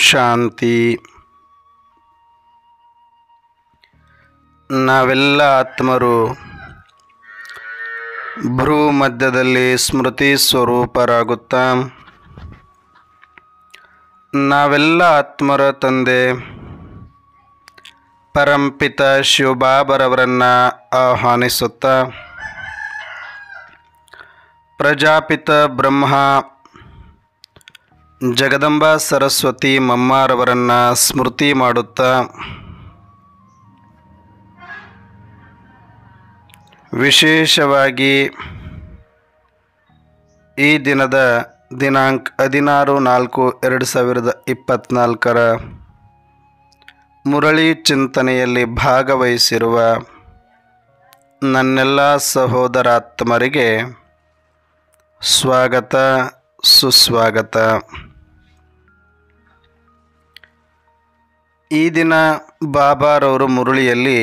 ಶಾಂತಿ. ನಾವೆಲ್ಲ ಆತ್ಮರು ಭ್ರೂ ಮಧ್ಯದಲ್ಲಿ ಸ್ಮೃತಿ ಸ್ವರೂಪರಾಗುತ್ತಾ ನಾವೆಲ್ಲ ಆತ್ಮರ ತಂದೆ ಪರಂಪಿತ ಶಿವಬಾಬರವರನ್ನು ಆಹ್ವಾನಿಸುತ್ತಾ ಪ್ರಜಾಪಿತ ಬ್ರಹ್ಮ ಜಗದಂಬಾ ಸರಸ್ವತಿ ಮಮ್ಮಾರವರನ್ನು ಸ್ಮೃತಿ ಮಾಡುತ್ತಾ ವಿಶೇಷವಾಗಿ ಈ ದಿನದ ದಿನಾಂಕ 16/4/2024 ಮುರಳಿ ಚಿಂತನೆಯಲ್ಲಿ ಭಾಗವಹಿಸಿರುವ ನನ್ನೆಲ್ಲ ಸಹೋದರಾತ್ಮರಿಗೆ ಸ್ವಾಗತ ಸುಸ್ವಾಗತ. ಈ ದಿನ ಬಾಬಾರವರು ಮುರಳಿಯಲ್ಲಿ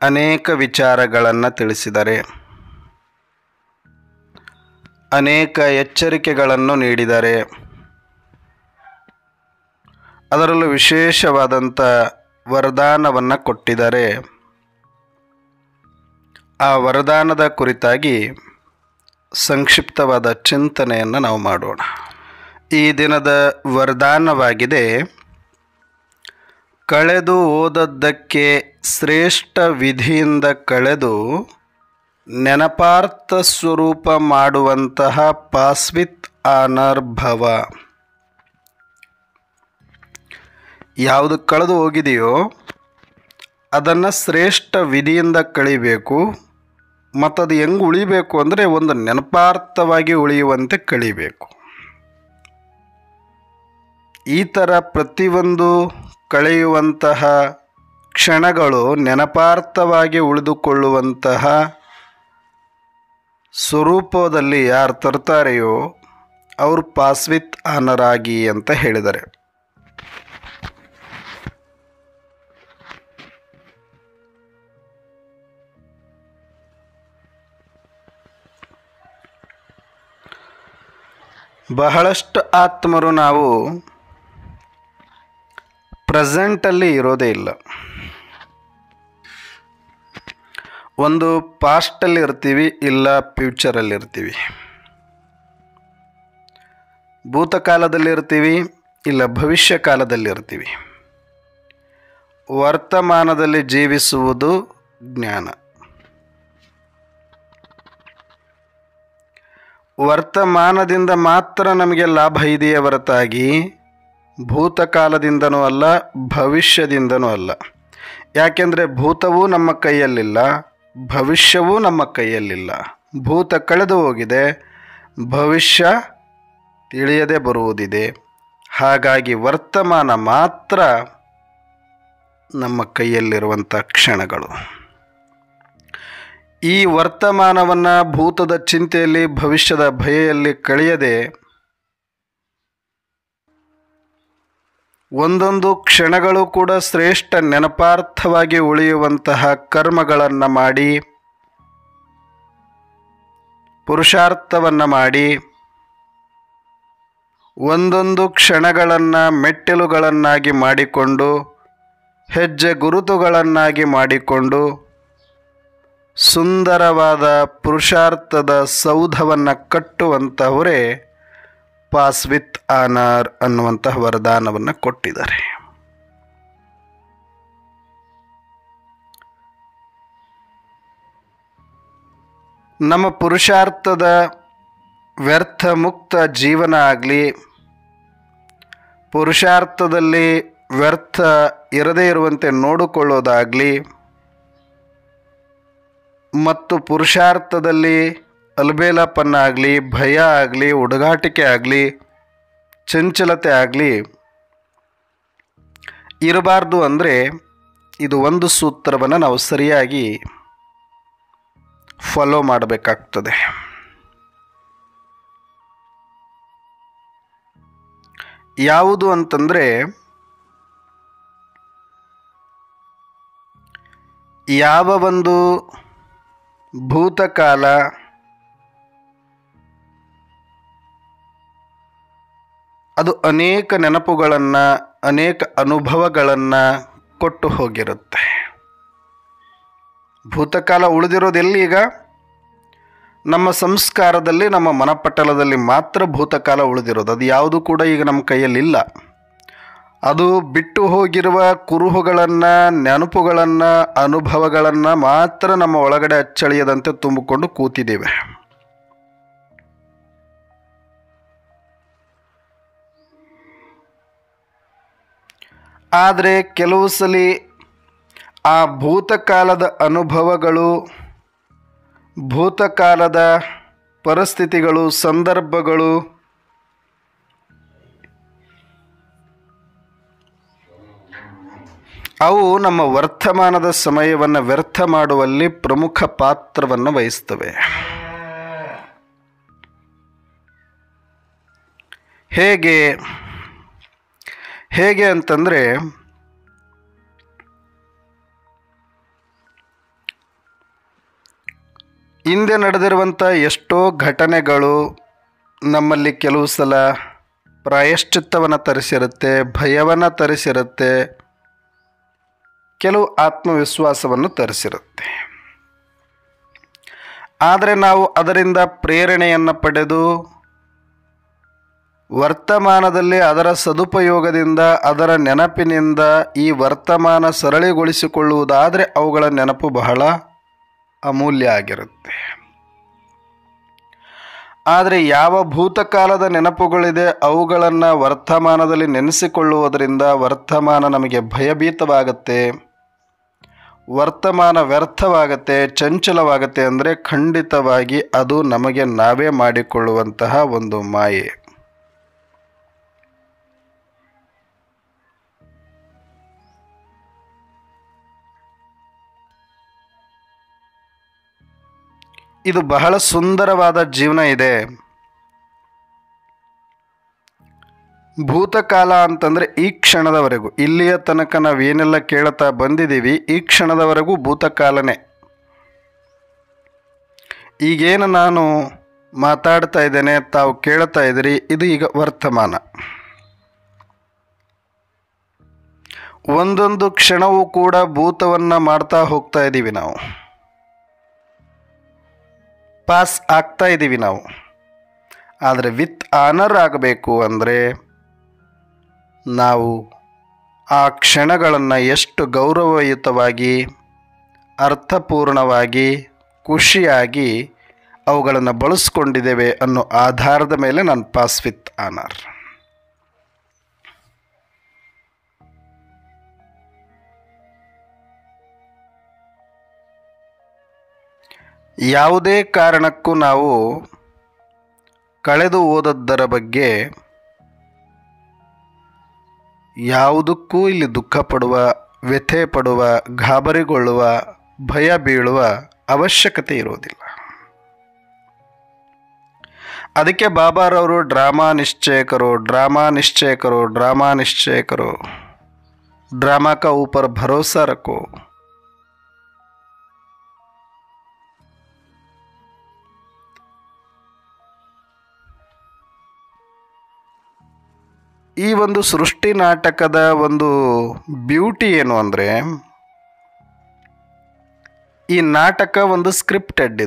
ಅನೇಕ ವಿಚಾರಗಳನ್ನು ತಿಳಿಸಿದ್ದಾರೆ, ಅನೇಕ ಎಚ್ಚರಿಕೆಗಳನ್ನು ನೀಡಿದ್ದಾರೆ. ಅದರಲ್ಲೂ ವಿಶೇಷವಾದಂಥ ವರದಾನವನ್ನು ಕೊಟ್ಟಿದ್ದಾರೆ. ಆ ವರದಾನದ ಕುರಿತಾಗಿ ಸಂಕ್ಷಿಪ್ತವಾದ ಚಿಂತನೆಯನ್ನು ನಾವು ಮಾಡೋಣ. ಈ ದಿನದ ವರದಾನವಾಗಿದೆ, ಕಳೆದು ಹೋದದ್ದಕ್ಕೆ ಶ್ರೇಷ್ಠ ವಿಧಿಯಿಂದ ಕಳೆದು ನೆನಪಾರ್ಥ ಸ್ವರೂಪ ಮಾಡುವಂತಹ ಪಾಸ್ವಿತ್ ಆನರ್ ಭವ. ಯಾವುದು ಕಳೆದು ಹೋಗಿದೆಯೋ ಅದನ್ನು ಶ್ರೇಷ್ಠ ವಿಧಿಯಿಂದ ಕಳಿಬೇಕು. ಮತ್ತು ಅದು ಹೆಂಗೆ ಉಳಿಬೇಕು ಅಂದರೆ ಒಂದು ನೆನಪಾರ್ಥವಾಗಿ ಉಳಿಯುವಂತೆ ಕಳಿಬೇಕು. ಈ ಥರ ಪ್ರತಿಯೊಂದು ಕಳೆಯುವಂತಹ ಕ್ಷಣಗಳು ನೆನಪಾರ್ಥವಾಗಿ ಉಳಿದುಕೊಳ್ಳುವಂತಹ ಸ್ವರೂಪದಲ್ಲಿ ಯಾರು ತರ್ತಾರೆಯೋ ಅವರು ಪಾಸ್ವಿತ್ ಆನರಾಗಿ ಅಂತ ಹೇಳಿದ್ದಾರೆ. ಬಹಳಷ್ಟು ಆತ್ಮರು ನಾವು ಪ್ರೆಸೆಂಟಲ್ಲಿ ಇರೋದೇ ಇಲ್ಲ. ಒಂದು ಪಾಸ್ಟಲ್ಲಿ ಇರ್ತೀವಿ, ಇಲ್ಲ ಫ್ಯೂಚರಲ್ಲಿ ಇರ್ತೀವಿ. ಭೂತಕಾಲದಲ್ಲಿ ಇರ್ತೀವಿ, ಇಲ್ಲ ಭವಿಷ್ಯ ಕಾಲದಲ್ಲಿ ಇರ್ತೀವಿ. ವರ್ತಮಾನದಲ್ಲಿ ಜೀವಿಸುವುದು ಜ್ಞಾನ. ವರ್ತಮಾನದಿಂದ ಮಾತ್ರ ನಮಗೆ ಲಾಭ ಇದೆಯೇ ಹೊರತಾಗಿ ಭೂತಕಾಲದಿಂದನೂ ಅಲ್ಲ, ಭವಿಷ್ಯದಿಂದನೂ ಅಲ್ಲ. ಯಾಕೆಂದರೆ ಭೂತವೂ ನಮ್ಮ ಕೈಯಲ್ಲಿಲ್ಲ, ಭವಿಷ್ಯವೂ ನಮ್ಮ ಕೈಯಲ್ಲಿಲ್ಲ. ಭೂತ ಕಳೆದು ಹೋಗಿದೆ, ಭವಿಷ್ಯ ತಿಳಿಯದೆ ಬರುವುದಿದೆ. ಹಾಗಾಗಿ ವರ್ತಮಾನ ಮಾತ್ರ ನಮ್ಮ ಕೈಯಲ್ಲಿರುವಂಥ ಕ್ಷಣಗಳು. ಈ ವರ್ತಮಾನವನ್ನು ಭೂತದ ಚಿಂತೆಯಲ್ಲಿ, ಭವಿಷ್ಯದ ಭಯದಲ್ಲಿ ಕಳೆಯದೆ ಒಂದೊಂದು ಕ್ಷಣಗಳು ಕೂಡ ಶ್ರೇಷ್ಠ ನೆನಪಾರ್ಥವಾಗಿ ಉಳಿಯುವಂತಹ ಕರ್ಮಗಳನ್ನು ಮಾಡಿ, ಪುರುಷಾರ್ಥವನ್ನು ಮಾಡಿ, ಒಂದೊಂದು ಕ್ಷಣಗಳನ್ನು ಮೆಟ್ಟಿಲುಗಳನ್ನಾಗಿ ಮಾಡಿಕೊಂಡು, ಹೆಜ್ಜೆ ಗುರುತುಗಳನ್ನಾಗಿ ಮಾಡಿಕೊಂಡು, ಸುಂದರವಾದ ಪುರುಷಾರ್ಥದ ಸೌಧವನ್ನು ಕಟ್ಟುವಂತಹವರೇ ಪಾಸ್ವಿತ್ ಆನರ್ ಅನ್ನುವಂತಹ ವರದಾನವನ್ನು ಕೊಟ್ಟಿದ್ದಾರೆ. ನಮ್ಮ ಪುರುಷಾರ್ಥದ ವ್ಯರ್ಥ ಮುಕ್ತ ಜೀವನ ಆಗಲಿ, ಪುರುಷಾರ್ಥದಲ್ಲಿ ವ್ಯರ್ಥ ಇರದೇ ಇರುವಂತೆ ನೋಡಿಕೊಳ್ಳೋದಾಗಲಿ, ಮತ್ತು ಪುರುಷಾರ್ಥದಲ್ಲಿ ಅಲ್ಬೇಲಪನ್ನಾಗಲಿ, ಭಯ ಆಗಲಿ, ಹುಡುಗಾಟಿಕೆ ಆಗಲಿ, ಚಂಚಲತೆ ಆಗಲಿ ಇರಬಾರ್ದು. ಅಂದರೆ ಇದು ಒಂದು ಸೂತ್ರವನ್ನು ನಾವು ಸರಿಯಾಗಿ ಫಾಲೋ ಮಾಡಬೇಕಾಗ್ತದೆ. ಯಾವುದು ಅಂತಂದರೆ, ಯಾವ ಒಂದು ಭೂತಕಾಲ ಅದು ಅನೇಕ ನೆನಪುಗಳನ್ನು, ಅನೇಕ ಅನುಭವಗಳನ್ನು ಕೊಟ್ಟು ಹೋಗಿರುತ್ತೆ. ಭೂತಕಾಲ ಉಳಿದಿರೋದೆಲ್ಲಿ ಈಗ? ನಮ್ಮ ಸಂಸ್ಕಾರದಲ್ಲಿ, ನಮ್ಮ ಮನಪಟಲದಲ್ಲಿ ಮಾತ್ರ ಭೂತಕಾಲ ಉಳಿದಿರೋದು. ಅದು ಯಾವುದು ಕೂಡ ಈಗ ನಮ್ಮ ಕೈಯಲ್ಲಿಲ್ಲ. ಅದು ಬಿಟ್ಟು ಹೋಗಿರುವ ಕುರುಹುಗಳನ್ನು, ನೆನಪುಗಳನ್ನು, ಅನುಭವಗಳನ್ನು ಮಾತ್ರ ನಮ್ಮ ಒಳಗಡೆ ಅಚ್ಚಳಿಯದಂತೆ ತುಂಬಿಕೊಂಡು ಕೂತಿದ್ದೇವೆ. ಆದರೆ ಕೆಲವು ಸಲ ಆ ಭೂತಕಾಲದ ಅನುಭವಗಳು, ಭೂತಕಾಲದ ಪರಿಸ್ಥಿತಿಗಳು, ಸಂದರ್ಭಗಳು ಅವು ನಮ್ಮ ವರ್ತಮಾನದ ಸಮಯವನ್ನು ವ್ಯರ್ಥ ಮಾಡುವಲ್ಲಿ ಪ್ರಮುಖ ಪಾತ್ರವನ್ನು ವಹಿಸ್ತವೆ. ಹೇಗೆ ಅಂತಂದರೆ, ಹಿಂದೆ ನಡೆದಿರುವಂಥ ಎಷ್ಟೋ ಘಟನೆಗಳು ನಮ್ಮಲ್ಲಿ ಕೆಲವು ಸಲ ಪ್ರಾಯಶ್ಚಿತ್ತವನ್ನು ತರಿಸಿರುತ್ತೆ, ಭಯವನ್ನು ತರಿಸಿರುತ್ತೆ, ಕೆಲವು ಆತ್ಮವಿಶ್ವಾಸವನ್ನು ತರಿಸಿರುತ್ತೆ. ಆದರೆ ನಾವು ಅದರಿಂದ ಪ್ರೇರಣೆಯನ್ನು ಪಡೆದು ವರ್ತಮಾನದಲ್ಲಿ ಅದರ ಸದುಪಯೋಗದಿಂದ, ಅದರ ನೆನಪಿನಿಂದ ಈ ವರ್ತಮಾನ ಸರಳಿಗೊಳಿಸಿಕೊಳ್ಳುವುದಾದರೆ ಅವುಗಳ ನೆನಪು ಬಹಳ ಅಮೂಲ್ಯ ಆಗಿರುತ್ತೆ. ಆದರೆ ಯಾವ ಭೂತಕಾಲದ ನೆನಪುಗಳಿದೆ ಅವುಗಳನ್ನು ವರ್ತಮಾನದಲ್ಲಿ ನೆನೆಸಿಕೊಳ್ಳುವುದರಿಂದ ವರ್ತಮಾನ ನಮಗೆ ಭಯಭೀತವಾಗುತ್ತೆ, ವರ್ತಮಾನ ವ್ಯರ್ಥವಾಗುತ್ತೆ, ಚಂಚಲವಾಗುತ್ತೆ. ಅಂದರೆ ಖಂಡಿತವಾಗಿ ಅದು ನಮಗೆ ನಾವೇ ಮಾಡಿಕೊಳ್ಳುವಂತಹ ಒಂದು ಮಾಯೆ. ಇದು ಬಹಳ ಸುಂದರವಾದ ಜೀವನ ಇದೆ. ಭೂತಕಾಲ ಅಂತಂದರೆ ಈ ಕ್ಷಣದವರೆಗೂ, ಇಲ್ಲಿಯ ತನಕ ನಾವೇನೆಲ್ಲ ಕೇಳ್ತಾ ಬಂದಿದ್ದೀವಿ, ಈ ಕ್ಷಣದವರೆಗೂ ಭೂತಕಾಲನೇ. ಈಗೇನು ನಾನು ಮಾತಾಡ್ತಾ ಇದ್ದೇನೆ, ತಾವು ಕೇಳ್ತಾ ಇದ್ದೀರಿ, ಇದು ಈಗ ವರ್ತಮಾನ. ಒಂದೊಂದು ಕ್ಷಣವೂ ಕೂಡ ಭೂತವನ್ನು ಮಾಡ್ತಾ ಹೋಗ್ತಾ ಇದ್ದೀವಿ, ನಾವು ಪಾಸ್ ಆಗ್ತಾ ಇದ್ದೀವಿ ನಾವು. ಆದರೆ ವಿತ್ ಆನರ್ ಆಗಬೇಕು ಅಂದರೆ ನಾವು ಆ ಕ್ಷಣಗಳನ್ನು ಎಷ್ಟು ಗೌರವಯುತವಾಗಿ, ಅರ್ಥಪೂರ್ಣವಾಗಿ, ಖುಷಿಯಾಗಿ ಅವುಗಳನ್ನು ಬಳಸ್ಕೊಂಡಿದ್ದೇವೆ ಅನ್ನೋ ಆಧಾರದ ಮೇಲೆ ನಾನು ಪಾಸ್ ವಿತ್ ಆನರ್. ಯಾವುದೇ ಕಾರಣಕ್ಕೂ ನಾವು ಕಳೆದು ಹೋದದ್ದರ ಬಗ್ಗೆ ಯಾವುದಕ್ಕೂ ಇಲ್ಲಿ ದುಃಖ ಪಡುವ, ವ್ಯಥೆ ಪಡುವ, ಗಾಬರಿಗೊಳ್ಳುವ, ಭಯ ಬೀಳುವ ಅವಶ್ಯಕತೆ ಇರೋದಿಲ್ಲ. ಅದಕ್ಕೆ ಬಾಬಾರವರು ಡ್ರಾಮಾ ನಿಶ್ಚಯ ಕರೋ, ಡ್ರಾಮಾ ಕಾ ಊಪರ್ ಭರೋಸಾ ರಖೋ. ಈ ಒಂದು ಸೃಷ್ಟಿ ನಾಟಕದ ಒಂದು ಬ್ಯೂಟಿ ಏನು ಅಂದರೆ, ಈ ನಾಟಕ ಒಂದು ಸ್ಕ್ರಿಪ್ಟೆಡ್.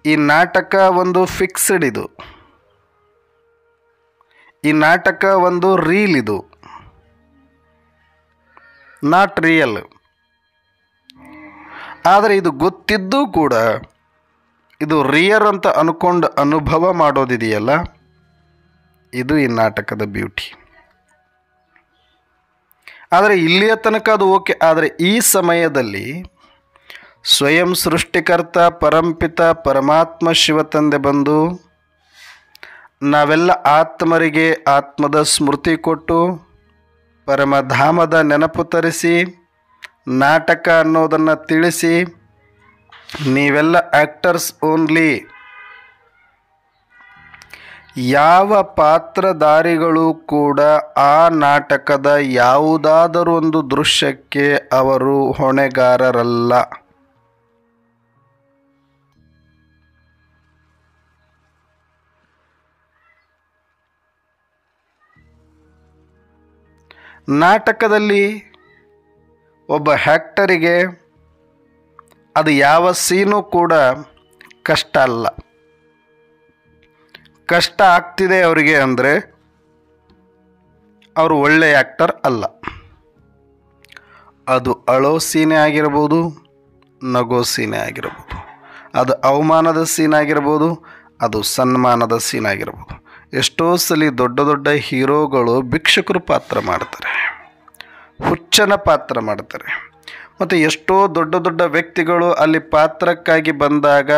ಈ ನಾಟಕ ಒಂದು ಫಿಕ್ಸ್ಡ್. ಈ ನಾಟಕ ಒಂದು ರೀಲ್. Not real. ಆದರೆ ಇದು ಗೊತ್ತಿದ್ದೂ ಕೂಡ ಇದು ರಿಯರ್ ಅಂತ ಅನ್ಕೊಂಡು ಅನುಭವ ಮಾಡೋದಿದೆಯಲ್ಲ, ಇದು ಈ ನಾಟಕದ ಬ್ಯೂಟಿ. ಆದರೆ ಇಲ್ಲಿಯ ತನಕ ಅದು ಓಕೆ. ಆದರೆ ಈ ಸಮಯದಲ್ಲಿ ಸ್ವಯಂ ಸೃಷ್ಟಿಕರ್ತ ಪರಂಪಿತ ಪರಮಾತ್ಮ ಶಿವ ತಂದೆ ಬಂದು ನಾವೆಲ್ಲ ಆತ್ಮರಿಗೆ ಆತ್ಮದ ಸ್ಮೃತಿ ಕೊಟ್ಟು ಪರಮಧಾಮದ ನೆನಪು ತರಿಸಿ ನಾಟಕ ಅನ್ನೋದನ್ನು ತಿಳಿಸಿ, ನೀವೆಲ್ಲ ಆ್ಯಕ್ಟರ್ಸ್ ಓನ್ಲಿ, ಯಾವ ಪಾತ್ರಧಾರಿಗಳು ಕೂಡ ಆ ನಾಟಕದ ಯಾವುದಾದರೂ ಒಂದು ದೃಶ್ಯಕ್ಕೆ ಅವರು ಹೊಣೆಗಾರರಲ್ಲ. ನಾಟಕದಲ್ಲಿ ಒಬ್ಬ ಆ್ಯಕ್ಟರಿಗೆ ಅದು ಯಾವ ಸೀನು ಕೂಡ ಕಷ್ಟ ಅಲ್ಲ. ಕಷ್ಟ ಆಗ್ತಿದೆ ಅವರಿಗೆ ಅಂದರೆ ಅವರು ಒಳ್ಳೆಯ ಆ್ಯಕ್ಟರ್ ಅಲ್ಲ. ಅದು ಅಳೋ ಸೀನೆ ಆಗಿರ್ಬೋದು, ನಗೋ ಸೀನೆ ಆಗಿರ್ಬೋದು, ಅದು ಅವಮಾನದ ಸೀನ್ ಆಗಿರ್ಬೋದು, ಅದು ಸನ್ಮಾನದ ಸೀನ್ ಆಗಿರ್ಬೋದು. ಎಷ್ಟೋ ಸಲ ದೊಡ್ಡ ದೊಡ್ಡ ಹೀರೋಗಳು ಭಿಕ್ಷುಕರು ಪಾತ್ರ ಮಾಡ್ತಾರೆ, ಹುಚ್ಚನ ಪಾತ್ರ ಮಾಡ್ತಾರೆ. ಮತ್ತು ಎಷ್ಟೋ ದೊಡ್ಡ ದೊಡ್ಡ ವ್ಯಕ್ತಿಗಳು ಅಲ್ಲಿ ಪಾತ್ರಕ್ಕಾಗಿ ಬಂದಾಗ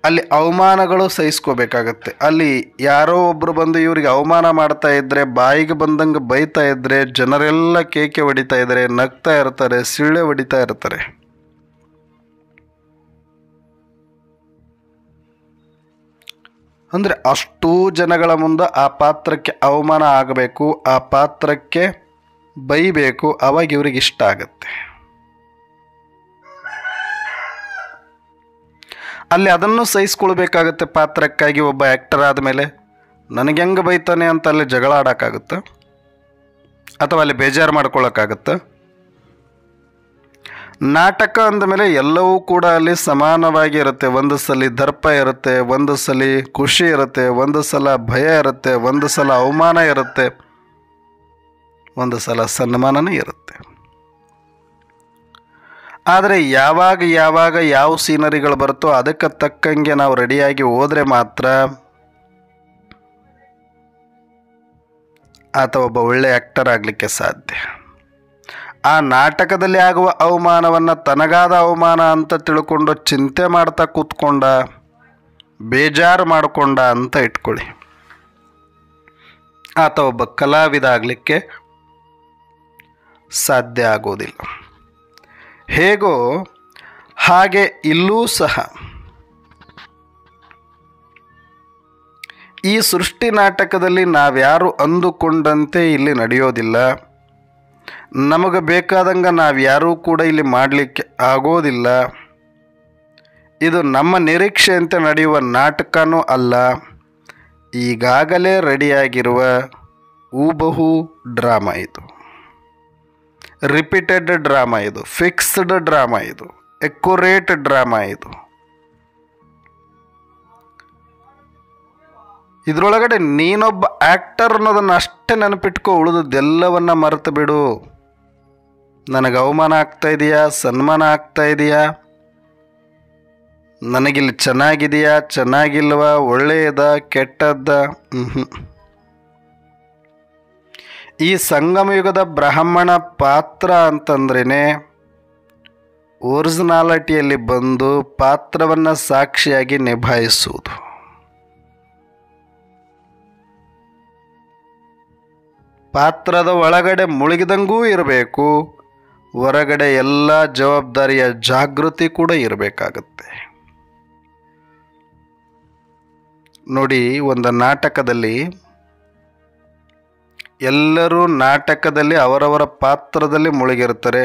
ಅಲ್ಲಿ ಅವಮಾನಗಳು ಸಹಿಸ್ಕೋಬೇಕಾಗತ್ತೆ. ಅಲ್ಲಿ ಯಾರೋ ಒಬ್ಬರು ಬಂದು ಇವರಿಗೆ ಅವಮಾನ ಮಾಡ್ತಾ ಇದ್ದರೆ, ಬಾಯಿಗೆ ಬಂದಂಗೆ ಬೈತಾ ಇದ್ದರೆ, ಜನರೆಲ್ಲ ಕೇಕೆ ಹೊಡಿತಾ ಇದ್ದಾರೆ, ನಗ್ತಾ ಇರ್ತಾರೆ, ಸಿಳ್ಳೆ ಹೊಡಿತಾ ಇರ್ತಾರೆ. ಅಂದರೆ ಅಷ್ಟೂ ಜನಗಳ ಮುಂದೆ ಆ ಪಾತ್ರಕ್ಕೆ ಅವಮಾನ ಆಗಬೇಕು, ಆ ಪಾತ್ರಕ್ಕೆ ಬೈಬೇಕು, ಅವಾಗ ಇವ್ರಿಗೆ ಇಷ್ಟ ಆಗುತ್ತೆ. ಅಲ್ಲಿ ಅದನ್ನು ಸಹಿಸ್ಕೊಳ್ಬೇಕಾಗತ್ತೆ. ಪಾತ್ರಕ್ಕಾಗಿ ಒಬ್ಬ ಆ್ಯಕ್ಟರ್ ಆದಮೇಲೆ ನನಗೆ ಹೆಂಗೆ ಬೈತಾನೆ ಅಂತ ಅಲ್ಲಿ ಜಗಳ ಆಡೋಕ್ಕಾಗುತ್ತೆ ಅಥವಾ ಅಲ್ಲಿ ಬೇಜಾರು ಮಾಡ್ಕೊಳ್ಳೋಕ್ಕಾಗತ್ತೆ? ನಾಟಕ ಅಂದಮೇಲೆ ಎಲ್ಲವೂ ಕೂಡ ಅಲ್ಲಿ ಸಮಾನವಾಗಿ ಇರುತ್ತೆ. ಒಂದು ಸಲ ದರ್ಪ ಇರುತ್ತೆ, ಒಂದು ಸಲ ಖುಷಿ ಇರುತ್ತೆ, ಒಂದು ಸಲ ಭಯ ಇರುತ್ತೆ, ಒಂದು ಸಲ ಅವಮಾನ ಇರುತ್ತೆ, ಒಂದು ಸಲ ಸನ್ಮಾನನೂ ಇರುತ್ತೆ. ಆದರೆ ಯಾವಾಗ ಯಾವ ಸೀನರಿಗಳು ಬರುತ್ತೋ ಅದಕ್ಕೆ ತಕ್ಕಂಗೆ ನಾವು ರೆಡಿಯಾಗಿ ಹೋದರೆ ಮಾತ್ರ ಆತ ಒಬ್ಬ ಒಳ್ಳೆಯ ಆ್ಯಕ್ಟರ್ ಆಗಲಿಕ್ಕೆ ಸಾಧ್ಯ. ಆ ನಾಟಕದಲ್ಲಿ ಆಗುವ ಅವಮಾನವನ್ನು ತನಗಾದ ಅವಮಾನ ಅಂತ ತಿಳ್ಕೊಂಡು ಚಿಂತೆ ಮಾಡ್ತಾ ಕೂತ್ಕೊಂಡ, ಬೇಜಾರು ಮಾಡಿಕೊಂಡ ಅಂತ ಇಟ್ಕೊಳ್ಳಿ, ಆತ ಒಬ್ಬ ಕಲಾವಿದ ಆಗಲಿಕ್ಕೆ ಸಾಧ್ಯ ಆಗೋದಿಲ್ಲ. ಹೇಗೋ ಹಾಗೆ ಇಲ್ಲೂ ಸಹ ಈ ಸೃಷ್ಟಿ ನಾಟಕದಲ್ಲಿ ನಾವ್ಯಾರು ಅಂದುಕೊಂಡಂತೆ ಇಲ್ಲಿ ನಡೆಯೋದಿಲ್ಲ. ನಮಗೆ ಬೇಕಾದಂಗೆ ನಾವ್ಯಾರೂ ಕೂಡ ಇಲ್ಲಿ ಮಾಡಲಿಕ್ಕೆ ಆಗೋದಿಲ್ಲ. ಇದು ನಮ್ಮ ನಿರೀಕ್ಷೆಯಂತೆ ನಡೆಯುವ ನಾಟಕನೂ ಅಲ್ಲ. ಈಗಾಗಲೇ ರೆಡಿಯಾಗಿರುವ ಹೂಬಹು ಡ್ರಾಮಾ ಇದು, ರಿಪೀಟೆಡ್ ಡ್ರಾಮಾ ಇದು, ಫಿಕ್ಸ್ಡ್ ಡ್ರಾಮಾ ಇದು, ಎಕ್ಯುರೇಟ್ ಡ್ರಾಮಾ ಇದು. ಇದರೊಳಗಡೆ ನೀನೊಬ್ಬ ಆ್ಯಕ್ಟರ್ ಅನ್ನೋದನ್ನು ಅಷ್ಟೇ ನೆನಪಿಟ್ಕೋ, ಉಳಿದದ್ದೆಲ್ಲವನ್ನ ಮರೆತು ಬಿಡು. ನನಗೆ ಅವಮಾನ ಆಗ್ತಾ ಇದೆಯಾ, ಸನ್ಮಾನ ಆಗ್ತಾ ಇದೆಯಾ, ನನಗಿಲ್ಲಿ ಚೆನ್ನಾಗಿದೆಯಾ, ಚೆನ್ನಾಗಿಲ್ವಾ, ಒಳ್ಳೆಯದ ಕೆಟ್ಟದ್ದ, ಈ ಸಂಗಮಯುಗದ ಬ್ರಾಹ್ಮಣ ಪಾತ್ರ ಅಂತಂದ್ರೇ ಒರಿಜಿನಾಲಿಟಿಯಲ್ಲಿ ಬಂದು ಪಾತ್ರವನ್ನು ಸಾಕ್ಷಿಯಾಗಿ ನಿಭಾಯಿಸುವುದು. ಪಾತ್ರದ ಒಳಗಡೆ ಮುಳುಗಿದಂಗೂ ಇರಬೇಕು, ಹೊರಗಡೆ ಎಲ್ಲ ಜವಾಬ್ದಾರಿಯ ಜಾಗೃತಿ ಕೂಡ ಇರಬೇಕಾಗತ್ತೆ. ನೋಡಿ, ಒಂದು ನಾಟಕದಲ್ಲಿ ಎಲ್ಲರೂ ನಾಟಕದಲ್ಲಿ ಅವರವರ ಪಾತ್ರದಲ್ಲಿ ಮುಳುಗಿರ್ತಾರೆ,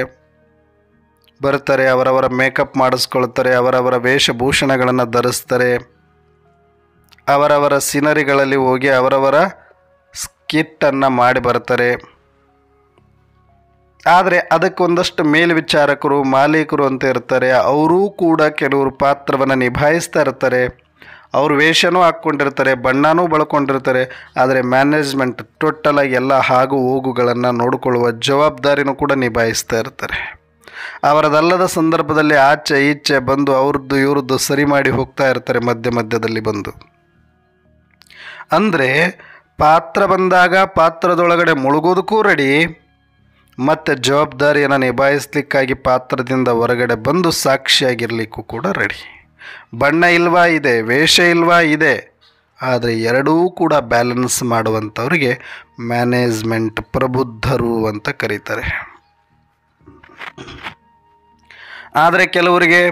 ಬರ್ತಾರೆ, ಅವರವರ ಮೇಕಪ್ ಮಾಡಿಸ್ಕೊಳ್ತಾರೆ, ಅವರವರ ವೇಷಭೂಷಣಗಳನ್ನು ಧರಿಸ್ತಾರೆ, ಅವರವರ ಸಿನರಿಗಳಲ್ಲಿ ಹೋಗಿ ಅವರವರ ಸ್ಕಿಟ್ಟನ್ನು ಮಾಡಿ ಬರ್ತಾರೆ. ಆದರೆ ಅದಕ್ಕೊಂದಷ್ಟು ಮೇಲ್ವಿಚಾರಕರು, ಮಾಲೀಕರು ಅಂತ ಇರ್ತಾರೆ. ಅವರೂ ಕೂಡ ಕೆಲವರು ಪಾತ್ರವನ್ನು ನಿಭಾಯಿಸ್ತಾ ಇರ್ತಾರೆ, ಅವರು ವೇಷನೂ ಹಾಕ್ಕೊಂಡಿರ್ತಾರೆ, ಬಣ್ಣನೂ ಬಳಕೊಂಡಿರ್ತಾರೆ. ಆದರೆ ಮ್ಯಾನೇಜ್ಮೆಂಟ್ ಟೋಟಲಾಗಿ ಎಲ್ಲ ಆಗು ಹೋಗುಗಳನ್ನು ನೋಡಿಕೊಳ್ಳುವ ಜವಾಬ್ದಾರಿನೂ ಕೂಡ ನಿಭಾಯಿಸ್ತಾ ಇರ್ತಾರೆ. ಅವರದಲ್ಲದ ಸಂದರ್ಭದಲ್ಲಿ ಆಚೆ ಈಚೆ ಬಂದು ಅವ್ರದ್ದು ಇವ್ರದ್ದು ಸರಿ ಮಾಡಿ ಹೋಗ್ತಾ ಇರ್ತಾರೆ, ಮಧ್ಯದಲ್ಲಿ ಬಂದು. ಅಂದರೆ ಪಾತ್ರ ಬಂದಾಗ ಪಾತ್ರದೊಳಗಡೆ ಮುಳುಗೋದಕ್ಕೂ ರೆಡಿ, ಮತ್ತು ಜವಾಬ್ದಾರಿಯನ್ನು ನಿಭಾಯಿಸ್ಲಿಕ್ಕಾಗಿ ಪಾತ್ರದಿಂದ ಹೊರಗಡೆ ಬಂದು ಸಾಕ್ಷಿಯಾಗಿರಲಿಕ್ಕೂ ಕೂಡ ರೆಡಿ. ಬಣ್ಣ ಇಲ್ವಾ ಇದೆ, ವೇಷ ಇಲ್ವಾ ಇದೆ, ಆದರೆ ಎರಡೂ ಕೂಡ ಬ್ಯಾಲೆನ್ಸ್ ಮಾಡುವಂಥವ್ರಿಗೆ ಮ್ಯಾನೇಜ್ಮೆಂಟ್ ಪ್ರಬುದ್ಧರು ಅಂತ ಕರೀತಾರೆ. ಆದರೆ ಕೆಲವರಿಗೆ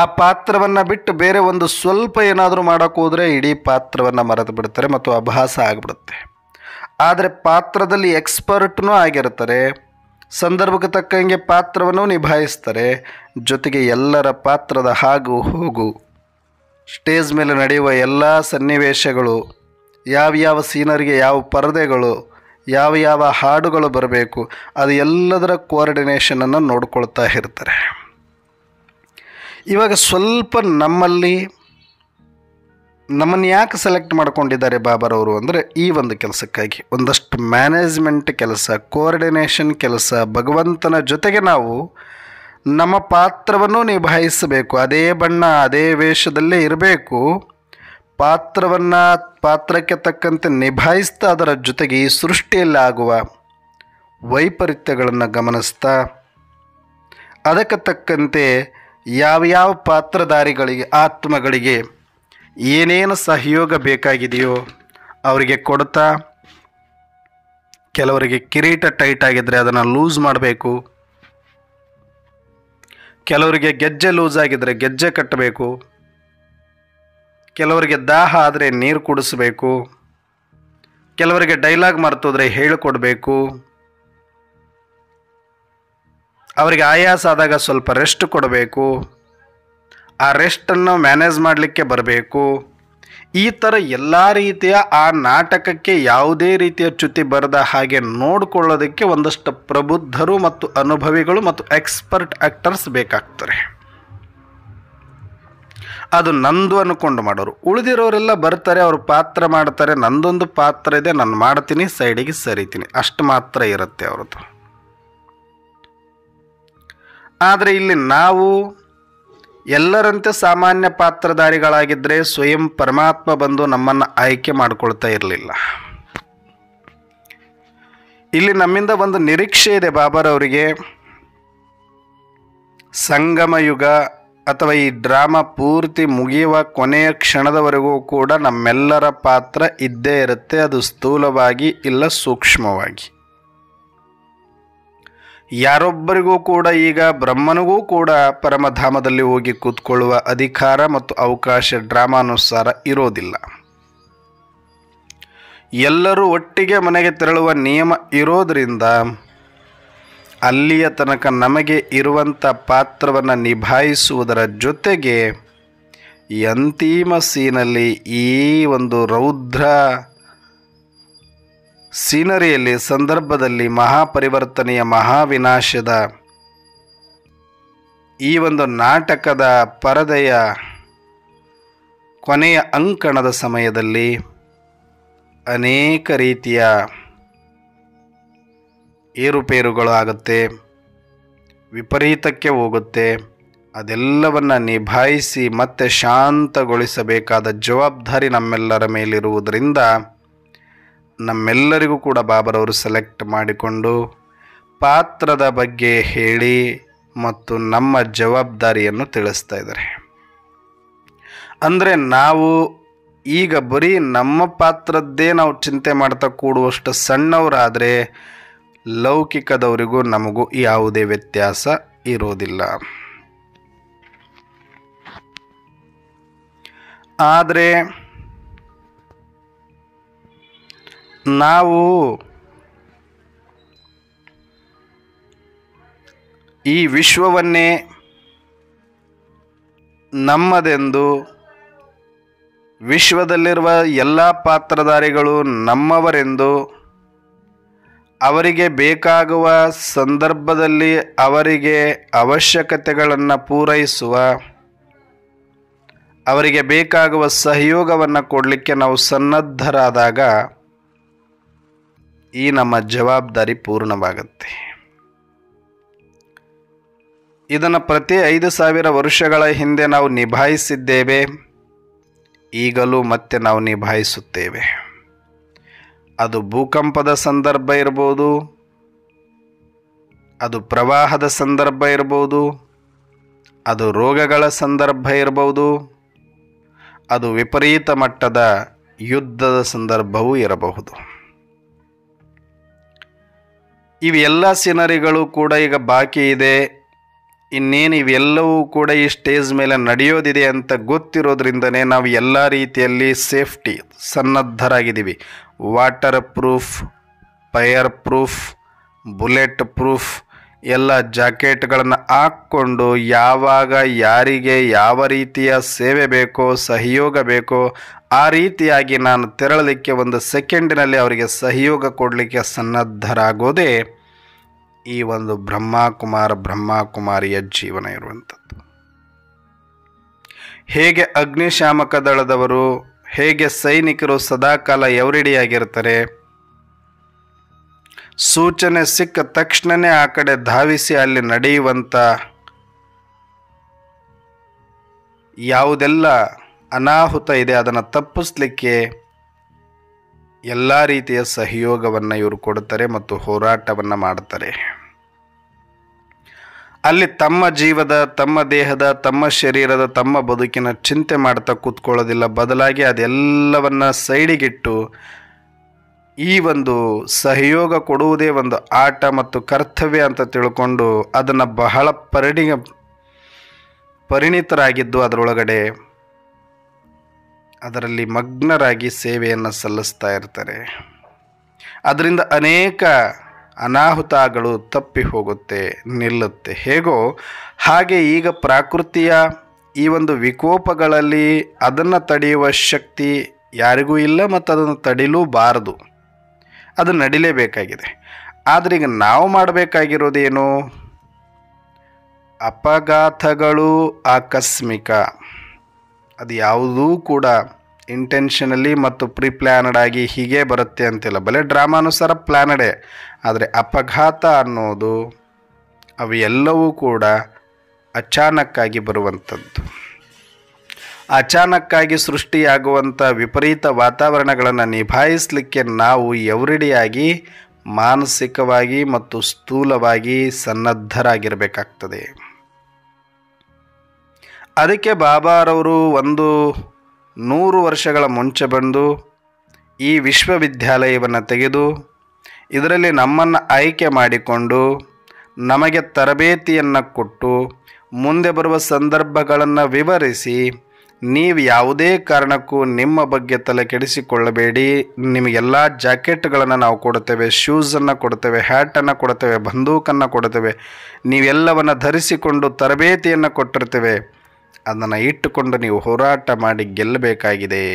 ಆ ಪಾತ್ರವನ್ನು ಬಿಟ್ಟು ಬೇರೆ ಒಂದು ಸ್ವಲ್ಪ ಏನಾದರೂ ಮಾಡೋಕ್ಕೆ ಹೋದರೆ ಇಡೀ ಪಾತ್ರವನ್ನು ಮರೆತು ಬಿಡ್ತಾರೆ ಮತ್ತು ಅಭಾಸ ಆಗಿಬಿಡುತ್ತೆ. ಆದರೆ ಪಾತ್ರದಲ್ಲಿ ಎಕ್ಸ್ಪರ್ಟ್ನೂ ಆಗಿರ್ತಾರೆ, ಸಂದರ್ಭಕ್ಕೆ ತಕ್ಕಂಗೆ ಪಾತ್ರವನ್ನು ನಿಭಾಯಿಸ್ತಾರೆ. ಜೊತೆಗೆ ಎಲ್ಲರ ಪಾತ್ರದ ಹಾಗೂ ಹೋಗು, ಸ್ಟೇಜ್ ಮೇಲೆ ನಡೆಯುವ ಎಲ್ಲ ಸನ್ನಿವೇಶಗಳು ಯಾವ ಸೀನರಿಗೆ ಯಾವ ಪರದೆಗಳು, ಯಾವ ಹಾಡುಗಳು ಬರಬೇಕು, ಅದು ಎಲ್ಲದರ ಕೋಆರ್ಡಿನೇಷನನ್ನು ನೋಡ್ಕೊಳ್ತಾ ಇರ್ತಾರೆ. ಇವಾಗ ಸ್ವಲ್ಪ ನಮ್ಮನ್ನು ಯಾಕೆ ಸೆಲೆಕ್ಟ್ ಮಾಡ್ಕೊಂಡಿದ್ದಾರೆ ಬಾಬಾರವರು ಅಂದರೆ ಈ ಒಂದು ಕೆಲಸಕ್ಕಾಗಿ. ಒಂದಷ್ಟು ಮ್ಯಾನೇಜ್ಮೆಂಟ್ ಕೆಲಸ, ಕೋಆರ್ಡಿನೇಷನ್ ಕೆಲಸ, ಭಗವಂತನ ಜೊತೆಗೆ ನಾವು ನಮ್ಮ ಪಾತ್ರವನ್ನು ನಿಭಾಯಿಸಬೇಕು. ಅದೇ ಬಣ್ಣ ಅದೇ ವೇಷದಲ್ಲೇ ಇರಬೇಕು. ಪಾತ್ರಕ್ಕೆ ತಕ್ಕಂತೆ ನಿಭಾಯಿಸ್ತಾ ಅದರ ಜೊತೆಗೆ ಈ ಸೃಷ್ಟಿಯಲ್ಲಿ ಆಗುವ ವೈಪರೀತ್ಯಗಳನ್ನು ಗಮನಿಸ್ತಾ ಅದಕ್ಕೆ ತಕ್ಕಂತೆ ಯಾವ ಪಾತ್ರಧಾರಿಗಳಿಗೆ, ಆತ್ಮಗಳಿಗೆ ಏನೇನು ಸಹಯೋಗ ಬೇಕಾಗಿದೆಯೋ ಅವರಿಗೆ ಕೊಡ್ತಾ, ಕೆಲವರಿಗೆ ಕಿರೀಟ ಟೈಟ್ ಆಗಿದ್ದರೆ ಅದನ್ನು ಲೂಸ್ ಮಾಡಬೇಕು, ಕೆಲವರಿಗೆ ಗೆಜ್ಜೆ ಲೂಸ್ ಆಗಿದ್ದರೆ ಗೆಜ್ಜೆ ಕಟ್ಟಬೇಕು, ಕೆಲವರಿಗೆ ದಾಹ ಆದರೆ ನೀರು ಕುಡಿಸ್ಬೇಕು, ಕೆಲವರಿಗೆ ಡೈಲಾಗ್ ಮರ್ತೋದ್ರೆ ಹೇಳಿಕೊಡ್ಬೇಕು, ಅವರಿಗೆ ಆಯಾಸ ಆದಾಗ ಸ್ವಲ್ಪ ರೆಸ್ಟ್ ಕೊಡಬೇಕು, ಆ ರೆಸ್ಟನ್ನು ಮ್ಯಾನೇಜ್ ಮಾಡಲಿಕ್ಕೆ ಬರಬೇಕು. ಈ ಥರ ಎಲ್ಲ ರೀತಿಯ ಆ ನಾಟಕಕ್ಕೆ ಯಾವುದೇ ರೀತಿಯ ಚ್ಯುತಿ ಬರದ ಹಾಗೆ ನೋಡಿಕೊಳ್ಳೋದಕ್ಕೆ ಒಂದಷ್ಟು ಪ್ರಬುದ್ಧರು ಮತ್ತು ಅನುಭವಿಗಳು ಮತ್ತು ಎಕ್ಸ್ಪರ್ಟ್ ಆ್ಯಕ್ಟರ್ಸ್ ಬೇಕಾಗ್ತಾರೆ. ಅದು ನಂದು ಅಂದ್ಕೊಂಡು ಮಾಡೋರು. ಉಳಿದಿರೋರೆಲ್ಲ ಬರ್ತಾರೆ, ಅವರು ಪಾತ್ರ ಮಾಡ್ತಾರೆ, ನಂದೊಂದು ಪಾತ್ರ ಇದೆ, ನಾನು ಮಾಡ್ತೀನಿ, ಸೈಡಿಗೆ ಸರಿತೀನಿ, ಅಷ್ಟು ಮಾತ್ರ ಇರುತ್ತೆ ಅವ್ರದ್ದು. ಆದರೆ ಇಲ್ಲಿ ನಾವು ಎಲ್ಲರಂತೆ ಸಾಮಾನ್ಯ ಪಾತ್ರಧಾರಿಗಳಾಗಿದ್ದರೆ ಸ್ವಯಂ ಪರಮಾತ್ಮ ಬಂದು ನಮ್ಮನ್ನು ಆಯ್ಕೆ ಮಾಡಿಕೊಳ್ತಾ ಇರಲಿಲ್ಲ. ಇಲ್ಲಿ ನಮ್ಮಿಂದ ಒಂದು ನಿರೀಕ್ಷೆ ಇದೆ ಬಾಬಾರವರಿಗೆ. ಸಂಗಮ ಯುಗ ಅಥವಾ ಈ ಡ್ರಾಮಾ ಪೂರ್ತಿ ಮುಗಿಯುವ ಕೊನೆಯ ಕ್ಷಣದವರೆಗೂ ಕೂಡ ನಮ್ಮೆಲ್ಲರ ಪಾತ್ರ ಇದ್ದೇ ಇರುತ್ತೆ. ಅದು ಸ್ಥೂಲವಾಗಿ ಇಲ್ಲ ಸೂಕ್ಷ್ಮವಾಗಿ. ಯಾರೊಬ್ಬರಿಗೂ ಕೂಡ ಈಗ ಬ್ರಹ್ಮನಿಗೂ ಕೂಡ ಪರಮಧಾಮದಲ್ಲಿ ಹೋಗಿ ಕೂತ್ಕೊಳ್ಳುವ ಅಧಿಕಾರ ಮತ್ತು ಅವಕಾಶ ಡ್ರಾಮಾನುಸಾರ ಇರೋದಿಲ್ಲ. ಎಲ್ಲರೂ ಒಟ್ಟಿಗೆ ಮನೆಗೆ ತೆರಳುವ ನಿಯಮ ಇರೋದರಿಂದ ಅಲ್ಲಿಯ ತನಕ ನಮಗೆ ಇರುವಂಥ ಪಾತ್ರವನ್ನು ನಿಭಾಯಿಸುವುದರ ಜೊತೆಗೆ ಈ ಅಂತಿಮ ಸೀನಲ್ಲಿ ಈ ಒಂದು ರೌದ್ರ ಸೀನರಿಯಲ್ಲಿ ಸಂದರ್ಭದಲ್ಲಿ ಮಹಾಪರಿವರ್ತನೆಯ ಮಹಾವಿನಾಶದ ಈ ಒಂದು ನಾಟಕದ ಪರದೆಯ ಕೊನೆಯ ಅಂಕಣದ ಸಮಯದಲ್ಲಿ ಅನೇಕ ರೀತಿಯ ಏರುಪೇರುಗಳು ಆಗುತ್ತೆ, ವಿಪರೀತಕ್ಕೆ ಹೋಗುತ್ತೆ. ಅದೆಲ್ಲವನ್ನು ನಿಭಾಯಿಸಿ ಮತ್ತೆ ಶಾಂತಗೊಳಿಸಬೇಕಾದ ಜವಾಬ್ದಾರಿ ನಮ್ಮೆಲ್ಲರ ಮೇಲಿರುವುದರಿಂದ ನಮ್ಮೆಲ್ಲರಿಗೂ ಕೂಡ ಬಾಬಾರವರು ಸೆಲೆಕ್ಟ್ ಮಾಡಿಕೊಂಡು ಪಾತ್ರದ ಬಗ್ಗೆ ಹೇಳಿ ಮತ್ತು ನಮ್ಮ ಜವಾಬ್ದಾರಿಯನ್ನು ತಿಳಿಸ್ತಾ ಇದ್ದಾರೆ. ಅಂದರೆ ನಾವು ಈಗ ಬರೀ ನಮ್ಮ ಪಾತ್ರದ್ದೇ ನಾವು ಚಿಂತೆ ಮಾಡ್ತಾ ಕೂಡುವಷ್ಟು ಸಣ್ಣವರಾದರೆ ಲೌಕಿಕದವರಿಗೂ ನಮಗೂ ಯಾವುದೇ ವ್ಯತ್ಯಾಸ ಇರೋದಿಲ್ಲ. ಆದರೆ ನಾವು ಈ ವಿಶ್ವವನ್ನೇ ನಮ್ಮದೆಂದು, ವಿಶ್ವದಲ್ಲಿರುವ ಎಲ್ಲ ಪಾತ್ರಧಾರಿಗಳು ನಮ್ಮವರೆಂದು, ಅವರಿಗೆ ಬೇಕಾಗುವ ಸಂದರ್ಭದಲ್ಲಿ ಅವರಿಗೆ ಅವಶ್ಯಕತೆಗಳನ್ನು ಪೂರೈಸುವ, ಅವರಿಗೆ ಬೇಕಾಗುವ ಸಹಯೋಗವನ್ನು ಕೊಡಲಿಕ್ಕೆ ನಾವು ಸನ್ನದ್ಧರಾದಾಗ ಈ ನಮ್ಮ ಜವಾಬ್ದಾರಿ ಪೂರ್ಣವಾಗುತ್ತೆ. ಇದನ್ನು ಪ್ರತಿ 5,000 ವರ್ಷಗಳ ಹಿಂದೆ ನಾವು ನಿಭಾಯಿಸಿದ್ದೇವೆ, ಈಗಲೂ ಮತ್ತೆ ನಾವು ನಿಭಾಯಿಸುತ್ತೇವೆ. ಅದು ಭೂಕಂಪದ ಸಂದರ್ಭ ಇರ್ಬೋದು, ಅದು ಪ್ರವಾಹದ ಸಂದರ್ಭ ಇರ್ಬೋದು, ಅದು ರೋಗಗಳ ಸಂದರ್ಭ ಇರ್ಬೋದು, ಅದು ವಿಪರೀತ ಮಟ್ಟದ ಯುದ್ಧದ ಸಂದರ್ಭವೂ ಇರಬಹುದು. ಇವೆಲ್ಲ ಸಿನರಿಗಳು ಕೂಡ ಈಗ ಬಾಕಿ ಇದೆ. ಇನ್ನೇನು ಇವೆಲ್ಲವೂ ಕೂಡ ಈ ಸ್ಟೇಜ್ ಮೇಲೆ ನಡೆಯೋದಿದೆ ಅಂತ ಗೊತ್ತಿರೋದ್ರಿಂದನೇ ನಾವು ಎಲ್ಲ ರೀತಿಯಲ್ಲಿ ಸೇಫ್ಟಿ ಸನ್ನದ್ಧರಾಗಿದ್ದೀವಿ. Water proof, fire proof, bullet proof ಎಲ್ಲ ಜಾಕೆಟ್ಗಳನ್ನು ಹಾಕ್ಕೊಂಡು ಯಾವಾಗ ಯಾರಿಗೆ ಯಾವ ರೀತಿಯ ಸೇವೆ ಬೇಕೋ ಸಹಯೋಗ ಬೇಕೋ ಆ ರೀತಿಯಾಗಿ ನಾನು ತೆರಳಲಿಕ್ಕೆ ಒಂದು ಸೆಕೆಂಡಿನಲ್ಲಿ ಅವರಿಗೆ ಸಹಯೋಗ ಕೊಡಲಿಕ್ಕೆ ಸನ್ನದ್ಧರಾಗೋದೇ ಈ ಒಂದು ಬ್ರಹ್ಮಕುಮಾರಿಯ ಜೀವನ ಇರುವಂಥದ್ದು. ಹೇಗೆ ಅಗ್ನಿಶಾಮಕ ದಳದವರು, ಹೇಗೆ ಸೈನಿಕರು ಸದಾಕಾಲ ಎವರಿಡಿಯಾಗಿರ್ತಾರೆ, ಸೂಚನೆ ಸಿಕ್ಕ ತಕ್ಷಣವೇ ಆ ಕಡೆ ಧಾವಿಸಿ ಅಲ್ಲಿ ನಡೆಯುವಂಥ ಯಾವುದೆಲ್ಲ ಅನಾಹುತ ಇದೆ ಅದನ್ನು ತಪ್ಪಿಸ್ಲಿಕ್ಕೆ ಎಲ್ಲ ರೀತಿಯ ಸಹಯೋಗವನ್ನು ಇವರು ಕೊಡ್ತಾರೆ ಮತ್ತು ಹೋರಾಟವನ್ನು ಮಾಡ್ತಾರೆ. ಅಲ್ಲಿ ತಮ್ಮ ಜೀವದ, ತಮ್ಮ ದೇಹದ, ತಮ್ಮ ಶರೀರದ, ತಮ್ಮ ಬದುಕಿನ ಚಿಂತೆ ಮಾಡ್ತಾ ಕೂತ್ಕೊಳ್ಳೋದಿಲ್ಲ. ಬದಲಾಗಿ ಅದೆಲ್ಲವನ್ನು ಸೈಡಿಗಿಟ್ಟು ಈ ಒಂದು ಸಹಯೋಗ ಕೊಡುವುದೇ ಒಂದು ಆಟ ಮತ್ತು ಕರ್ತವ್ಯ ಅಂತ ತಿಳ್ಕೊಂಡು ಅದನ್ನು ಬಹಳ ಪರಿಣಿತರಾಗಿದ್ದು ಅದರೊಳಗಡೆ ಅದರಲ್ಲಿ ಮಗ್ನರಾಗಿ ಸೇವೆಯನ್ನು ಸಲ್ಲಿಸ್ತಾ ಇರ್ತಾರೆ. ಅದರಿಂದ ಅನೇಕ ಅನಾಹುತಗಳು ತಪ್ಪಿ ಹೋಗುತ್ತೆ, ನಿಲ್ಲುತ್ತೆ. ಹೇಗೋ ಹಾಗೆ ಈಗ ಪ್ರಕೃತಿಯ ಈ ಒಂದು ವಿಕೋಪಗಳಲ್ಲಿ ಅದನ್ನು ತಡೆಯುವ ಶಕ್ತಿ ಯಾರಿಗೂ ಇಲ್ಲ ಮತ್ತು ಅದನ್ನು ತಡಿಲೂಬಾರದು, ಅದು ನಡಿಲೇಬೇಕಾಗಿದೆ. ಆದರೆ ಈಗ ನಾವು ಮಾಡಬೇಕಾಗಿರೋದೇನು? ಅಪಘಾತಗಳು ಆಕಸ್ಮಿಕ, ಅದು ಯಾವುದೂ ಕೂಡ ಇಂಟೆನ್ಷನಲಿ ಮತ್ತು ಪ್ರಿಪ್ಲ್ಯಾನಡ್ ಆಗಿ ಹೀಗೆ ಬರುತ್ತೆ ಅಂತಿಲ್ಲ. ಬಲೆ ಡ್ರಾಮಾನುಸಾರ ಪ್ಲ್ಯಾನಡೇ. ಆದರೆ ಅಪಘಾತ ಅನ್ನೋದು ಅವು ಎಲ್ಲವೂ ಕೂಡ ಅಚಾನಕ್ಕಾಗಿ ಬರುವಂಥದ್ದು. ಅಚಾನಕ್ಕಾಗಿ ಸೃಷ್ಟಿಯಾಗುವಂಥ ವಿಪರೀತ ವಾತಾವರಣಗಳನ್ನು ನಿಭಾಯಿಸಲಿಕ್ಕೆ ನಾವು ಎವರಿಡಿಯಾಗಿ ಮಾನಸಿಕವಾಗಿ ಮತ್ತು ಸ್ಥೂಲವಾಗಿ ಸನ್ನದ್ಧರಾಗಿರಬೇಕಾಗ್ತದೆ. ಅದಕ್ಕೆ ಬಾಬಾರವರು 100 ವರ್ಷಗಳ ಮುಂಚೆ ಬಂದು ಈ ವಿಶ್ವವಿದ್ಯಾಲಯವನ್ನು ತೆಗೆದು ಇದರಲ್ಲಿ ನಮ್ಮನ್ನು ಆಯ್ಕೆ ಮಾಡಿಕೊಂಡು ನಮಗೆ ತರಬೇತಿಯನ್ನು ಕೊಟ್ಟು ಮುಂದೆ ಬರುವ ಸಂದರ್ಭಗಳನ್ನು ವಿವರಿಸಿ, ನೀವು ಯಾವುದೇ ಕಾರಣಕ್ಕೂ ನಿಮ್ಮ ಬಗ್ಗೆ ತಲೆ ಕೆಡಿಸಿಕೊಳ್ಳಬೇಡಿ, ನಿಮಗೆಲ್ಲ ಜಾಕೆಟ್ಗಳನ್ನು ನಾವು ಕೊಡ್ತೇವೆ, ಶೂಸನ್ನು ಕೊಡ್ತೇವೆ, ಹ್ಯಾಟನ್ನು ಕೊಡ್ತೇವೆ, ಬಂದೂಕನ್ನು ಕೊಡ್ತೇವೆ, ನೀವೆಲ್ಲವನ್ನು ಧರಿಸಿಕೊಂಡು ತರಬೇತಿಯನ್ನು ಕೊಟ್ಟಿರ್ತೇವೆ, ಅದನ್ನು ಇಟ್ಟುಕೊಂಡು ನೀವು ಹೋರಾಟ ಮಾಡಿ ಗೆಲ್ಲಬೇಕಾಗಿದೆ,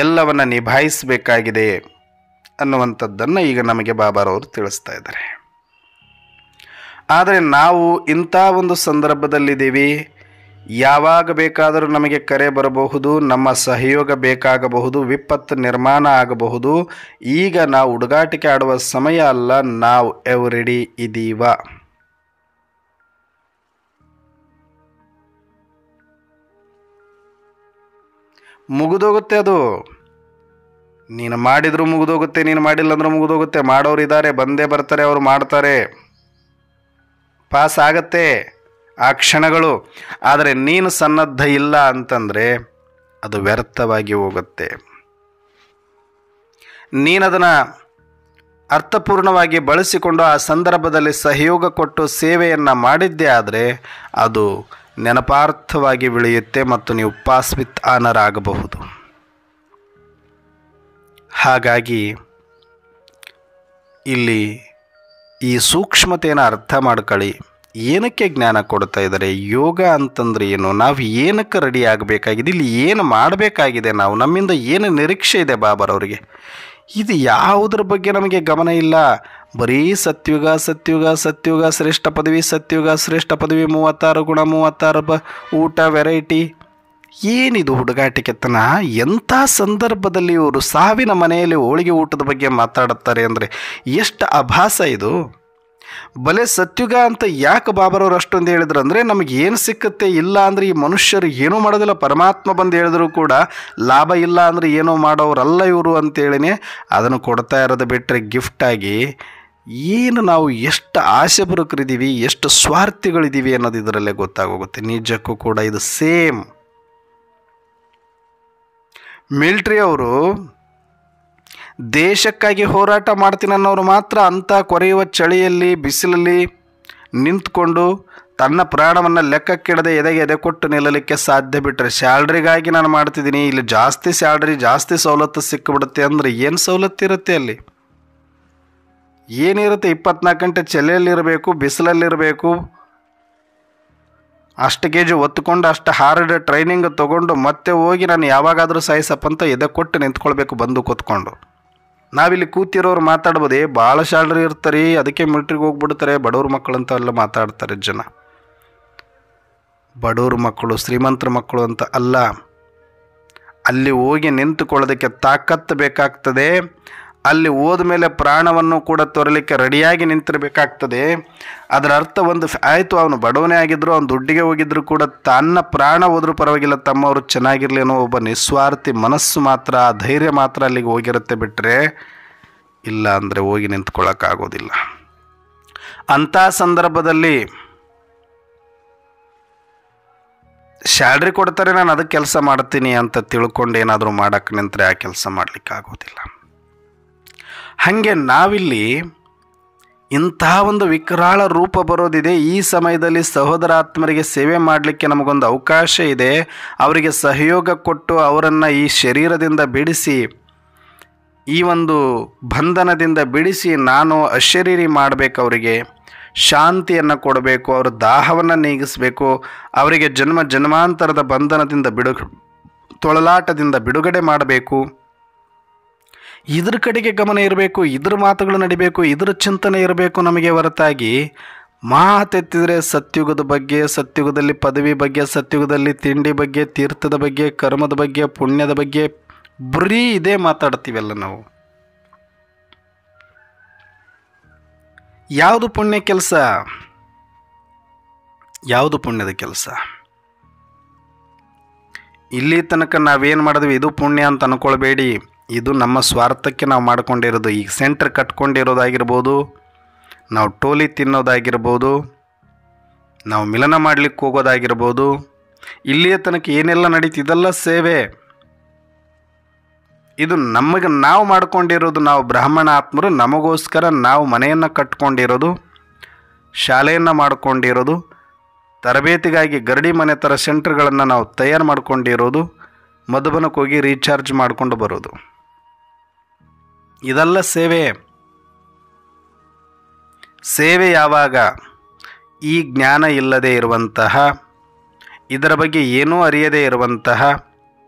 ಎಲ್ಲವನ್ನು ನಿಭಾಯಿಸಬೇಕಾಗಿದೆ ಅನ್ನುವಂಥದ್ದನ್ನು ಈಗ ನಮಗೆ ಬಾಬಾರವರು ತಿಳಿಸ್ತಾ ಇದ್ದಾರೆ. ಆದರೆ ನಾವು ಇಂಥ ಒಂದು ಸಂದರ್ಭದಲ್ಲಿದ್ದೀವಿ, ಯಾವಾಗ ಬೇಕಾದರೂ ನಮಗೆ ಕರೆ ಬರಬಹುದು, ನಮ್ಮ ಸಹಯೋಗ ಬೇಕಾಗಬಹುದು, ವಿಪತ್ತು ನಿರ್ಮಾಣ ಆಗಬಹುದು. ಈಗ ನಾವು ಹುಡುಗಾಟಿಕೆ ಆಡುವ ಸಮಯ ಅಲ್ಲ, ನಾವು ಎವರಿಡಿ ಇದ್ದೀವ. ಮುಗಿದೋಗುತ್ತೆ ಅದು. ನೀನು ಮಾಡಿದರೂ ಮುಗಿದೋಗುತ್ತೆ, ನೀನು ಮಾಡಿಲ್ಲ ಅಂದರೂ ಮುಗಿದೋಗುತ್ತೆ. ಮಾಡೋರು ಇದ್ದಾರೆ, ಬಂದೇ ಬರ್ತಾರೆ, ಅವರು ಮಾಡ್ತಾರೆ, ಪಾಸ್ ಆಗತ್ತೆ ಆ ಕ್ಷಣಗಳು. ಆದರೆ ನೀನು ಸನ್ನದ್ಧ ಇಲ್ಲ ಅಂತಂದರೆ ಅದು ವ್ಯರ್ಥವಾಗಿ ಹೋಗುತ್ತೆ. ನೀನದನ್ನು ಅರ್ಥಪೂರ್ಣವಾಗಿ ಬಳಸಿಕೊಂಡು ಆ ಸಂದರ್ಭದಲ್ಲಿ ಸಹಯೋಗ ಕೊಟ್ಟು ಸೇವೆಯನ್ನು ಮಾಡಿದ್ದೇ ಆದರೆ ಅದು ನೆನಪಾರ್ಥವಾಗಿ ಬೆಳೆಯುತ್ತೆ ಮತ್ತು ನೀವು ಪಾಸ್ ವಿತ್ ಆನರ್ ಆಗಬಹುದು. ಹಾಗಾಗಿ ಇಲ್ಲಿ ಈ ಸೂಕ್ಷ್ಮತೆಯನ್ನು ಅರ್ಥ ಮಾಡ್ಕೊಳ್ಳಿ. ಏನಕ್ಕೆ ಜ್ಞಾನ ಕೊಡ್ತಾ ಇದ್ದಾರೆ? ಯೋಗ ಅಂತಂದ್ರೆ ಏನು? ನಾವು ಏನಕ್ಕೆ ರೆಡಿ ಆಗಬೇಕಾಗಿದೆ? ಇಲ್ಲಿ ಏನು ಮಾಡಬೇಕಾಗಿದೆ? ನಾವು ನಮ್ಮಿಂದ ಏನು ನಿರೀಕ್ಷೆ ಇದೆ ಬಾಬಾರವರಿಗೆ? ಇದು ಯಾವುದ್ರ ಬಗ್ಗೆ ನಮಗೆ ಗಮನ ಇಲ್ಲ. ಬರೀ ಸತ್ಯುಗ ಸತ್ಯುಗ ಸತ್ಯುಗ ಶ್ರೇಷ್ಠ ಪದವಿ, ಸತ್ಯುಗ ಶ್ರೇಷ್ಠ ಪದವಿ, 36 ಗುಣ, 36 ಊಟ, ವೆರೈಟಿ. ಏನಿದು ಹುಡುಗಾಟಿಕೆತನ? ಎಂಥ ಸಂದರ್ಭದಲ್ಲಿ ಇವರು ಸಾವಿನ ಮನೆಯಲ್ಲಿ ಹೋಳಿಗೆ ಊಟದ ಬಗ್ಗೆ ಮಾತಾಡುತ್ತಾರೆ ಅಂದರೆ ಎಷ್ಟು ಅಭಾಸ ಇದು. ಬಲೆ ಸತ್ಯುಗ ಅಂತ ಯಾಕೆ ಬಾಬಾರವ್ರು ಅಷ್ಟೊಂದು ಹೇಳಿದ್ರು ಅಂದರೆ ನಮಗೆ ಏನು ಸಿಕ್ಕತ್ತೆ, ಇಲ್ಲ ಅಂದರೆ ಈ ಮನುಷ್ಯರು ಏನೂ ಮಾಡೋದಿಲ್ಲ. ಪರಮಾತ್ಮ ಬಂದು ಹೇಳಿದ್ರು ಕೂಡ ಲಾಭ ಇಲ್ಲ ಅಂದರೆ ಏನೋ ಮಾಡೋರಲ್ಲ ಇವರು ಅಂತೇಳಿನೇ ಅದನ್ನು ಕೊಡ್ತಾ ಇರೋದು ಬಿಟ್ಟರೆ ಗಿಫ್ಟಾಗಿ. ಏನು ನಾವು ಎಷ್ಟು ಆಸೆ ಬರುಕರಿದ್ದೀವಿ, ಎಷ್ಟು ಸ್ವಾರ್ಥಿಗಳಿದ್ದೀವಿ ಅನ್ನೋದು ಇದರಲ್ಲೇ ಗೊತ್ತಾಗೋಗುತ್ತೆ. ನಿಜಕ್ಕೂ ಕೂಡ ಇದು ಸೇಮ್. ಮಿಲ್ಟ್ರಿ ಅವರು ದೇಶಕ್ಕಾಗಿ ಹೋರಾಟ ಮಾಡ್ತೀನಿ ಅನ್ನೋರು ಮಾತ್ರ ಅಂಥ ಕೊರೆಯುವ ಚಳಿಯಲ್ಲಿ ಬಿಸಿಲಲ್ಲಿ ನಿಂತ್ಕೊಂಡು ತನ್ನ ಪ್ರಾಣವನ್ನು ಲೆಕ್ಕಕ್ಕಿಡದೆ ಎದೆಗೆ ಎದೆ ಕೊಟ್ಟು ನಿಲ್ಲಲಿಕ್ಕೆ ಸಾಧ್ಯ. ಬಿಟ್ಟರೆ ಸ್ಯಾಲ್ರಿಗಾಗಿ ನಾನು ಮಾಡ್ತಿದ್ದೀನಿ, ಇಲ್ಲಿ ಜಾಸ್ತಿ ಸ್ಯಾಲ್ರಿ, ಜಾಸ್ತಿ ಸವಲತ್ತು ಸಿಕ್ಕಿಬಿಡುತ್ತೆ ಅಂದರೆ ಏನು ಸವಲತ್ತು ಇರುತ್ತೆ ಅಲ್ಲಿ? ಏನಿರುತ್ತೆ 24 ಗಂಟೆ ಚಳಿಯಲ್ಲಿರಬೇಕು, ಬಿಸಿಲಲ್ಲಿರಬೇಕು, ಅಷ್ಟು ಕೆ ಜಿ ಹೊತ್ಕೊಂಡು ಅಷ್ಟು ಹಾರ್ಡ್ ಟ್ರೈನಿಂಗ್ ತೊಗೊಂಡು ಮತ್ತೆ ಹೋಗಿ ನಾನು ಯಾವಾಗಾದರೂ ಸಾಯಿಸಪ್ಪ ಅಂತ ಎದೆ ಕೊಟ್ಟು ನಿಂತ್ಕೊಳ್ಬೇಕು ಬಂದು ಕೂತ್ಕೊಂಡು. ನಾವಿಲ್ಲಿ ಕೂತಿರೋರು ಮಾತಾಡ್ಬೋದು, ಭಾಳ ಸ್ಯಾಲ್ರಿ ಇರ್ತಾರೆ ಅದಕ್ಕೆ ಮಿಲ್ಟ್ರಿಗೆ ಹೋಗ್ಬಿಡ್ತಾರೆ ಬಡವ್ರ ಮಕ್ಕಳು ಅಂತ ಎಲ್ಲ ಮಾತಾಡ್ತಾರೆ ಜನ. ಬಡವ್ರ ಮಕ್ಕಳು ಶ್ರೀಮಂತರ ಮಕ್ಕಳು ಅಂತ ಅಲ್ಲ, ಅಲ್ಲಿ ಹೋಗಿ ನಿಂತುಕೊಳ್ಳೋದಕ್ಕೆ ತಾಕತ್ತು ಬೇಕಾಗ್ತದೆ. ಅಲ್ಲಿ ಹೋದ್ಮೇಲೆ ಪ್ರಾಣವನ್ನು ಕೂಡ ತೊರಲಿಕ್ಕೆ ರೆಡಿಯಾಗಿ ನಿಂತಿರಬೇಕಾಗ್ತದೆ. ಅದರ ಅರ್ಥ ಒಂದು ಆಯಿತು, ಅವನು ಬಡವನೇ ಆಗಿದ್ದರು, ಅವನು ದುಡ್ಡಿಗೆ ಹೋಗಿದ್ರು ಕೂಡ ತನ್ನ ಪ್ರಾಣ ಹೋದ್ರೂ ಪರವಾಗಿಲ್ಲ ತಮ್ಮವರು ಚೆನ್ನಾಗಿರಲಿ ಅನ್ನೋ ಒಬ್ಬ ನಿಸ್ವಾರ್ಥಿ ಮನಸ್ಸು ಮಾತ್ರ, ಧೈರ್ಯ ಮಾತ್ರ ಅಲ್ಲಿಗೆ ಹೋಗಿರುತ್ತೆ. ಬಿಟ್ಟರೆ ಇಲ್ಲ ಅಂದರೆ ಹೋಗಿ ನಿಂತ್ಕೊಳ್ಳೋಕ್ಕಾಗೋದಿಲ್ಲ. ಅಂಥ ಸಂದರ್ಭದಲ್ಲಿ ಸ್ಯಾಲ್ರಿ ಕೊಡ್ತಾರೆ, ನಾನು ಅದಕ್ಕೆ ಕೆಲಸ ಮಾಡ್ತೀನಿ ಅಂತ ತಿಳ್ಕೊಂಡು ಏನಾದರೂ ಮಾಡೋಕ್ಕೆ ನಿಂತರೆ ಆ ಕೆಲಸ ಮಾಡಲಿಕ್ಕಾಗೋದಿಲ್ಲ. ಹಾಗೆ ನಾವಿಲ್ಲಿ ಇಂತಹ ಒಂದು ವಿಕರಾಳ ರೂಪ ಬರೋದಿದೆ. ಈ ಸಮಯದಲ್ಲಿ ಸಹೋದರಾತ್ಮರಿಗೆ ಸೇವೆ ಮಾಡಲಿಕ್ಕೆ ನಮಗೊಂದು ಅವಕಾಶ ಇದೆ. ಅವರಿಗೆ ಸಹಯೋಗ ಕೊಟ್ಟು ಅವರನ್ನು ಈ ಶರೀರದಿಂದ ಬಿಡಿಸಿ, ಈ ಒಂದು ಬಂಧನದಿಂದ ಬಿಡಿಸಿ ನಾನು ಅಶರೀರಿ ಮಾಡಬೇಕು, ಅವರಿಗೆ ಶಾಂತಿಯನ್ನು ಕೊಡಬೇಕು, ಅವರ ದಾಹವನ್ನು ನೀಗಿಸಬೇಕು, ಅವರಿಗೆ ಜನ್ಮ ಜನ್ಮಾಂತರದ ಬಂಧನದಿಂದ ತೊಳಲಾಟದಿಂದ ಬಿಡುಗಡೆ ಮಾಡಬೇಕು. ಇದ್ರ ಕಡೆಗೆ ಗಮನ ಇರಬೇಕು, ಇದ್ರ ಮಾತುಗಳು ನಡಿಬೇಕು, ಇದ್ರ ಚಿಂತನೆ ಇರಬೇಕು ನಮಗೆ ಹೊರತಾಗಿ ಮಾತೆತ್ತಿದರೆ ಸತ್ಯುಗದ ಬಗ್ಗೆ, ಸತ್ಯುಗದಲ್ಲಿ ಪದವಿ ಬಗ್ಗೆ, ಸತ್ಯುಗದಲ್ಲಿ ತಿಂಡಿ ಬಗ್ಗೆ, ತೀರ್ಥದ ಬಗ್ಗೆ, ಕರ್ಮದ ಬಗ್ಗೆ, ಪುಣ್ಯದ ಬಗ್ಗೆ ಬರೀ ಇದೇ ಮಾತಾಡ್ತೀವಲ್ಲ ನಾವು. ಯಾವುದು ಪುಣ್ಯ ಕೆಲಸ, ಯಾವುದು ಪುಣ್ಯದ ಕೆಲಸ? ಇಲ್ಲಿ ತನಕ ನಾವೇನು ಮಾಡಿದ್ವಿ ಇದು ಪುಣ್ಯ ಅಂತ ಅಂದ್ಕೊಳ್ಬೇಡಿ. ಇದು ನಮ್ಮ ಸ್ವಾರ್ಥಕ್ಕೆ ನಾವು ಮಾಡ್ಕೊಂಡಿರೋದು. ಈಗ ಸೆಂಟ್ರ್ ಕಟ್ಕೊಂಡಿರೋದಾಗಿರ್ಬೋದು, ನಾವು ಟೋಲಿ ತಿನ್ನೋದಾಗಿರ್ಬೋದು, ನಾವು ಮಿಲನ ಮಾಡಲಿಕ್ಕೆ ಹೋಗೋದಾಗಿರ್ಬೋದು, ಇಲ್ಲಿಯ ತನಕ ಏನೆಲ್ಲ ನಡೀತಿದೆಲ್ಲ ಸೇವೆ. ಇದು ನಮಗೆ ನಾವು ಮಾಡ್ಕೊಂಡಿರೋದು. ನಾವು ಬ್ರಾಹ್ಮಣ ಆತ್ಮರು, ನಮಗೋಸ್ಕರ ನಾವು ಮನೆಯನ್ನು ಕಟ್ಕೊಂಡಿರೋದು, ಶಾಲೆಯನ್ನು ಮಾಡ್ಕೊಂಡಿರೋದು, ತರಬೇತಿಗಾಗಿ ಗರಡಿ ಮನೆ ಥರ ಸೆಂಟ್ರ್ಗಳನ್ನು ನಾವು ತಯಾರು ಮಾಡ್ಕೊಂಡಿರೋದು, ಮಧುಬನಕ್ಕೆ ಹೋಗಿ ರೀಚಾರ್ಜ್ ಮಾಡಿಕೊಂಡು ಬರೋದು, ಇದೆಲ್ಲ ಸೇವೆ. ಸೇವೆ ಯಾವಾಗ ಈ ಜ್ಞಾನ ಇಲ್ಲದೆ ಇರುವಂತಹ, ಇದರ ಬಗ್ಗೆ ಏನೂ ಅರಿಯದೇ ಇರುವಂತಹ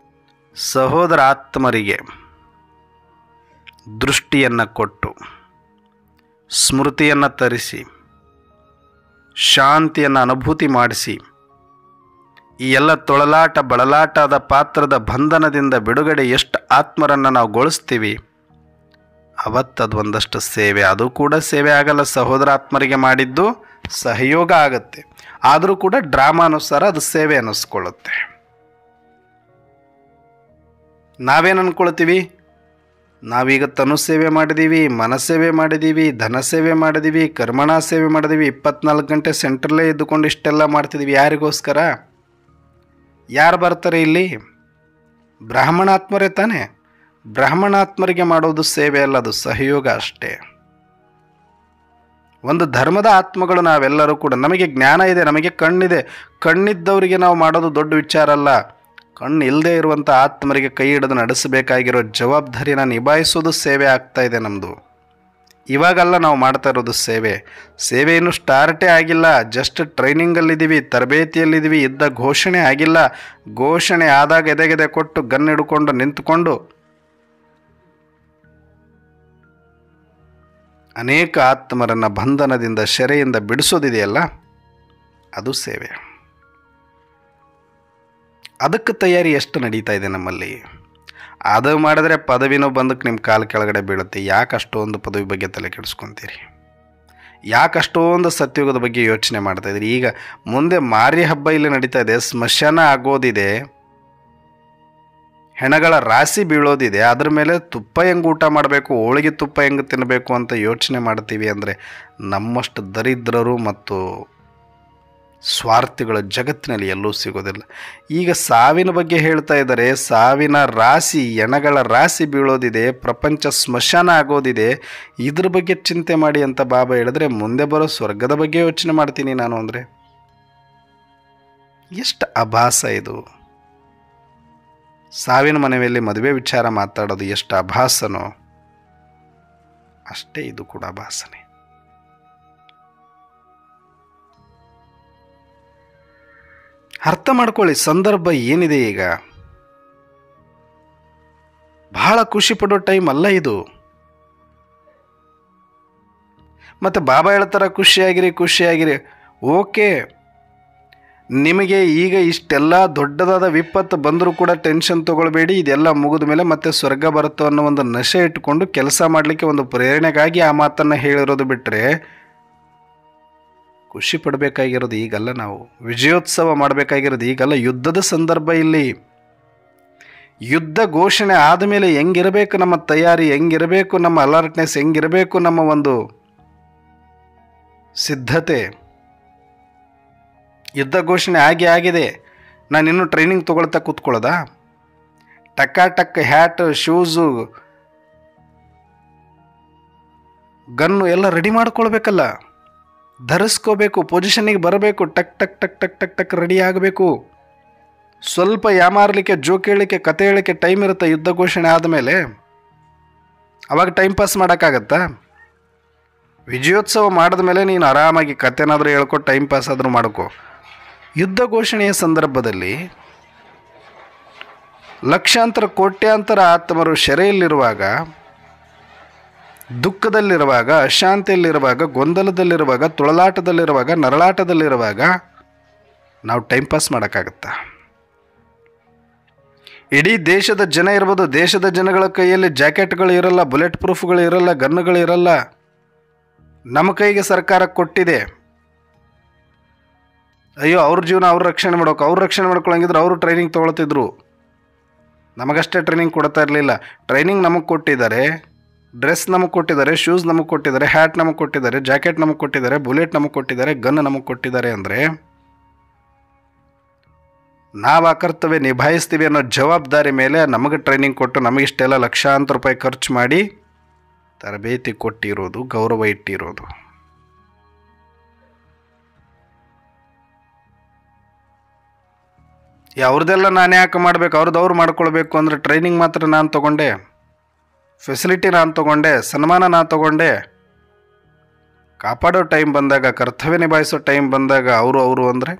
ಸಹೋದರ ಆತ್ಮರಿಗೆ ದೃಷ್ಟಿಯನ್ನು ಕೊಟ್ಟು, ಸ್ಮೃತಿಯನ್ನು ತರಿಸಿ, ಶಾಂತಿಯನ್ನು ಅನುಭೂತಿ ಮಾಡಿಸಿ, ಈ ಎಲ್ಲ ತೊಳಲಾಟ ಬಳಲಾಟದ ಪಾತ್ರದ ಬಂಧನದಿಂದ ಬಿಡುಗಡೆ ಎಷ್ಟು ಆತ್ಮರನ್ನು ನಾವು ಗೊಳಿಸ್ತೀವಿ, ಅವತ್ತದು ಒಂದಷ್ಟು ಸೇವೆ. ಅದು ಕೂಡ ಸೇವೆ ಆಗಲ್ಲ, ಸಹೋದರಾತ್ಮರಿಗೆ ಮಾಡಿದ್ದು ಸಹಯೋಗ ಆಗುತ್ತೆ. ಆದರೂ ಕೂಡ ಡ್ರಾಮಾನುಸಾರ ಅದು ಸೇವೆ ಅನ್ನಿಸ್ಕೊಳ್ಳುತ್ತೆ. ನಾವೇನು ಅಂದ್ಕೊಳ್ತೀವಿ, ನಾವೀಗ ತನು ಸೇವೆ ಮಾಡಿದ್ದೀವಿ, ಮನಸ್ಸೇವೆ ಮಾಡಿದ್ದೀವಿ, ಧನ ಸೇವೆ ಮಾಡಿದ್ದೀವಿ, ಕರ್ಮಣ ಸೇವೆ ಮಾಡಿದ್ದೀವಿ, 24 ಗಂಟೆ ಸೆಂಟ್ರಲ್ಲೇ ಇದ್ದುಕೊಂಡು ಇಷ್ಟೆಲ್ಲ ಮಾಡ್ತಿದ್ದೀವಿ. ಯಾರಿಗೋಸ್ಕರ? ಯಾರು ಬರ್ತಾರೆ ಇಲ್ಲಿ? ಬ್ರಾಹ್ಮಣಾತ್ಮರೇ ತಾನೇ. ಬ್ರಾಹ್ಮಣಾತ್ಮರಿಗೆ ಮಾಡೋದು ಸೇವೆ ಅಲ್ಲ, ಅದು ಸಹಯೋಗ ಅಷ್ಟೇ. ಒಂದು ಧರ್ಮದ ಆತ್ಮಗಳು ನಾವೆಲ್ಲರೂ ಕೂಡ, ನಮಗೆ ಜ್ಞಾನ ಇದೆ, ನಮಗೆ ಕಣ್ಣಿದೆ, ಕಣ್ಣಿದ್ದವರಿಗೆ ನಾವು ಮಾಡೋದು ದೊಡ್ಡ ವಿಚಾರ ಅಲ್ಲ. ಕಣ್ಣು ಇಲ್ಲದೆ ಇರುವಂಥ ಆತ್ಮರಿಗೆ ಕೈ ಹಿಡಿದು ನಡೆಸಬೇಕಾಗಿರೋ ಜವಾಬ್ದಾರಿನ ನಿಭಾಯಿಸೋದು ಸೇವೆ ಆಗ್ತಾ ಇದೆ ನಮ್ಮದು. ಇವಾಗಲ್ಲ ನಾವು ಮಾಡ್ತಾ ಇರೋದು ಸೇವೆ. ಸೇವೆ ಇನ್ನೂ ಸ್ಟಾರ್ಟೇ ಆಗಿಲ್ಲ, ಜಸ್ಟ್ ಟ್ರೈನಿಂಗಲ್ಲಿದ್ದೀವಿ, ತರಬೇತಿಯಲ್ಲಿದ್ದೀವಿ, ಇದ್ದ ಘೋಷಣೆ ಆಗಿಲ್ಲ. ಘೋಷಣೆ ಆದಾಗ ಎದೆಗೆದೆ ಕೊಟ್ಟು ಗನ್ ಹಿಡ್ಕೊಂಡು ನಿಂತುಕೊಂಡು ಅನೇಕ ಆತ್ಮರನ್ನು ಬಂಧನದಿಂದ ಸೆರೆಯಿಂದ ಬಿಡಿಸೋದಿದೆಯಲ್ಲ, ಅದು ಸೇವೆ. ಅದಕ್ಕೆ ತಯಾರಿ ಎಷ್ಟು ನಡೀತಾ ಇದೆ ನಮ್ಮಲ್ಲಿ. ಅದು ಮಾಡಿದ್ರೆ ಪದವಿನೂ ಬಂದಕ್ಕೆ ನಿಮ್ಮ ಕಾಲು ಕೆಳಗಡೆ ಬೀಳುತ್ತೆ. ಯಾಕೆ ಅಷ್ಟೊಂದು ಪದವಿ ಬಗ್ಗೆ ತಲೆ ಕೆಡಿಸ್ಕೊತೀರಿ? ಯಾಕೆ ಅಷ್ಟೊಂದು ಸತ್ಯುಗದ ಬಗ್ಗೆ ಯೋಚನೆ ಮಾಡ್ತಾಯಿದ್ರಿ? ಈಗ ಮುಂದೆ ಮಾರಿ ಹಬ್ಬ ಇಲ್ಲಿ ನಡೀತಾ ಇದೆ, ಸ್ಮಶಾನ ಆಗೋದಿದೆ, ಹೆಣಗಳ ರಾಶಿ ಬೀಳೋದಿದೆ. ಅದ್ರ ಮೇಲೆ ತುಪ್ಪ ಹೆಂಗೆ ಊಟ ಮಾಡಬೇಕು, ಹೋಳಿಗೆ ತುಪ್ಪ ಹೆಂಗೆ ತಿನ್ನಬೇಕು ಅಂತ ಯೋಚನೆ ಮಾಡ್ತೀವಿ ಅಂದರೆ ನಮ್ಮಷ್ಟು ದರಿದ್ರರು ಮತ್ತು ಸ್ವಾರ್ಥಿಗಳ ಜಗತ್ತಿನಲ್ಲಿ ಎಲ್ಲೂ ಸಿಗೋದಿಲ್ಲ. ಈಗ ಸಾವಿನ ಬಗ್ಗೆ ಹೇಳ್ತಾ ಇದ್ದಾರೆ, ಸಾವಿನ ರಾಶಿ, ಹೆಣಗಳ ರಾಶಿ ಬೀಳೋದಿದೆ, ಪ್ರಪಂಚ ಸ್ಮಶಾನ ಆಗೋದಿದೆ, ಇದ್ರ ಬಗ್ಗೆ ಚಿಂತೆ ಮಾಡಿ ಅಂತ ಬಾಬಾ ಹೇಳಿದ್ರೆ ಮುಂದೆ ಬರೋ ಸ್ವರ್ಗದ ಬಗ್ಗೆ ಯೋಚನೆ ಮಾಡ್ತೀನಿ ನಾನು ಅಂದರೆ ಎಷ್ಟು ಅಭಾಸ ಇದು. ಸಾವಿನ ಮನೆಯಲ್ಲಿ ಮದುವೆ ವಿಚಾರ ಮಾತಾಡೋದು ಎಷ್ಟು ಅಭಾಸನೋ. ಅಷ್ಟೇ ಇದು ಕೂಡ ಭಾಸನೆ. ಅರ್ಥ ಮಾಡ್ಕೊಳ್ಳಿ, ಸಂದರ್ಭ ಏನಿದೆ ಈಗ ಬಹಳ ಖುಷಿ ಪಡೋ ಟೈಮ್ ಅಲ್ಲ ಇದು. ಮತ್ತು ಬಾಬಾ ಹೇಳ್ತಾರ ಖುಷಿಯಾಗಿರಿ. ಓಕೆ, ನಿಮಗೆ ಈಗ ಇಷ್ಟೆಲ್ಲ ದೊಡ್ಡದಾದ ವಿಪತ್ತು ಬಂದರೂ ಕೂಡ ಟೆನ್ಷನ್ ತೊಗೊಳ್ಬೇಡಿ. ಇದೆಲ್ಲ ಮುಗಿದ ಮೇಲೆ ಮತ್ತೆ ಸ್ವರ್ಗ ಬರುತ್ತೋ ಅನ್ನೋ ಒಂದು ನಶೆ ಇಟ್ಟುಕೊಂಡು ಕೆಲಸ ಮಾಡಲಿಕ್ಕೆ ಒಂದು ಪ್ರೇರಣೆಗಾಗಿ ಆ ಮಾತನ್ನು ಹೇಳಿರೋದು ಬಿಟ್ಟರೆ, ಖುಷಿ ಪಡಬೇಕಾಗಿರೋದು ಈಗಲ್ಲ. ನಾವು ವಿಜಯೋತ್ಸವ ಮಾಡಬೇಕಾಗಿರೋದು ಈಗಲ್ಲ. ಯುದ್ಧದ ಸಂದರ್ಭ ಇಲ್ಲಿ. ಯುದ್ಧ ಘೋಷಣೆ ಆದಮೇಲೆ ಹೆಂಗಿರಬೇಕು ನಮ್ಮ ತಯಾರಿ, ಹೆಂಗಿರಬೇಕು ನಮ್ಮ ಅಲರ್ಟ್ನೆಸ್, ಹೆಂಗಿರಬೇಕು ನಮ್ಮ ಒಂದು ಸಿದ್ಧತೆ. ಯುದ್ಧ ಘೋಷಣೆ ಆಗಿದೆ, ನಾನು ಇನ್ನೂ ಟ್ರೈನಿಂಗ್ ತೊಗೊಳ್ತಾ ಕೂತ್ಕೊಳ್ಳೋದಾ? ಟಕ್ ಹ್ಯಾಟ್, ಶೂಸು, ಗನ್ನು ಎಲ್ಲ ರೆಡಿ ಮಾಡ್ಕೊಳ್ಬೇಕಲ್ಲ, ಧರಿಸ್ಕೋಬೇಕು, ಪೊಸಿಷನ್ನಿಗೆ ಬರಬೇಕು, ಟಕ್ ರೆಡಿ ಆಗಬೇಕು. ಸ್ವಲ್ಪ ಯಾಮಾರಲಿಕ್ಕೆ, ಜೋಕ್ ಹೇಳಲಿಕ್ಕೆ, ಕತೆ ಹೇಳಲಿಕ್ಕೆ ಟೈಮ್ ಇರುತ್ತೆ ಯುದ್ಧ ಘೋಷಣೆ ಆದಮೇಲೆ. ಅವಾಗ ಟೈಮ್ ಪಾಸ್ ಮಾಡೋಕ್ಕಾಗತ್ತಾ? ವಿಜಯೋತ್ಸವ ಮಾಡಿದ ಮೇಲೆ ನೀನು ಆರಾಮಾಗಿ ಕತೆನಾದರೂ ಹೇಳ್ಕೊ, ಟೈಮ್ ಪಾಸ್ ಆದರೂ ಮಾಡ್ಕೊ. ಯುದ್ಧ ಘೋಷಣೆಯ ಸಂದರ್ಭದಲ್ಲಿ ಲಕ್ಷಾಂತರ ಕೋಟ್ಯಾಂತರ ಆತ್ಮರು ಸೆರೆಯಲ್ಲಿರುವಾಗ, ದುಃಖದಲ್ಲಿರುವಾಗ, ಅಶಾಂತಿಯಲ್ಲಿರುವಾಗ, ಗೊಂದಲದಲ್ಲಿರುವಾಗ, ತುಳಲಾಟದಲ್ಲಿರುವಾಗ, ನರಳಾಟದಲ್ಲಿರುವಾಗ ನಾವು ಟೈಮ್ ಪಾಸ್ ಮಾಡೋಕ್ಕಾಗತ್ತಾ? ಇಡೀ ದೇಶದ ಜನ ಇರ್ಬೋದು, ದೇಶದ ಜನಗಳ ಕೈಯಲ್ಲಿ ಜಾಕೆಟ್ಗಳು ಇರಲ್ಲ, ಬುಲೆಟ್ ಪ್ರೂಫ್ಗಳು ಇರಲ್ಲ, ಗನ್ನುಗಳು ಇರಲ್ಲ. ನಮ್ಮ ಕೈಗೆ ಸರ್ಕಾರ ಕೊಟ್ಟಿದೆ. ಅಯ್ಯೋ, ಅವ್ರ ಜೀವನ ಅವ್ರು ರಕ್ಷಣೆ ಮಾಡ್ಕೊಳ್ಳಂಗಿದ್ರೆ ಅವರು ಟ್ರೈನಿಂಗ್ ತೊಗೊಳ್ತಿದ್ರು. ನಮಗಷ್ಟೇ ಟ್ರೈನಿಂಗ್ ಕೊಡ್ತಾ ಇರಲಿಲ್ಲ. ಟ್ರೈನಿಂಗ್ ನಮಗೆ ಕೊಟ್ಟಿದ್ದಾರೆ, ಡ್ರೆಸ್ ನಮಗೆ ಕೊಟ್ಟಿದ್ದಾರೆ, ಶೂಸ್ ನಮಗೆ ಕೊಟ್ಟಿದ್ದಾರೆ, ಹ್ಯಾಟ್ ನಮಗೆ ಕೊಟ್ಟಿದ್ದಾರೆ, ಜಾಕೆಟ್ ನಮಗೆ ಕೊಟ್ಟಿದ್ದಾರೆ, ಬುಲೆಟ್ ನಮಗೆ ಕೊಟ್ಟಿದ್ದಾರೆ, ಗನ್ ನಮಗೆ ಕೊಟ್ಟಿದ್ದಾರೆ. ಅಂದರೆ ನಾವು ಆ ಕರ್ತವ್ಯ ನಿಭಾಯಿಸ್ತೀವಿ ಅನ್ನೋ ಜವಾಬ್ದಾರಿ ಮೇಲೆ ನಮಗೆ ಟ್ರೈನಿಂಗ್ ಕೊಟ್ಟು ನಮಗಿಷ್ಟೆಲ್ಲ ಲಕ್ಷಾಂತರ ರೂಪಾಯಿ ಖರ್ಚು ಮಾಡಿ ತರಬೇತಿ ಕೊಟ್ಟಿರೋದು, ಗೌರವ ಇಟ್ಟಿರೋದು. ಅವ್ರದ್ದೆಲ್ಲ ನಾನು ಯಾಕೆ ಮಾಡಬೇಕು, ಅವ್ರು ಮಾಡ್ಕೊಳ್ಬೇಕು ಅಂದರೆ ಟ್ರೈನಿಂಗ್ ಮಾತ್ರ ನಾನು ತೊಗೊಂಡೆ, ಫೆಸಿಲಿಟಿ ನಾನು ತೊಗೊಂಡೆ, ಸನ್ಮಾನ ನಾನು ತೊಗೊಂಡೆ. ಕಾಪಾಡೋ ಟೈಮ್ ಬಂದಾಗ, ಕರ್ತವ್ಯ ನಿಭಾಯಿಸೋ ಟೈಮ್ ಬಂದಾಗ ಅವರು ಅಂದರೆ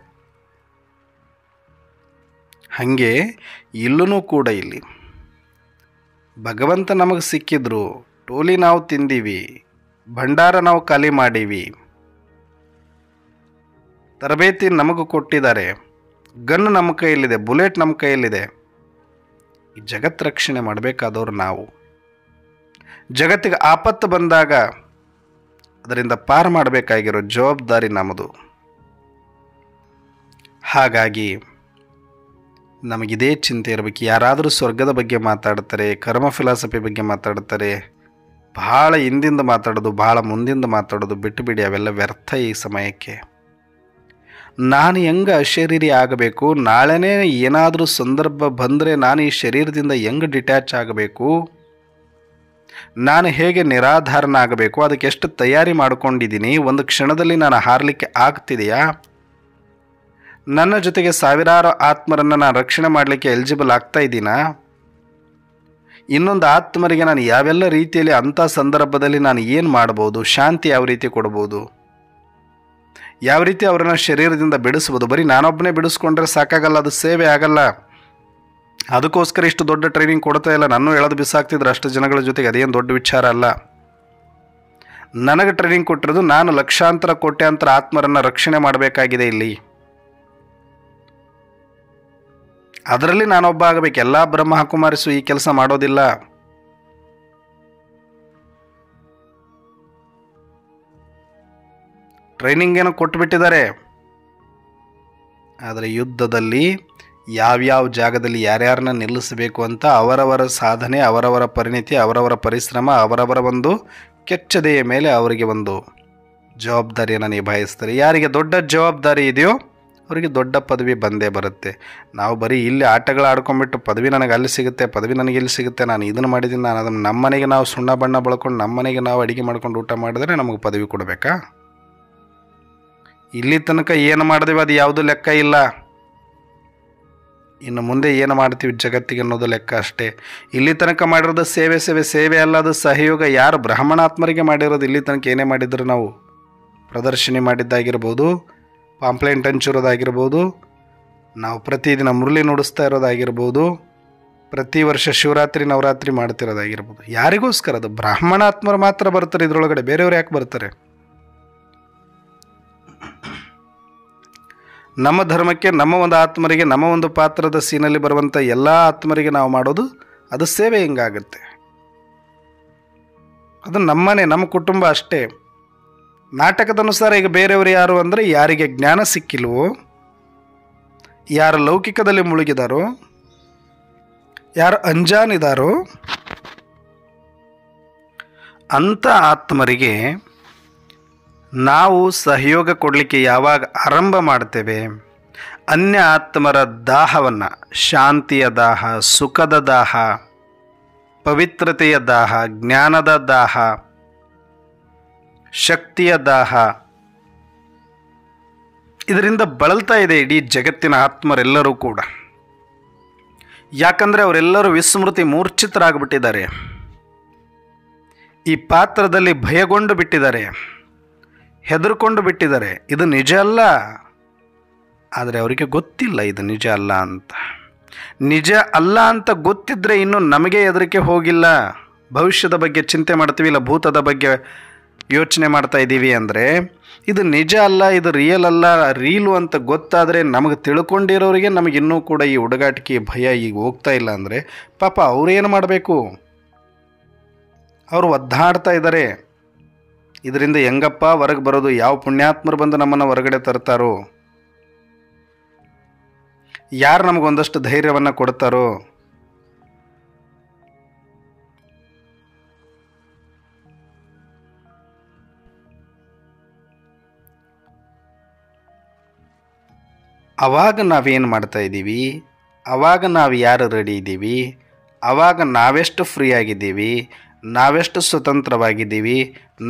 ಹಾಗೆ ಇಲ್ಲೂ ಕೂಡ ಇಲ್ಲಿ ಭಗವಂತ ನಮಗೆ ಸಿಕ್ಕಿದ್ರು, ಟೋಲಿ ನಾವು ತಿಂದೀವಿ, ಭಂಡಾರ ನಾವು ಖಾಲಿ ಮಾಡೀವಿ, ತರಬೇತಿ ನಮಗೆ ಕೊಟ್ಟಿದ್ದಾರೆ, ಗನ್ ನಮ್ಮ ಕೈಯಲ್ಲಿದೆ, ಬುಲೆಟ್ ನಮ್ಮ ಕೈಯಲ್ಲಿದೆ. ಈ ಜಗತ್ತು ರಕ್ಷಣೆ ಮಾಡಬೇಕಾದವರು ನಾವು. ಜಗತ್ತಿಗೆ ಆಪತ್ತು ಬಂದಾಗ ಅದರಿಂದ ಪಾರು ಮಾಡಬೇಕಾಗಿರೋ ಜವಾಬ್ದಾರಿ ನಮ್ಮದು. ಹಾಗಾಗಿ ನಮಗಿದೇ ಚಿಂತೆ ಇರಬೇಕು. ಯಾರಾದರೂ ಸ್ವರ್ಗದ ಬಗ್ಗೆ ಮಾತಾಡ್ತಾರೆ, ಕರ್ಮ ಫಿಲಾಸಫಿ ಬಗ್ಗೆ ಮಾತಾಡ್ತಾರೆ, ಭಾಳ ಹಿಂದಿಂದ ಮಾತಾಡೋದು, ಭಾಳ ಮುಂದಿಂದ ಮಾತಾಡೋದು ಬಿಟ್ಟುಬಿಡಿ. ಅವೆಲ್ಲ ವ್ಯರ್ಥ ಈ ಸಮಯಕ್ಕೆ. ನಾನು ಹೆಂಗೆ ಅಶರೀರಿ ಆಗಬೇಕು, ನಾಳೆನೇ ಏನಾದರೂ ಸಂದರ್ಭ ಬಂದರೆ ನಾನು ಈ ಶರೀರದಿಂದ ಹೆಂಗೆ ಡಿಟ್ಯಾಚ್ ಆಗಬೇಕು, ನಾನು ಹೇಗೆ ನಿರಾಧಾರನಾಗಬೇಕು, ಅದಕ್ಕೆ ಎಷ್ಟು ತಯಾರಿ ಮಾಡ್ಕೊಂಡಿದ್ದೀನಿ, ಒಂದು ಕ್ಷಣದಲ್ಲಿ ನಾನು ಹಾರಲಿಕ್ಕೆ ಆಗ್ತಿದೆಯಾ, ನನ್ನ ಜೊತೆಗೆ ಸಾವಿರಾರು ಆತ್ಮರನ್ನು ನಾನು ರಕ್ಷಣೆ ಮಾಡಲಿಕ್ಕೆ ಎಲಿಜಿಬಲ್ ಆಗ್ತಾ ಇದ್ದೀನಾ, ಇನ್ನೊಂದು ಆತ್ಮರಿಗೆ ನಾನು ಯಾವೆಲ್ಲ ರೀತಿಯಲ್ಲಿ ಅಂಥ ಸಂದರ್ಭದಲ್ಲಿ ನಾನು ಏನು ಮಾಡ್ಬೋದು, ಶಾಂತಿ ಯಾವ ರೀತಿ ಕೊಡ್ಬೋದು, ಯಾವ ರೀತಿ ಅವರನ್ನು ಶರೀರದಿಂದ ಬಿಡಿಸ್ಬೋದು. ಬರೀ ನಾನೊಬ್ಬನೇ ಬಿಡಿಸ್ಕೊಂಡ್ರೆ ಸಾಕಾಗಲ್ಲ, ಅದು ಸೇವೆ ಆಗಲ್ಲ. ಅದಕ್ಕೋಸ್ಕರ ಇಷ್ಟು ದೊಡ್ಡ ಟ್ರೈನಿಂಗ್ ಕೊಡ್ತಾ ಇಲ್ಲ. ನಾನು ಹೇಳೋದು ಬಿಸಾಕ್ತಿದ್ರು ಅಷ್ಟು ಜನಗಳ ಜೊತೆಗೆ, ಅದೇನು ದೊಡ್ಡ ವಿಚಾರ ಅಲ್ಲ. ನನಗೆ ಟ್ರೈನಿಂಗ್ ಕೊಟ್ಟಿರೋದು ನಾನು ಲಕ್ಷಾಂತರ ಕೋಟ್ಯಾಂತರ ಆತ್ಮರನ್ನು ರಕ್ಷಣೆ ಮಾಡಬೇಕಾಗಿದೆ ಇಲ್ಲಿ. ಅದರಲ್ಲಿ ನಾನೊಬ್ಬ ಆಗಬೇಕು. ಎಲ್ಲ ಬ್ರಹ್ಮ ಕುಮಾರಿಸು ಈ ಕೆಲಸ ಮಾಡೋದಿಲ್ಲ. ಟ್ರೈನಿಂಗ್ ಏನೋ ಕೊಟ್ಟುಬಿಟ್ಟಿದ್ದಾರೆ, ಆದರೆ ಯುದ್ಧದಲ್ಲಿ ಯಾವ್ಯಾವ ಜಾಗದಲ್ಲಿ ಯಾರ್ಯಾರನ್ನ ನಿಲ್ಲಿಸಬೇಕು ಅಂತ ಅವರವರ ಸಾಧನೆ, ಅವರವರ ಪರಿಣಿತಿ, ಅವರವರ ಪರಿಶ್ರಮ, ಅವರವರ ಒಂದು ಕೆಚ್ಚದೆಯ ಮೇಲೆ ಅವರಿಗೆ ಒಂದು ಜವಾಬ್ದಾರಿಯನ್ನು ನಿಭಾಯಿಸ್ತಾರೆ. ಯಾರಿಗೆ ದೊಡ್ಡ ಜವಾಬ್ದಾರಿ ಇದೆಯೋ ಅವರಿಗೆ ದೊಡ್ಡ ಪದವಿ ಬಂದೇ ಬರುತ್ತೆ. ನಾವು ಬರೀ ಇಲ್ಲಿ ಆಟಗಳು ಆಡ್ಕೊಂಡ್ಬಿಟ್ಟು ಪದವಿ ನನಗೆ ಅಲ್ಲಿ ಸಿಗುತ್ತೆ, ಪದವಿ ನನಗೆ ಇಲ್ಲಿ ಸಿಗುತ್ತೆ, ನಾನು ಇದನ್ನು ಮಾಡಿದ್ದೀನಿ, ನಾನು ಅದನ್ನು ನಮ್ಮ ಮನೆಗೆ ನಾವು ಸುಣ್ಣ ಬಣ್ಣ ಬಳಕೊಂಡು ನಮ್ಮ ಮನೆಗೆ ನಾವು ಅಡುಗೆ ಮಾಡ್ಕೊಂಡು ಊಟ ಮಾಡಿದ್ರೆ ನಮಗೆ ಪದವಿ ಕೊಡಬೇಕಾ? ಇಲ್ಲಿ ತನಕ ಏನು ಮಾಡಿದೆವು ಅದು ಯಾವುದೂ ಲೆಕ್ಕ ಇಲ್ಲ. ಇನ್ನು ಮುಂದೆ ಏನು ಮಾಡ್ತೀವಿ ಜಗತ್ತಿಗೆ ಅನ್ನೋದು ಲೆಕ್ಕ ಅಷ್ಟೇ. ಇಲ್ಲಿ ತನಕ ಮಾಡಿರೋದು ಸೇವೆ ಅಲ್ಲ, ಅದು ಸಹಯೋಗ. ಯಾರು ಬ್ರಾಹ್ಮಣಾತ್ಮರಿಗೆ ಮಾಡಿರೋದು ಇಲ್ಲಿ ತನಕ ಏನೇ ಮಾಡಿದ್ರು ನಾವು ಪ್ರದರ್ಶನಿ ಮಾಡಿದ್ದಾಗಿರ್ಬೋದು, ಪಾಂಪ್ಲೆಂಟ್ ಹಂಚಿರೋದಾಗಿರ್ಬೋದು, ನಾವು ಪ್ರತಿದಿನ ಮುರಳಿ ನುಡಿಸ್ತಾ ಇರೋದಾಗಿರ್ಬೋದು, ಪ್ರತಿ ವರ್ಷ ಶಿವರಾತ್ರಿ ನವರಾತ್ರಿ ಮಾಡ್ತಿರೋದಾಗಿರ್ಬೋದು, ಯಾರಿಗೋಸ್ಕರ? ಅದು ಬ್ರಾಹ್ಮಣಾತ್ಮರು ಮಾತ್ರ ಬರ್ತಾರೆ ಇದರೊಳಗಡೆ, ಬೇರೆಯವ್ರು ಯಾಕೆ ಬರ್ತಾರೆ? ನಮ್ಮ ಧರ್ಮಕ್ಕೆ, ನಮ್ಮ ಒಂದು ಆತ್ಮರಿಗೆ, ನಮ್ಮ ಒಂದು ಪಾತ್ರದ ಸೀನಲ್ಲಿ ಬರುವಂಥ ಎಲ್ಲ ಆತ್ಮರಿಗೆ ನಾವು ಮಾಡೋದು ಅದು ಸೇವೆ ಹಿಂಗಾಗುತ್ತೆ. ಅದು ನಮ್ಮನೆ, ನಮ್ಮ ಕುಟುಂಬ ಅಷ್ಟೇ. ನಾಟಕದ ಅನುಸಾರ ಈಗ ಬೇರೆಯವರು ಯಾರು ಅಂದರೆ, ಯಾರಿಗೆ ಜ್ಞಾನ ಸಿಕ್ಕಿಲ್ವೋ, ಯಾರು ಲೌಕಿಕದಲ್ಲಿ ಮುಳುಗಿದಾರೋ, ಯಾರು ಅಂಜಾನಿದಾರೋ ಅಂಥ ಆತ್ಮರಿಗೆ ನಾವು ಸಹಯೋಗ ಕೊಡಲಿಕ್ಕೆ ಯಾವಾಗ ಆರಂಭ ಮಾಡ್ತೇವೆ, ಅನ್ಯ ಆತ್ಮರ ದಾಹವನ್ನು, ಶಾಂತಿಯ ದಾಹ, ಸುಖದ ದಾಹ, ಪವಿತ್ರತೆಯ ದಾಹ, ಜ್ಞಾನದ ದಾಹ, ಶಕ್ತಿಯ ದಾಹ, ಇದರಿಂದ ಬಳಲ್ತಾ ಇದೆ ಇಡೀ ಜಗತ್ತಿನ ಆತ್ಮರೆಲ್ಲರೂ ಕೂಡ. ಯಾಕಂದರೆ ಅವರೆಲ್ಲರೂ ವಿಸ್ಮೃತಿ ಮೂರ್ಛಿತರಾಗ್ಬಿಟ್ಟಿದ್ದಾರೆ, ಈ ಪಾತ್ರದಲ್ಲಿ ಭಯಗೊಂಡು ಬಿಟ್ಟಿದ್ದಾರೆ, ಹೆದರ್ಕೊಂಡು ಬಿಟ್ಟಿದ್ದಾರೆ. ಇದು ನಿಜ ಅಲ್ಲ, ಆದರೆ ಅವರಿಗೆ ಗೊತ್ತಿಲ್ಲ ಇದು ನಿಜ ಅಲ್ಲ ಅಂತ. ನಿಜ ಅಲ್ಲ ಅಂತ ಗೊತ್ತಿದ್ದರೆ ಇನ್ನೂ ನಮಗೆ ಹೆದರಿಕೆ ಹೋಗಿಲ್ಲ. ಭವಿಷ್ಯದ ಬಗ್ಗೆ ಚಿಂತೆ ಮಾಡ್ತೀವಿ, ಇಲ್ಲ ಭೂತದ ಬಗ್ಗೆ ಯೋಚನೆ ಮಾಡ್ತಾ ಇದ್ದೀವಿ ಅಂದರೆ ಇದು ನಿಜ ಅಲ್ಲ, ಇದು ರಿಯಲ್ ಅಲ್ಲ, ರೀಲು ಅಂತ ಗೊತ್ತಾದರೆ ನಮಗೆ ತಿಳ್ಕೊಂಡಿರೋರಿಗೆ ನಮಗೆ ಇನ್ನೂ ಕೂಡ ಈ ಹುಡುಗಾಟಿಕೆ ಭಯ ಈಗ ಹೋಗ್ತಾ ಇಲ್ಲ ಅಂದರೆ ಪಾಪ ಅವ್ರೇನು ಮಾಡಬೇಕು? ಅವರು ಒದ್ದಾಡ್ತಾ ಇದ್ದಾರೆ. ಇದರಿಂದ ಹೆಂಗಪ್ಪ ಹೊರಗೆ ಬರೋದು? ಯಾವ ಪುಣ್ಯಾತ್ಮರು ಬಂದು ನಮ್ಮನ್ನು ಹೊರಗಡೆ ತರ್ತಾರೋ? ಯಾರು ನಮಗೊಂದಷ್ಟು ಧೈರ್ಯವನ್ನು ಕೊಡ್ತಾರೋ? ಆವಾಗ ನಾವೇನು ಮಾಡ್ತಾ ಇದ್ದೀವಿ? ಆವಾಗ ನಾವು ಯಾರು ರೆಡಿ ಇದ್ದೀವಿ? ಆವಾಗ ನಾವೆಷ್ಟು ಫ್ರೀ ಆಗಿದ್ದೀವಿ? ನಾವೆಷ್ಟು ಸ್ವತಂತ್ರವಾಗಿದ್ದೀವಿ?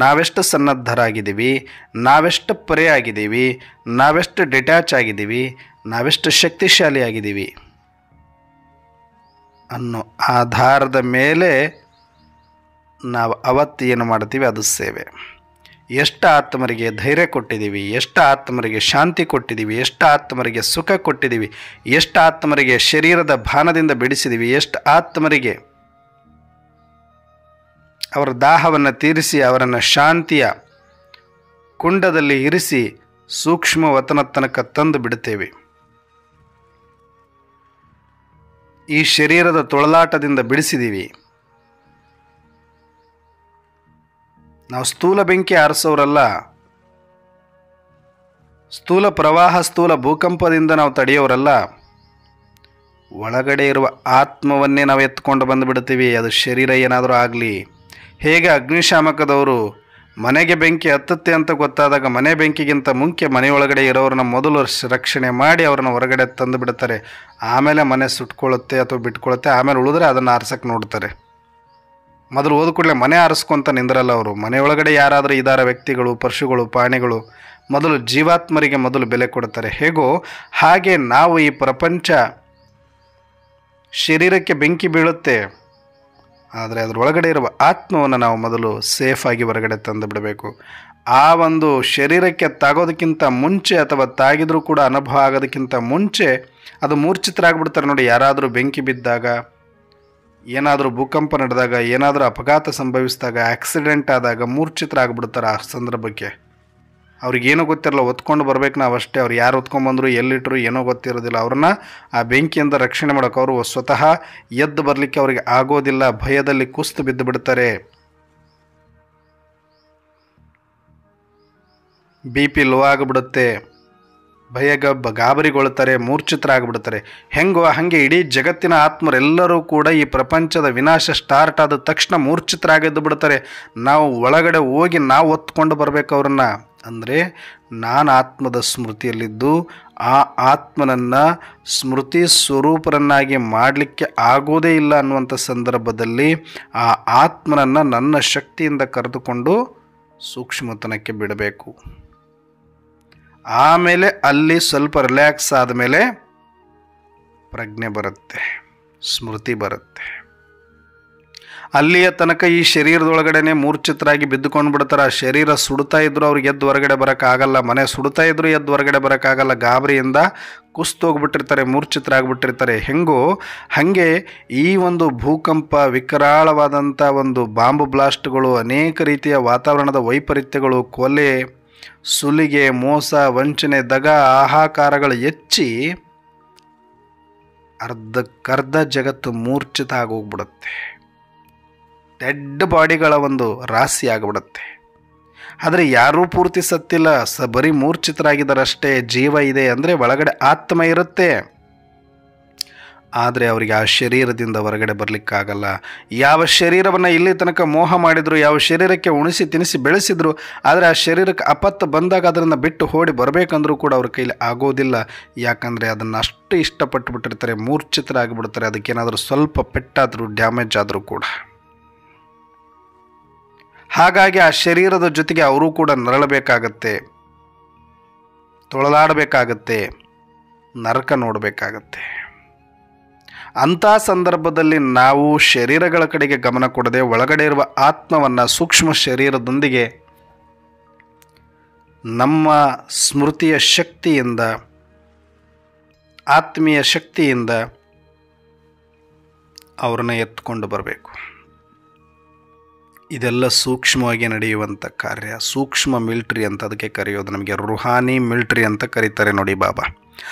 ನಾವೆಷ್ಟು ಸನ್ನದ್ಧರಾಗಿದ್ದೀವಿ? ನಾವೆಷ್ಟು ಪರೆ ಆಗಿದ್ದೀವಿ? ನಾವೆಷ್ಟು ಡಿಟ್ಯಾಚ್ ಆಗಿದ್ದೀವಿ? ನಾವೆಷ್ಟು ಶಕ್ತಿಶಾಲಿ ಆಗಿದ್ದೀವಿ ಅನ್ನೋ ಆಧಾರದ ಮೇಲೆ ನಾವು ಅವತ್ತು ಏನು ಮಾಡ್ತೀವಿ ಅದು ಸೇವೆ. ಎಷ್ಟು ಆತ್ಮರಿಗೆ ಧೈರ್ಯ ಕೊಟ್ಟಿದ್ದೀವಿ, ಎಷ್ಟು ಆತ್ಮರಿಗೆ ಶಾಂತಿ ಕೊಟ್ಟಿದ್ದೀವಿ, ಎಷ್ಟು ಆತ್ಮರಿಗೆ ಸುಖ ಕೊಟ್ಟಿದ್ದೀವಿ, ಎಷ್ಟು ಆತ್ಮರಿಗೆ ಶರೀರದ ಭಾನದಿಂದ ಬಿಡಿಸಿದ್ದೀವಿ, ಎಷ್ಟು ಆತ್ಮರಿಗೆ ಅವರ ದಾಹವನ್ನು ತೀರಿಸಿ ಅವರನ್ನು ಶಾಂತಿಯ ಕುಂಡದಲ್ಲಿ ಇರಿಸಿ ಸೂಕ್ಷ್ಮ ವತನ ತನಕ ತಂದು ಬಿಡುತ್ತೇವೆ. ಈ ಶರೀರದ ತೊಳಲಾಟದಿಂದ ಬಿಡಿಸಿದ್ದೀವಿ. ನಾವು ಸ್ಥೂಲ ಬೆಂಕಿ ಆರಿಸೋರಲ್ಲ, ಸ್ಥೂಲ ಪ್ರವಾಹ, ಸ್ಥೂಲ ಭೂಕಂಪದಿಂದ ನಾವು ತಡೆಯೋರಲ್ಲ. ಒಳಗಡೆ ಇರುವ ಆತ್ಮವನ್ನೇ ನಾವು ಎತ್ಕೊಂಡು ಬಂದುಬಿಡ್ತೀವಿ, ಅದು ಶರೀರ ಏನಾದರೂ ಆಗಲಿ. ಹೇಗೆ ಅಗ್ನಿಶಾಮಕದವರು ಮನೆಗೆ ಬೆಂಕಿ ಹತ್ತುತ್ತೆ ಅಂತ ಗೊತ್ತಾದಾಗ ಮನೆ ಬೆಂಕಿಗಿಂತ ಮುಂಚೆ ಮನೆಯೊಳಗಡೆ ಇರೋರನ್ನ ಮೊದಲು ರಕ್ಷಣೆ ಮಾಡಿ ಅವ್ರನ್ನ ಹೊರಗಡೆ ತಂದು ಬಿಡ್ತಾರೆ. ಆಮೇಲೆ ಮನೆ ಸುಟ್ಕೊಳ್ಳುತ್ತೆ ಅಥವಾ ಬಿಟ್ಕೊಳ್ಳುತ್ತೆ, ಆಮೇಲೆ ಉಳಿದ್ರೆ ಅದನ್ನು ಆರ್ಸಕ್ಕೆ ನೋಡ್ತಾರೆ. ಮೊದಲು ಹೋದ ಕೂಡಲೇ ಮನೆ ಆರಿಸ್ಕೊಂತ ನಿಂದ್ರಲ್ಲ ಅವರು. ಮನೆಯೊಳಗಡೆ ಯಾರಾದರೂ ಇದಾರ ವ್ಯಕ್ತಿಗಳು, ಪಶುಗಳು, ಪ್ರಾಣಿಗಳು, ಮೊದಲು ಜೀವಾತ್ಮರಿಗೆ ಮೊದಲು ಬೆಲೆ ಕೊಡ್ತಾರೆ. ಹೇಗೋ ಹಾಗೆ ನಾವು ಈ ಪ್ರಪಂಚ ಶರೀರಕ್ಕೆ ಬೆಂಕಿ ಬೀಳುತ್ತೆ, ಆದರೆ ಅದರೊಳಗಡೆ ಇರುವ ಆತ್ಮವನ್ನು ನಾವು ಮೊದಲು ಸೇಫಾಗಿ ಹೊರಗಡೆ ತಂದು ಬಿಡಬೇಕು. ಆ ಒಂದು ಶರೀರಕ್ಕೆ ತಾಗೋದಕ್ಕಿಂತ ಮುಂಚೆ ಅಥವಾ ತಾಗಿದ್ರೂ ಕೂಡ ಅನುಭವ ಆಗೋದಕ್ಕಿಂತ ಮುಂಚೆ ಅದು ಮೂರ್ಛಿತರಾಗ್ಬಿಡ್ತಾರೆ ನೋಡಿ. ಯಾರಾದರೂ ಬೆಂಕಿ ಬಿದ್ದಾಗ, ಏನಾದರೂ ಭೂಕಂಪ ನಡೆದಾಗ, ಏನಾದರೂ ಅಪಘಾತ ಸಂಭವಿಸಿದಾಗ, ಆಕ್ಸಿಡೆಂಟ್ ಆದಾಗ ಮೂರ್ಛಿತರಾಗ್ಬಿಡ್ತಾರೆ. ಆ ಸಂದರ್ಭಕ್ಕೆ ಅವ್ರಿಗೇನೋ ಗೊತ್ತಿರಲ್ಲ, ಹೊತ್ಕೊಂಡು ಬರ್ಬೇಕು ನಾವು ಅಷ್ಟೇ. ಅವ್ರು ಯಾರು ಹೊತ್ಕೊಂಡ್ಬಂದ್ರು, ಎಲ್ಲಿಟ್ಟರು ಏನೋ ಗೊತ್ತಿರೋದಿಲ್ಲ. ಅವ್ರನ್ನ ಆ ಬೆಂಕಿಯಿಂದ ರಕ್ಷಣೆ ಮಾಡೋಕೆ ಅವರು ಸ್ವತಃ ಎದ್ದು ಬರಲಿಕ್ಕೆ ಅವ್ರಿಗೆ ಆಗೋದಿಲ್ಲ. ಭಯದಲ್ಲಿ ಕುಸ್ತು ಬಿದ್ದು ಬಿಡ್ತಾರೆ. BP ಲೋ ಆಗಿಬಿಡುತ್ತೆ, ಗಾಬರಿಗೊಳ್ತಾರೆ, ಮೂರ್ಛಿತರಾಗ್ಬಿಡ್ತಾರೆ. ಹೆಂಗೋ ಹಾಗೆ ಇಡೀ ಜಗತ್ತಿನ ಆತ್ಮರೆಲ್ಲರೂ ಕೂಡ ಈ ಪ್ರಪಂಚದ ವಿನಾಶ ಸ್ಟಾರ್ಟ್ ಆದ ತಕ್ಷಣ ಮೂರ್ಛಿತರಾಗಿದ್ದು ಬಿಡ್ತಾರೆ. ನಾವು ಒಳಗಡೆ ಹೋಗಿ ನಾವು ಹೊತ್ಕೊಂಡು ಬರಬೇಕು ಅವ್ರನ್ನ. ಅಂದರೆ ನಾನು ಆತ್ಮದ ಸ್ಮೃತಿಯಲ್ಲಿದ್ದು ಆ ಆತ್ಮನನ್ನು ಸ್ಮೃತಿ ಸ್ವರೂಪರನ್ನಾಗಿ ಮಾಡಲಿಕ್ಕೆ ಆಗೋದೇ ಇಲ್ಲ ಅನ್ನುವಂಥ ಸಂದರ್ಭದಲ್ಲಿ ಆ ಆತ್ಮನನ್ನು ನನ್ನ ಶಕ್ತಿಯಿಂದ ಕರೆದುಕೊಂಡು ಸೂಕ್ಷ್ಮತನಕ್ಕೆ ಬಿಡಬೇಕು. ಆಮೇಲೆ ಅಲ್ಲಿ ಸ್ವಲ್ಪ ರಿಲ್ಯಾಕ್ಸ್ ಆದಮೇಲೆ ಪ್ರಜ್ಞೆ ಬರುತ್ತೆ, ಸ್ಮೃತಿ ಬರುತ್ತೆ. ಅಲ್ಲಿಯ ತನಕ ಈ ಶರೀರದೊಳಗಡೆ ಮೂರ್ಛಿತರಾಗಿ ಬಿದ್ದುಕೊಂಡು ಬಿಡ್ತಾರೆ. ಆ ಶರೀರ ಸುಡ್ತಾ ಇದ್ರು ಅವ್ರಿಗೆ ಎದ್ದು ಹೊರಗಡೆ ಬರೋಕ್ಕಾಗಲ್ಲ, ಮನೆ ಸುಡ್ತಾ ಇದ್ರು ಎದ್ದು ಹೊರಗಡೆ ಬರೋಕ್ಕಾಗಲ್ಲ, ಗಾಬರಿಯಿಂದ ಕುಸ್ತೋಗ್ಬಿಟ್ಟಿರ್ತಾರೆ, ಮೂರ್ಛಿತರಾಗ್ಬಿಟ್ಟಿರ್ತಾರೆ. ಹಾಗೆ ಈ ಒಂದು ಭೂಕಂಪ, ವಿಕರಾಳವಾದಂಥ ಒಂದು ಬಾಂಬ್ ಬ್ಲಾಸ್ಟ್ಗಳು, ಅನೇಕ ರೀತಿಯ ವಾತಾವರಣದ ವೈಪರೀತ್ಯಗಳು, ಕೊಲೆ, ಸುಲಿಗೆ, ಮೋಸ, ವಂಚನೆ, ದಗ, ಆಹಾಕಾರಗಳು ಹೆಚ್ಚಿ ಅರ್ಧಕ್ಕರ್ಧ ಜಗತ್ತು ಮೂರ್ಛಿತ ಆಗೋಗ್ಬಿಡುತ್ತೆ. ಡೆಡ್ ಬಾಡಿಗಳ ಒಂದು ರಾಶಿ ಆಗಿಬಿಡುತ್ತೆ. ಆದರೆ ಯಾರೂ ಪೂರ್ತಿ ಸತ್ತಿಲ್ಲ, ಬರೀ ಮೂರ್ಛಿತರಾಗಿದ್ದಾರಷ್ಟೇ. ಜೀವ ಇದೆ ಅಂದರೆ ಒಳಗಡೆ ಆತ್ಮ ಇರುತ್ತೆ. ಆದರೆ ಅವರಿಗೆ ಆ ಶರೀರದಿಂದ ಹೊರಗಡೆ ಬರಲಿಕ್ಕಾಗಲ್ಲ. ಯಾವ ಶರೀರವನ್ನು ಇಲ್ಲಿ ತನಕ ಮೋಹ ಮಾಡಿದ್ರು, ಯಾವ ಶರೀರಕ್ಕೆ ಉಣಿಸಿ ತಿನಿಸಿ ಬೆಳೆಸಿದ್ರು, ಆದರೆ ಆ ಶರೀರಕ್ಕೆ ಆಪತ್ತು ಬಂದಾಗ ಅದನ್ನು ಬಿಟ್ಟು ಓಡಿ ಬರಬೇಕಂದ್ರೂ ಕೂಡ ಅವ್ರ ಕೈಲಿ ಆಗೋದಿಲ್ಲ. ಯಾಕಂದರೆ ಅದನ್ನು ಅಷ್ಟು ಇಷ್ಟಪಟ್ಟು ಬಿಟ್ಟಿರ್ತಾರೆ, ಮೂರ್ಛಿತರಾಗಿಬಿಡ್ತಾರೆ. ಅದಕ್ಕೇನಾದರೂ ಸ್ವಲ್ಪ ಪೆಟ್ಟಾದರೂ, ಡ್ಯಾಮೇಜ್ ಆದರೂ ಕೂಡ. ಹಾಗಾಗಿ ಆ ಶರೀರದ ಜೊತೆಗೆ ಅವರೂ ಕೂಡ ನರಳಬೇಕಾಗತ್ತೆ, ತೊಳಲಾಡಬೇಕಾಗತ್ತೆ, ನರಕ ನೋಡಬೇಕಾಗತ್ತೆ. ಅಂಥ ಸಂದರ್ಭದಲ್ಲಿ ನಾವು ಶರೀರಗಳ ಕಡೆಗೆ ಗಮನ ಕೊಡದೆ ಒಳಗಡೆ ಇರುವ ಆತ್ಮವನ್ನು ಸೂಕ್ಷ್ಮ ಶರೀರದೊಂದಿಗೆ ನಮ್ಮ ಸ್ಮೃತಿಯ ಶಕ್ತಿಯಿಂದ, ಆತ್ಮೀಯ ಶಕ್ತಿಯಿಂದ ಅವ್ರನ್ನ ಎತ್ಕೊಂಡು ಬರಬೇಕು. ಇದೆಲ್ಲ ಸೂಕ್ಷ್ಮವಾಗಿ ನಡೆಯುವಂಥ ಕಾರ್ಯ. ಸೂಕ್ಷ್ಮ ಮಿಲ್ಟ್ರಿ ಅಂತ ಅದಕ್ಕೆ ಕರೆಯೋದು. ನಮಗೆ ರುಹಾನಿ ಮಿಲ್ಟ್ರಿ ಅಂತ ಕರೀತಾರೆ ನೋಡಿ ಬಾಬಾ.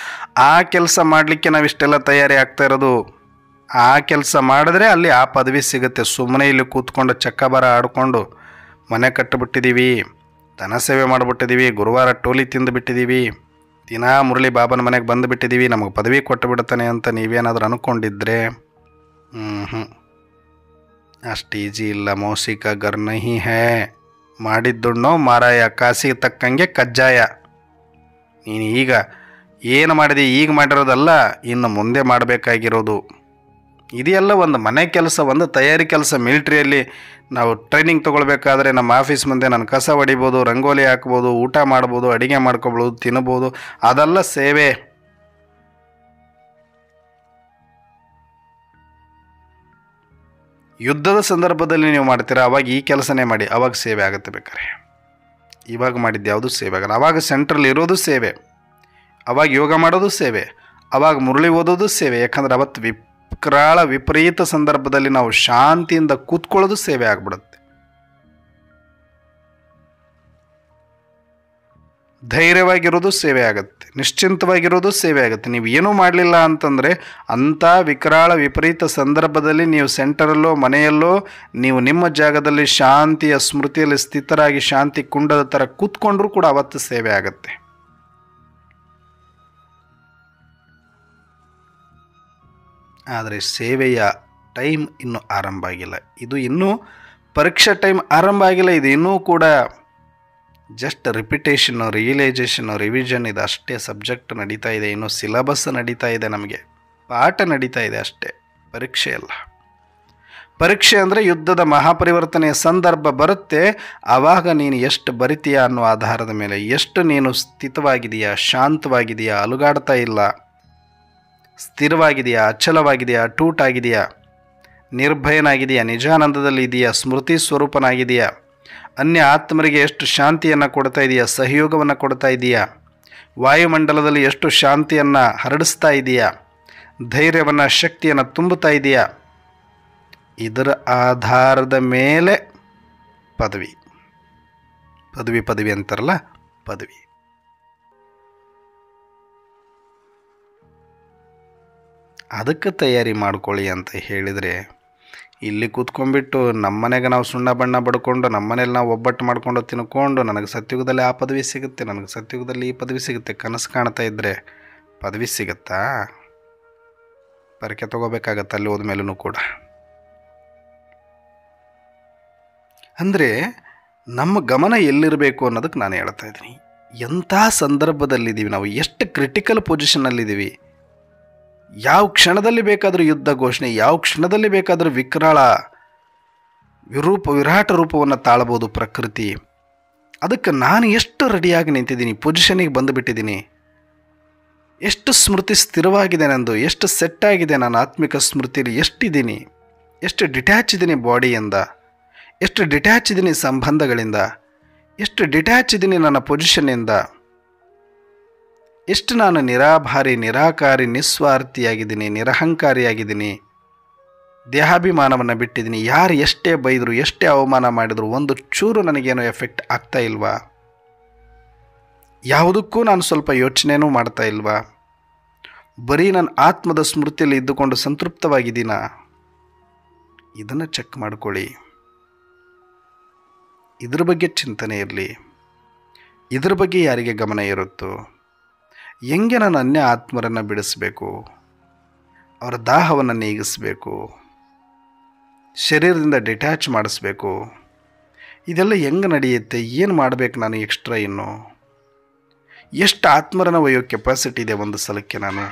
ಆ ಕೆಲಸ ಮಾಡಲಿಕ್ಕೆ ನಾವಿಷ್ಟೆಲ್ಲ ತಯಾರಿ ಆಗ್ತಾ ಇರೋದು. ಆ ಕೆಲಸ ಮಾಡಿದ್ರೆ ಅಲ್ಲಿ ಆ ಪದವಿ ಸಿಗುತ್ತೆ. ಸುಮ್ಮನೆ ಇಲ್ಲಿ ಕೂತ್ಕೊಂಡು ಚಕ್ಕಬರ ಆಡಿಕೊಂಡು ಮನೆ ಕಟ್ಟಿಬಿಟ್ಟಿದ್ದೀವಿ, ದನ ಸೇವೆ ಮಾಡಿಬಿಟ್ಟಿದ್ದೀವಿ, ಗುರುವಾರ ಟೋಲಿ ತಿಂದು ಬಿಟ್ಟಿದ್ದೀವಿ, ದಿನಾ ಮುರಳಿ ಬಾಬನ ಮನೆಗೆ ಬಂದು ಬಿಟ್ಟಿದ್ದೀವಿ, ನಮಗೆ ಪದವಿ ಕೊಟ್ಟು ಬಿಡ್ತಾನೆ ಅಂತ ನೀವೇನಾದರೂ ಅಂದ್ಕೊಂಡಿದ್ರೆ ಅಷ್ಟು ಈಜಿ ಇಲ್ಲ. ಮೌಸಿಕ ಗರ್ ನಹಿ ಹೇ, ಮಾಡಿದ್ದುಣ್ಣೋ ಮಾರಾಯ, ಕಾಸಿಗೆ ತಕ್ಕಂಗೆ ಕಜ್ಜಾಯ. ನೀನು ಈಗ ಏನು ಮಾಡಿದೆ, ಈಗ ಮಾಡಿರೋದಲ್ಲ, ಇನ್ನು ಮುಂದೆ ಮಾಡಬೇಕಾಗಿರೋದು. ಇದೆಲ್ಲ ಒಂದು ಮನೆ ಕೆಲಸ, ಒಂದು ತಯಾರಿ ಕೆಲಸ. ಮಿಲಿಟ್ರಿಯಲ್ಲಿ ನಾವು ಟ್ರೈನಿಂಗ್ ತೊಗೊಳ್ಬೇಕಾದ್ರೆ ನಮ್ಮ ಆಫೀಸ್ ಮುಂದೆ ನಾನು ಕಸ ಹೊಡಿಬೋದು, ರಂಗೋಲಿ ಹಾಕ್ಬೋದು, ಊಟ ಮಾಡ್ಬೋದು, ಅಡುಗೆ ಮಾಡ್ಕೊಬೋದು, ತಿನ್ಬೋದು, ಅದೆಲ್ಲ ಸೇವೆ. ಯುದ್ಧದ ಸಂದರ್ಭದಲ್ಲಿ ನೀವು ಮಾಡ್ತೀರಾ, ಅವಾಗ ಈ ಕೆಲಸನೇ ಮಾಡಿ, ಅವಾಗ ಸೇವೆ ಆಗುತ್ತೆ. ಬೇಕಾರೆ ಇವಾಗ ಮಾಡಿದ್ದು ಯಾವುದು ಸೇವೆ ಆಗಲ್ಲ. ಅವಾಗ ಸೆಂಟ್ರಲ್ಲಿ ಇರೋದು ಸೇವೆ, ಅವಾಗ ಯೋಗ ಮಾಡೋದು ಸೇವೆ, ಅವಾಗ ಮುರಳಿ ಓದೋದು ಸೇವೆ. ಯಾಕಂದ್ರೆ ಅವತ್ತು ವಿಕರಾಳ ವಿಪರೀತ ಸಂದರ್ಭದಲ್ಲಿ ನಾವು ಶಾಂತಿಯಿಂದ ಕೂತ್ಕೊಳ್ಳೋದು ಸೇವೆ ಆಗ್ಬಿಡುತ್ತೆ. ಧೈರ್ಯವಾಗಿರೋದು ಸೇವೆ ಆಗುತ್ತೆ, ನಿಶ್ಚಿಂತವಾಗಿರೋದು ಸೇವೆ ಆಗುತ್ತೆ. ನೀವು ಏನೂ ಮಾಡಲಿಲ್ಲ ಅಂತಂದರೆ ಅಂಥ ವಿಕರಾಳ ವಿಪರೀತ ಸಂದರ್ಭದಲ್ಲಿ ನೀವು ಸೆಂಟರಲ್ಲೋ ಮನೆಯಲ್ಲೋ ನೀವು ನಿಮ್ಮ ಜಾಗದಲ್ಲಿ ಶಾಂತಿಯ ಸ್ಮೃತಿಯಲ್ಲಿ ಸ್ಥಿತರಾಗಿ ಶಾಂತಿ ಕುಂಡದ ಥರ ಕೂತ್ಕೊಂಡ್ರೂ ಕೂಡ ಅವತ್ತು ಸೇವೆ ಆಗುತ್ತೆ. ಆದರೆ ಸೇವೆಯ ಟೈಮ್ ಇನ್ನೂ ಆರಂಭ ಆಗಿಲ್ಲ. ಇದು ಇನ್ನೂ ಪರೀಕ್ಷಾ ಟೈಮ್ ಆರಂಭ ಆಗಿಲ್ಲ. ಇದು ಇನ್ನೂ ಕೂಡ ಜಸ್ಟ್ ರಿಪಿಟೇಷನ್ನು, ರಿಯಲೈಸೇಷನ್ನು, ರಿವಿಷನ್, ಇದು ಅಷ್ಟೇ. ಸಬ್ಜೆಕ್ಟ್ ನಡೀತಾ ಇದೆ, ಇನ್ನೂ ಸಿಲಬಸ್ ನಡೀತಾ ಇದೆ, ನಮಗೆ ಪಾಠ ನಡೀತಾ ಇದೆ ಅಷ್ಟೇ. ಪರೀಕ್ಷೆ ಅಲ್ಲ. ಪರೀಕ್ಷೆ ಅಂದರೆ ಯುದ್ಧದ ಮಹಾಪರಿವರ್ತನೆಯ ಸಂದರ್ಭ ಬರುತ್ತೆ. ಆವಾಗ ನೀನು ಎಷ್ಟು ಬರಿತೀಯಾ ಅನ್ನೋ ಆಧಾರದ ಮೇಲೆ, ಎಷ್ಟು ನೀನು ಸ್ಥಿತವಾಗಿದೆಯಾ, ಶಾಂತವಾಗಿದೆಯಾ, ಅಲುಗಾಡ್ತಾ ಇಲ್ಲ, ಸ್ಥಿರವಾಗಿದೆಯಾ, ಅಚಲವಾಗಿದೆಯಾ, ಅಟೂಟಾಗಿದೆಯಾ, ನಿರ್ಭಯನಾಗಿದೆಯಾ, ನಿಜಾನಂದದಲ್ಲಿ ಇದೆಯಾ, ಸ್ಮೃತಿ ಸ್ವರೂಪನಾಗಿದೆಯಾ, ಅನ್ಯ ಆತ್ಮರಿಗೆ ಎಷ್ಟು ಶಾಂತಿಯನ್ನು ಕೊಡ್ತಾ ಇದೆಯಾ, ಸಹಯೋಗವನ್ನು ಕೊಡ್ತಾ ಇದೆಯಾ, ವಾಯುಮಂಡಲದಲ್ಲಿ ಎಷ್ಟು ಶಾಂತಿಯನ್ನು ಹರಡಿಸ್ತಾ ಇದೆಯಾ, ಧೈರ್ಯವನ್ನು, ಶಕ್ತಿಯನ್ನು ತುಂಬುತ್ತಾ ಇದೆಯಾ, ಇದರ ಆಧಾರದ ಮೇಲೆ ಪದವಿ ಅಂತಾರಲ್ಲ, ಪದವಿ. ಅದಕ್ಕೆ ತಯಾರಿ ಮಾಡ್ಕೊಳ್ಳಿ ಅಂತ ಹೇಳಿದರೆ, ಇಲ್ಲಿ ಕೂತ್ಕೊಂಡ್ಬಿಟ್ಟು ನಮ್ಮನೆಗೆ ನಾವು ಸುಣ್ಣ ಬಣ್ಣ ಬಡ್ಕೊಂಡು ನಮ್ಮನೇಲಿ ನಾವು ಒಬ್ಬಟ್ಟು ಮಾಡ್ಕೊಂಡು ತಿನ್ಕೊಂಡು ನನಗೆ ಸತ್ಯುಗದಲ್ಲಿ ಆ ಪದವಿ ಸಿಗುತ್ತೆ, ನನಗೆ ಸತ್ಯುಗದಲ್ಲಿ ಈ ಪದವಿ ಸಿಗುತ್ತೆ ಕನಸು ಕಾಣ್ತಾ ಇದ್ದರೆ ಪದವಿ ಸಿಗುತ್ತಾ? ಪರೀಕ್ಷೆ ತೊಗೋಬೇಕಾಗತ್ತೆ ಅಲ್ಲಿ ಹೋದ್ಮೇಲೂ ಕೂಡ. ಅಂದರೆ ನಮ್ಮ ಗಮನ ಎಲ್ಲಿರಬೇಕು ಅನ್ನೋದಕ್ಕೆ ನಾನು ಹೇಳ್ತಾ ಇದ್ದೀನಿ. ಎಂಥ ಸಂದರ್ಭದಲ್ಲಿದ್ದೀವಿ ನಾವು, ಎಷ್ಟು ಕ್ರಿಟಿಕಲ್ ಪೊಸಿಷನ್ನಲ್ಲಿದ್ದೀವಿ. ಯಾವ ಕ್ಷಣದಲ್ಲಿ ಬೇಕಾದರೂ ಯುದ್ಧ ಘೋಷಣೆ, ಯಾವ ಕ್ಷಣದಲ್ಲಿ ಬೇಕಾದರೂ ವಿಕರಾಳ ವಿರಾಟ ರೂಪವನ್ನು ತಾಳಬಹುದು ಪ್ರಕೃತಿ. ಅದಕ್ಕೆ ನಾನು ಎಷ್ಟು ರೆಡಿಯಾಗಿ ನಿಂತಿದ್ದೀನಿ, ಪೊಸಿಷನಿಗೆ ಬಂದುಬಿಟ್ಟಿದ್ದೀನಿ. ಎಷ್ಟು ಸ್ಮೃತಿ ಸ್ಥಿರವಾಗಿದೆ ನಂದು, ಎಷ್ಟು ಸೆಟ್ ಆಗಿದೆ ನಾನು ಆತ್ಮಿಕ ಸ್ಮೃತಿಯಲ್ಲಿ, ಎಷ್ಟಿದ್ದೀನಿ, ಎಷ್ಟು ಡಿಟ್ಯಾಚ್ ಇದ್ದೀನಿ ಬಾಡಿಯಿಂದ, ಎಷ್ಟು ಡಿಟ್ಯಾಚ್ ಇದ್ದೀನಿ ಸಂಬಂಧಗಳಿಂದ, ಎಷ್ಟು ಡಿಟ್ಯಾಚ್ ಇದ್ದೀನಿ ನನ್ನ ಪೊಸಿಷನ್ನಿಂದ, ಎಷ್ಟು ನಾನು ನಿರಾಭಾರಿ, ನಿರಾಕಾರಿ, ನಿಸ್ವಾರ್ಥಿಯಾಗಿದ್ದೀನಿ, ನಿರಹಂಕಾರಿಯಾಗಿದ್ದೀನಿ, ದೇಹಾಭಿಮಾನವನ್ನು ಬಿಟ್ಟಿದ್ದೀನಿ. ಯಾರು ಎಷ್ಟೇ ಬೈದರು, ಎಷ್ಟೇ ಅವಮಾನ ಮಾಡಿದ್ರು ಒಂದು ಚೂರು ನನಗೇನೋ ಎಫೆಕ್ಟ್ ಆಗ್ತಾ ಇಲ್ವಾ? ಯಾವುದಕ್ಕೂ ನಾನು ಸ್ವಲ್ಪ ಯೋಚನೆಯೂ ಮಾಡ್ತಾ ಇಲ್ವಾ? ಬರೀ ನನ್ನ ಆತ್ಮದ ಸ್ಮೃತಿಯಲ್ಲಿ ಇದ್ದುಕೊಂಡು ಸಂತೃಪ್ತವಾಗಿದ್ದೀನಾ? ಇದನ್ನು ಚೆಕ್ ಮಾಡ್ಕೊಳ್ಳಿ. ಇದ್ರ ಬಗ್ಗೆ ಚಿಂತನೆ ಇರಲಿ. ಇದ್ರ ಬಗ್ಗೆ ಯಾರಿಗೆ ಗಮನ ಇರುತ್ತೋ, ಹೆಂಗೆ ನಾನು ಅನ್ಯ ಆತ್ಮರನ್ನು ಬಿಡಿಸಬೇಕು, ಅವರ ದಾಹವನ್ನು ನೀಗಿಸಬೇಕು, ಶರೀರದಿಂದ ಡಿಟ್ಯಾಚ್ ಮಾಡಿಸ್ಬೇಕು, ಇದೆಲ್ಲ ಹೆಂಗೆ ನಡೆಯುತ್ತೆ? ಏನು ಮಾಡಬೇಕು ನಾನು ಎಕ್ಸ್ಟ್ರಾ? ಇನ್ನು ಎಷ್ಟು ಆತ್ಮರನ್ನು ಒಯ್ಯೋ ಕೆಪಾಸಿಟಿ ಇದೆ ಒಂದು ಸಲಕ್ಕೆ? ನಾನು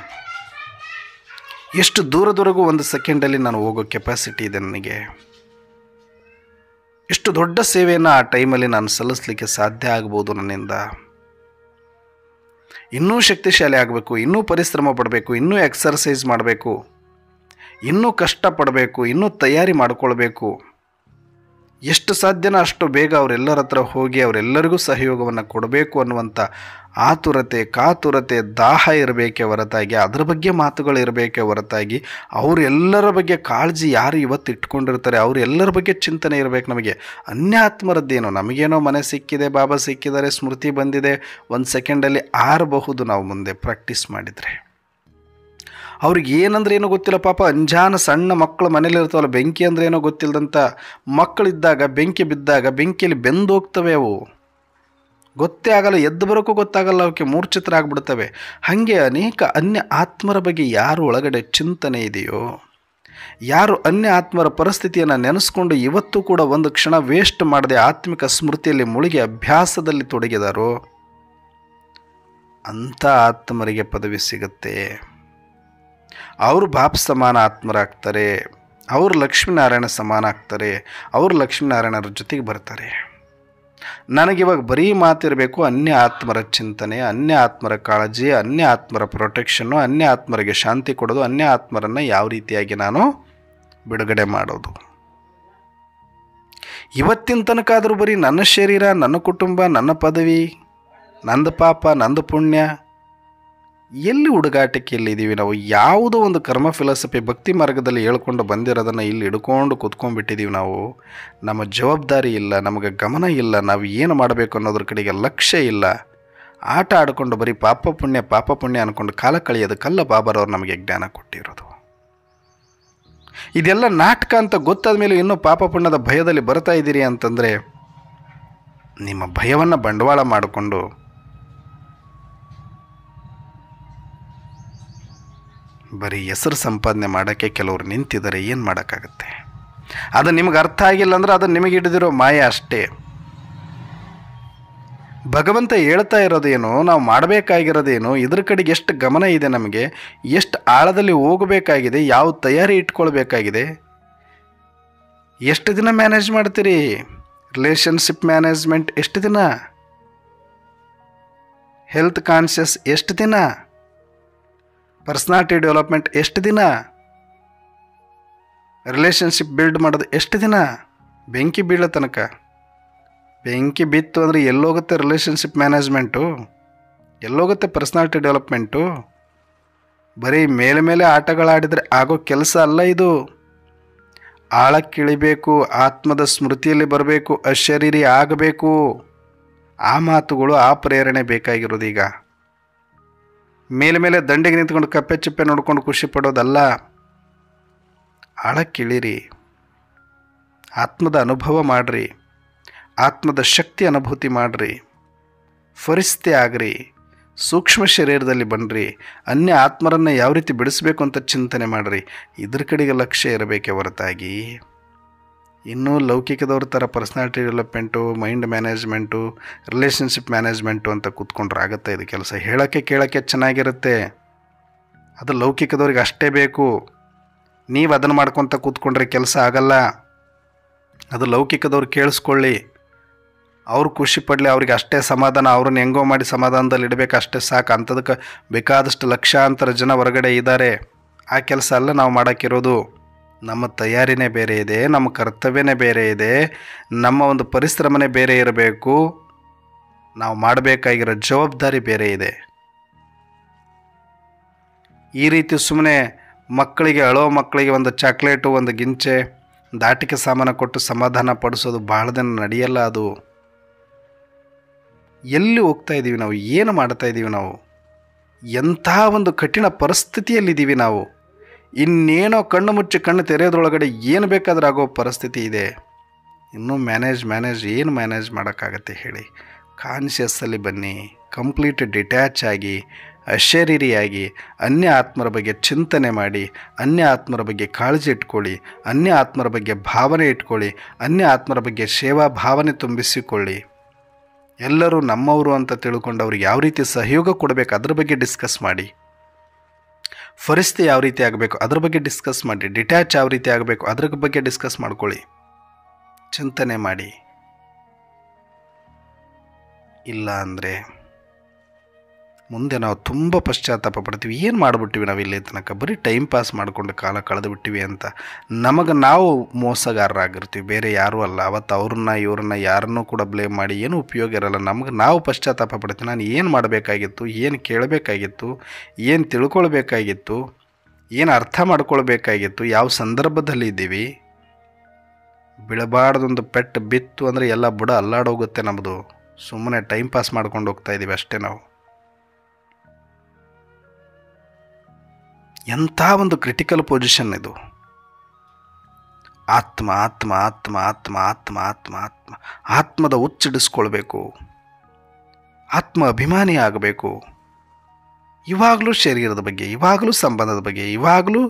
ಎಷ್ಟು ದೂರದವರೆಗೂ ಒಂದು ಸೆಕೆಂಡಲ್ಲಿ ನಾನು ಹೋಗೋ ಕೆಪಾಸಿಟಿ ಇದೆ ನನಗೆ? ಎಷ್ಟು ದೊಡ್ಡ ಸೇವೆಯನ್ನು ಆ ಟೈಮಲ್ಲಿ ನಾನು ಸಲ್ಲಿಸಲಿಕ್ಕೆ ಸಾಧ್ಯ ಆಗ್ಬೋದು ನನ್ನಿಂದ? ಇನ್ನೂ ಶಕ್ತಿಶಾಲಿ ಆಗಬೇಕು, ಇನ್ನೂ ಪರಿಶ್ರಮ ಪಡಬೇಕು, ಇನ್ನೂ ಎಕ್ಸರ್ಸೈಸ್ ಮಾಡಬೇಕು, ಇನ್ನೂ ಕಷ್ಟಪಡಬೇಕು, ಇನ್ನೂ ತಯಾರಿ ಮಾಡಿಕೊಳ್ಬೇಕು. ಎಷ್ಟು ಸಾಧ್ಯನೋ ಅಷ್ಟು ಬೇಗ ಅವರೆಲ್ಲರ ಹತ್ರ ಹೋಗಿ ಅವರೆಲ್ಲರಿಗೂ ಸಹಯೋಗವನ್ನು ಕೊಡಬೇಕು ಅನ್ನುವಂಥ ಆತುರತೆ, ಕಾತುರತೆ, ದಾಹ ಇರಬೇಕೆ ಹೊರತಾಗಿ, ಅದರ ಬಗ್ಗೆ ಮಾತುಗಳು ಇರಬೇಕೆ ಹೊರತಾಗಿ, ಅವರೆಲ್ಲರ ಬಗ್ಗೆ ಕಾಳಜಿ ಯಾರು ಇವತ್ತು ಇಟ್ಕೊಂಡಿರ್ತಾರೆ ಅವರೆಲ್ಲರ ಬಗ್ಗೆ ಚಿಂತನೆ ಇರಬೇಕು ನಮಗೆ. ಅನ್ಯಾತ್ಮರದ್ದೇನೋ, ನಮಗೇನೋ ಮನೆ ಸಿಕ್ಕಿದೆ, ಬಾಬಾ ಸಿಕ್ಕಿದ್ದಾರೆ, ಸ್ಮೃತಿ ಬಂದಿದೆ, ಒಂದು ಸೆಕೆಂಡಲ್ಲಿ ಆರಬಹುದು ನಾವು ಮುಂದೆ ಪ್ರಾಕ್ಟೀಸ್ ಮಾಡಿದರೆ. ಅವ್ರಿಗೆ ಏನಂದ್ರೆ ಏನೋ ಗೊತ್ತಿಲ್ಲ ಪಾಪ, ಅಂಜಾನ ಸಣ್ಣ ಮಕ್ಕಳು ಮನೇಲಿರ್ತಾವಲ್ಲ, ಬೆಂಕಿ ಅಂದರೆ ಏನೋ ಗೊತ್ತಿಲ್ಲದಂಥ ಮಕ್ಕಳಿದ್ದಾಗ ಬೆಂಕಿ ಬಿದ್ದಾಗ ಬೆಂಕಿಯಲ್ಲಿ ಬೆಂದು ಹೋಗ್ತವೆ. ಅವು ಗೊತ್ತೇ ಆಗಲ್ಲ, ಎದ್ದು ಬರೋಕ್ಕೂ ಗೊತ್ತಾಗಲ್ಲ, ಅವಕ್ಕೆ ಮೂರ್ಛಿತರ ಆಗಿಬಿಡ್ತವೆ. ಹಾಗೆ ಅನೇಕ ಅನ್ಯ ಆತ್ಮರ ಬಗ್ಗೆ ಯಾರು ಒಳಗಡೆ ಚಿಂತನೆ ಇದೆಯೋ, ಯಾರು ಅನ್ಯ ಆತ್ಮರ ಪರಿಸ್ಥಿತಿಯನ್ನು ನೆನೆಸ್ಕೊಂಡು ಇವತ್ತು ಕೂಡ ಒಂದು ಕ್ಷಣ ವೇಸ್ಟ್ ಮಾಡದೆ ಆತ್ಮಿಕ ಸ್ಮೃತಿಯಲ್ಲಿ ಮುಳುಗಿ ಅಭ್ಯಾಸದಲ್ಲಿ ತೊಡಗಿದಾರೋ ಅಂಥ ಆತ್ಮರಿಗೆ ಪದವಿ ಸಿಗುತ್ತೆ. ಅವರು ಬಾಪ್ ಸಮಾನ ಆತ್ಮರಾಗ್ತಾರೆ, ಅವರು ಲಕ್ಷ್ಮೀನಾರಾಯಣ ಸಮಾನ ಆಗ್ತಾರೆ, ಅವರು ಲಕ್ಷ್ಮೀನಾರಾಯಣರ ಜೊತೆಗೆ ಬರ್ತಾರೆ. ನನಗಿವಾಗ ಬರೀ ಮಾತಿರಬೇಕು ಅನ್ಯ ಆತ್ಮರ ಚಿಂತನೆ, ಅನ್ಯ ಆತ್ಮರ ಕಾಳಜಿ, ಅನ್ಯ ಆತ್ಮರ ಪ್ರೊಟೆಕ್ಷನ್ನು, ಅನ್ಯ ಆತ್ಮರಿಗೆ ಶಾಂತಿ ಕೊಡೋದು, ಅನ್ಯ ಆತ್ಮರನ್ನು ಯಾವ ರೀತಿಯಾಗಿ ನಾನು ಬಿಡುಗಡೆ ಮಾಡೋದು. ಇವತ್ತಿನ ತನಕ ಆದರೂ ಬರೀ ನನ್ನ ಶರೀರ, ನನ್ನ ಕುಟುಂಬ, ನನ್ನ ಪದವಿ, ನಂದು ಪಾಪ, ನಂದು ಪುಣ್ಯ, ಎಲ್ಲಿ ಹುಡುಗಾಟಕ್ಕೆ ಎಲ್ಲಿದ್ದೀವಿ ನಾವು? ಯಾವುದೋ ಒಂದು ಕರ್ಮ ಫಿಲಾಸಫಿ ಭಕ್ತಿ ಮಾರ್ಗದಲ್ಲಿ ಹೇಳ್ಕೊಂಡು ಬಂದಿರೋದನ್ನು ಇಲ್ಲಿ ಹಿಡ್ಕೊಂಡು ಕೂತ್ಕೊಂಡ್ಬಿಟ್ಟಿದ್ದೀವಿ ನಾವು. ನಮ್ಮ ಜವಾಬ್ದಾರಿ ಇಲ್ಲ, ನಮಗೆ ಗಮನ ಇಲ್ಲ, ನಾವು ಏನು ಮಾಡಬೇಕು ಅನ್ನೋದ್ರ ಕಡೆಗೆ ಲಕ್ಷ್ಯ ಇಲ್ಲ. ಆಟ ಆಡಿಕೊಂಡು ಬರೀ ಪಾಪ ಪುಣ್ಯ ಅಂದ್ಕೊಂಡು ಕಾಲ ಕಳೆಯೋದಕ್ಕಲ್ಲ ಬಾಬಾರವ್ರು ನಮಗೆ ಜ್ಞಾನ ಕೊಟ್ಟಿರೋದು. ಇದೆಲ್ಲ ನಾಟಕ ಅಂತ ಗೊತ್ತಾದ ಮೇಲೆ ಇನ್ನೂ ಪಾಪ ಪುಣ್ಯದ ಭಯದಲ್ಲಿ ಬರ್ತಾ ಇದ್ದೀರಿ ಅಂತಂದರೆ, ನಿಮ್ಮ ಭಯವನ್ನು ಬಂಡವಾಳ ಮಾಡಿಕೊಂಡು ಬರೀ ಹೆಸರು ಸಂಪಾದನೆ ಮಾಡೋಕ್ಕೆ ಕೆಲವರು ನಿಂತಿದ್ದಾರೆ. ಏನು ಮಾಡೋಕ್ಕಾಗತ್ತೆ? ಅದು ನಿಮಗೆ ಅರ್ಥ ಆಗಿಲ್ಲ ಅಂದರೆ ಅದು ನಿಮಗೆ ಹಿಡಿದಿರೋ ಮಾಯ ಅಷ್ಟೇ. ಭಗವಂತ ಹೇಳ್ತಾ ಇರೋದೇನು, ನಾವು ಮಾಡಬೇಕಾಗಿರೋದೇನು, ಇದ್ರ ಕಡೆಗೆ ಎಷ್ಟು ಗಮನ ಇದೆ, ನಮಗೆ ಎಷ್ಟು ಆಳದಲ್ಲಿ ಹೋಗಬೇಕಾಗಿದೆ, ಯಾವ ತಯಾರಿ ಇಟ್ಕೊಳ್ಬೇಕಾಗಿದೆ. ಎಷ್ಟು ದಿನ ಮ್ಯಾನೇಜ್ ಮಾಡ್ತೀರಿ? ರಿಲೇಷನ್ಶಿಪ್ ಮ್ಯಾನೇಜ್ಮೆಂಟ್ ಎಷ್ಟು ದಿನ? ಹೆಲ್ತ್ ಕಾನ್ಷಿಯಸ್ ಎಷ್ಟು ದಿನ? ಪರ್ಸ್ನಾಲಿಟಿ ಡೆವಲಪ್ಮೆಂಟ್ ಎಷ್ಟು ದಿನ? ರಿಲೇಷನ್ಶಿಪ್ ಬಿಲ್ಡ್ ಮಾಡೋದು ಎಷ್ಟು ದಿನ? ಬೆಂಕಿ ಬೀಳೋ ತನಕ. ಬೆಂಕಿ ಬಿತ್ತು ಅಂದರೆ ಎಲ್ಲೋಗುತ್ತೆ ರಿಲೇಷನ್ಶಿಪ್ ಮ್ಯಾನೇಜ್ಮೆಂಟು, ಎಲ್ಲೋಗುತ್ತೆ ಪರ್ಸ್ನಾಲಿಟಿ ಡೆವಲಪ್ಮೆಂಟು? ಬರೀ ಮೇಲೆ ಆಟಗಳಾಡಿದರೆ ಆಗೋ ಕೆಲಸ ಅಲ್ಲ ಇದು. ಆಳಕ್ಕಿಳಿಬೇಕು, ಆತ್ಮದ ಸ್ಮೃತಿಯಲ್ಲಿ ಬರಬೇಕು, ಅಶರೀರಿ ಆಗಬೇಕು. ಆ ಮಾತುಗಳು, ಆ ಪ್ರೇರಣೆ ಬೇಕಾಗಿರೋದು. ಈಗ ಮೇಲೆ ದಂಡೆಗೆ ನಿಂತ್ಕೊಂಡು ಕಪ್ಪೆ ಚಿಪ್ಪೆ ನೋಡ್ಕೊಂಡು ಖುಷಿ ಪಡೋದಲ್ಲ. ಆಳಕ್ಕಿಳಿರಿ, ಆತ್ಮದ ಅನುಭವ ಮಾಡಿರಿ, ಆತ್ಮದ ಶಕ್ತಿ ಅನುಭೂತಿ ಮಾಡಿರಿ, ಫರಿಸ್ತೆ ಆಗ್ರಿ, ಸೂಕ್ಷ್ಮ ಶರೀರದಲ್ಲಿ ಬನ್ನಿರಿ, ಅನ್ಯ ಆತ್ಮರನ್ನು ಯಾವ ರೀತಿ ಬಿಡಿಸ್ಬೇಕು ಅಂತ ಚಿಂತನೆ ಮಾಡಿರಿ. ಇದ್ರ ಕಡೆಗೆ ಲಕ್ಷ್ಯ ಇರಬೇಕೆ ಹೊರತಾಗಿ ಇನ್ನೂ ಲೌಕಿಕದವ್ರ ಥರ personality development, mind management, relationship management ಅಂತ ಕೂತ್ಕೊಂಡ್ರೆ ಆಗುತ್ತೆ ಇದು ಕೆಲಸ. ಹೇಳೋಕ್ಕೆ ಕೇಳೋಕ್ಕೆ ಚೆನ್ನಾಗಿರುತ್ತೆ, ಅದು ಲೌಕಿಕದವ್ರಿಗೆ ಅಷ್ಟೇ ಬೇಕು. ನೀವು ಅದನ್ನು ಮಾಡ್ಕೊತ ಕೂತ್ಕೊಂಡ್ರೆ ಕೆಲಸ ಆಗಲ್ಲ. ಅದು ಲೌಕಿಕದವ್ರು ಕೇಳಿಸ್ಕೊಳ್ಳಿ. ಅವ್ರು ಖುಷಿ ಪಡಲಿ, ಅವ್ರಿಗೆ ಅಷ್ಟೇ ಸಮಾಧಾನ, ಅವ್ರನ್ನ ಹೆಂಗೋ ಮಾಡಿ ಸಮಾಧಾನದಲ್ಲಿ ಇಡಬೇಕು, ಅಷ್ಟೇ ಸಾಕು. ಅಂಥದಕ್ಕೆ ಬೇಕಾದಷ್ಟು ಲಕ್ಷಾಂತರ ಜನ ಹೊರಗಡೆ ಇದ್ದಾರೆ. ಆ ಕೆಲಸ ಅಲ್ಲ ನಾವು ಮಾಡೋಕ್ಕಿರೋದು. ನಮ್ಮ ತಯಾರಿನೇ ಬೇರೆ ಇದೆ, ನಮ್ಮ ಕರ್ತವ್ಯನೇ ಬೇರೆ ಇದೆ, ನಮ್ಮ ಒಂದು ಪರಿಶ್ರಮನೇ ಬೇರೆ ಇರಬೇಕು, ನಾವು ಮಾಡಬೇಕಾಗಿರೋ ಜವಾಬ್ದಾರಿ ಬೇರೆ ಇದೆ. ಈ ರೀತಿ ಸುಮ್ಮನೆ ಮಕ್ಕಳಿಗೆ, ಅಳೋ ಮಕ್ಕಳಿಗೆ ಒಂದು ಚಾಕ್ಲೇಟು, ಒಂದು ಗಿಂಚೆ, ದಾಟಿಕೆ ಸಾಮಾನು ಕೊಟ್ಟು ಸಮಾಧಾನ ಪಡಿಸೋದು ಭಾಳ ದಿನ ನಡೆಯಲ್ಲ. ಅದು ಎಲ್ಲಿ ಹೋಗ್ತಾ ಇದ್ದೀವಿ ನಾವು? ಏನು ಮಾಡ್ತಾ ಇದ್ದೀವಿ ನಾವು? ಎಂಥ ಒಂದು ಕಠಿಣ ಪರಿಸ್ಥಿತಿಯಲ್ಲಿದ್ದೀವಿ ನಾವು. ಇನ್ನೇನೋ ಕಣ್ಣು ಮುಚ್ಚಿ ಕಣ್ಣು ತೆರೆಯೋದ್ರೊಳಗಡೆ ಏನು ಬೇಕಾದರೂ ಆಗೋ ಪರಿಸ್ಥಿತಿ ಇದೆ. ಇನ್ನೂ ಮ್ಯಾನೇಜ್ ಏನು ಮ್ಯಾನೇಜ್ ಮಾಡೋಕ್ಕಾಗತ್ತೆ ಹೇಳಿ? ಕಾನ್ಷಿಯಸ್ಸಲ್ಲಿ ಬನ್ನಿ, ಕಂಪ್ಲೀಟ್ ಡಿಟ್ಯಾಚ್ ಆಗಿ, ಅಶರೀರಿಯಾಗಿ, ಅನ್ಯ ಆತ್ಮರ ಬಗ್ಗೆ ಚಿಂತನೆ ಮಾಡಿ, ಅನ್ಯ ಆತ್ಮರ ಬಗ್ಗೆ ಕಾಳಜಿ ಇಟ್ಕೊಳ್ಳಿ, ಅನ್ಯ ಆತ್ಮರ ಬಗ್ಗೆ ಭಾವನೆ ಇಟ್ಕೊಳ್ಳಿ, ಅನ್ಯ ಆತ್ಮರ ಬಗ್ಗೆ ಸೇವಾ ಭಾವನೆ ತುಂಬಿಸಿಕೊಳ್ಳಿ. ಎಲ್ಲರೂ ನಮ್ಮವರು ಅಂತ ತಿಳ್ಕೊಂಡು ಅವ್ರಿಗೆ ಯಾವ ರೀತಿ ಸಹಯೋಗ ಕೊಡಬೇಕು ಅದ್ರ ಬಗ್ಗೆ ಡಿಸ್ಕಸ್ ಮಾಡಿ. ಪರಿಸ್ಥಿತಿ ಯಾವ ರೀತಿ ಆಗಬೇಕು ಅದ್ರ ಬಗ್ಗೆ ಡಿಸ್ಕಸ್ ಮಾಡಿ. ಡಿಟ್ಯಾಚ್ ಯಾವ ರೀತಿ ಆಗಬೇಕು ಅದ್ರ ಬಗ್ಗೆ ಡಿಸ್ಕಸ್ ಮಾಡ್ಕೊಳ್ಳಿ, ಚಿಂತನೆ ಮಾಡಿ. ಇಲ್ಲ ಅಂದರೆ ಮುಂದೆ ನಾವು ತುಂಬ ಪಶ್ಚಾತ್ತಾಪ ಪಡ್ತೀವಿ. ಏನು ಮಾಡಿಬಿಟ್ಟಿವಿ ನಾವು ಇಲ್ಲಿ ತನಕ? ಬರೀ ಟೈಮ್ ಪಾಸ್ ಮಾಡಿಕೊಂಡು ಕಾಲ ಕಳೆದು ಬಿಟ್ಟಿವಿ ಅಂತ ನಮಗೆ ನಾವು ಮೋಸಗಾರರಾಗಿರ್ತೀವಿ, ಬೇರೆ ಯಾರೂ ಅಲ್ಲ. ಅವತ್ತು ಅವ್ರನ್ನ ಇವ್ರನ್ನ ಯಾರನ್ನೂ ಕೂಡ ಬ್ಲೇಮ್ ಮಾಡಿ ಏನೂ ಉಪಯೋಗ ಇರಲ್ಲ. ನಮಗೆ ನಾವು ಪಶ್ಚಾತ್ತಾಪ ಪಡ್ತೀವಿ. ನಾನು ಏನು ಮಾಡಬೇಕಾಗಿತ್ತು, ಏನು ಕೇಳಬೇಕಾಗಿತ್ತು, ಏನು ತಿಳ್ಕೊಳ್ಬೇಕಾಗಿತ್ತು, ಏನು ಅರ್ಥ ಮಾಡ್ಕೊಳ್ಬೇಕಾಗಿತ್ತು, ಯಾವ ಸಂದರ್ಭದಲ್ಲಿ ಇದ್ದೀವಿ. ಬೀಳಬಾರ್ದೊಂದು ಪೆಟ್ಟು ಬಿತ್ತು ಅಂದರೆ ಎಲ್ಲ ಬುಡ ಅಲ್ಲಾಡೋಗುತ್ತೆ ನಮ್ಮದು. ಸುಮ್ಮನೆ ಟೈಮ್ ಪಾಸ್ ಮಾಡ್ಕೊಂಡು ಹೋಗ್ತಾ ಇದ್ದೀವಿ ಅಷ್ಟೇ ನಾವು. ಎಂಥ ಒಂದು ಕ್ರಿಟಿಕಲ್ ಪೊಸಿಷನ್ ಇದು. ಆತ್ಮ ಆತ್ಮ ಆತ್ಮ ಆತ್ಮ ಆತ್ಮ ಆತ್ಮ ಆತ್ಮ ಆತ್ಮದ ಹುಚ್ಚಿಡಿಸ್ಕೊಳ್ಬೇಕು, ಆತ್ಮ ಅಭಿಮಾನಿ ಆಗಬೇಕು. ಇವಾಗಲೂ ಶರೀರದ ಬಗ್ಗೆ, ಇವಾಗಲೂ ಸಂಬಂಧದ ಬಗ್ಗೆ, ಇವಾಗಲೂ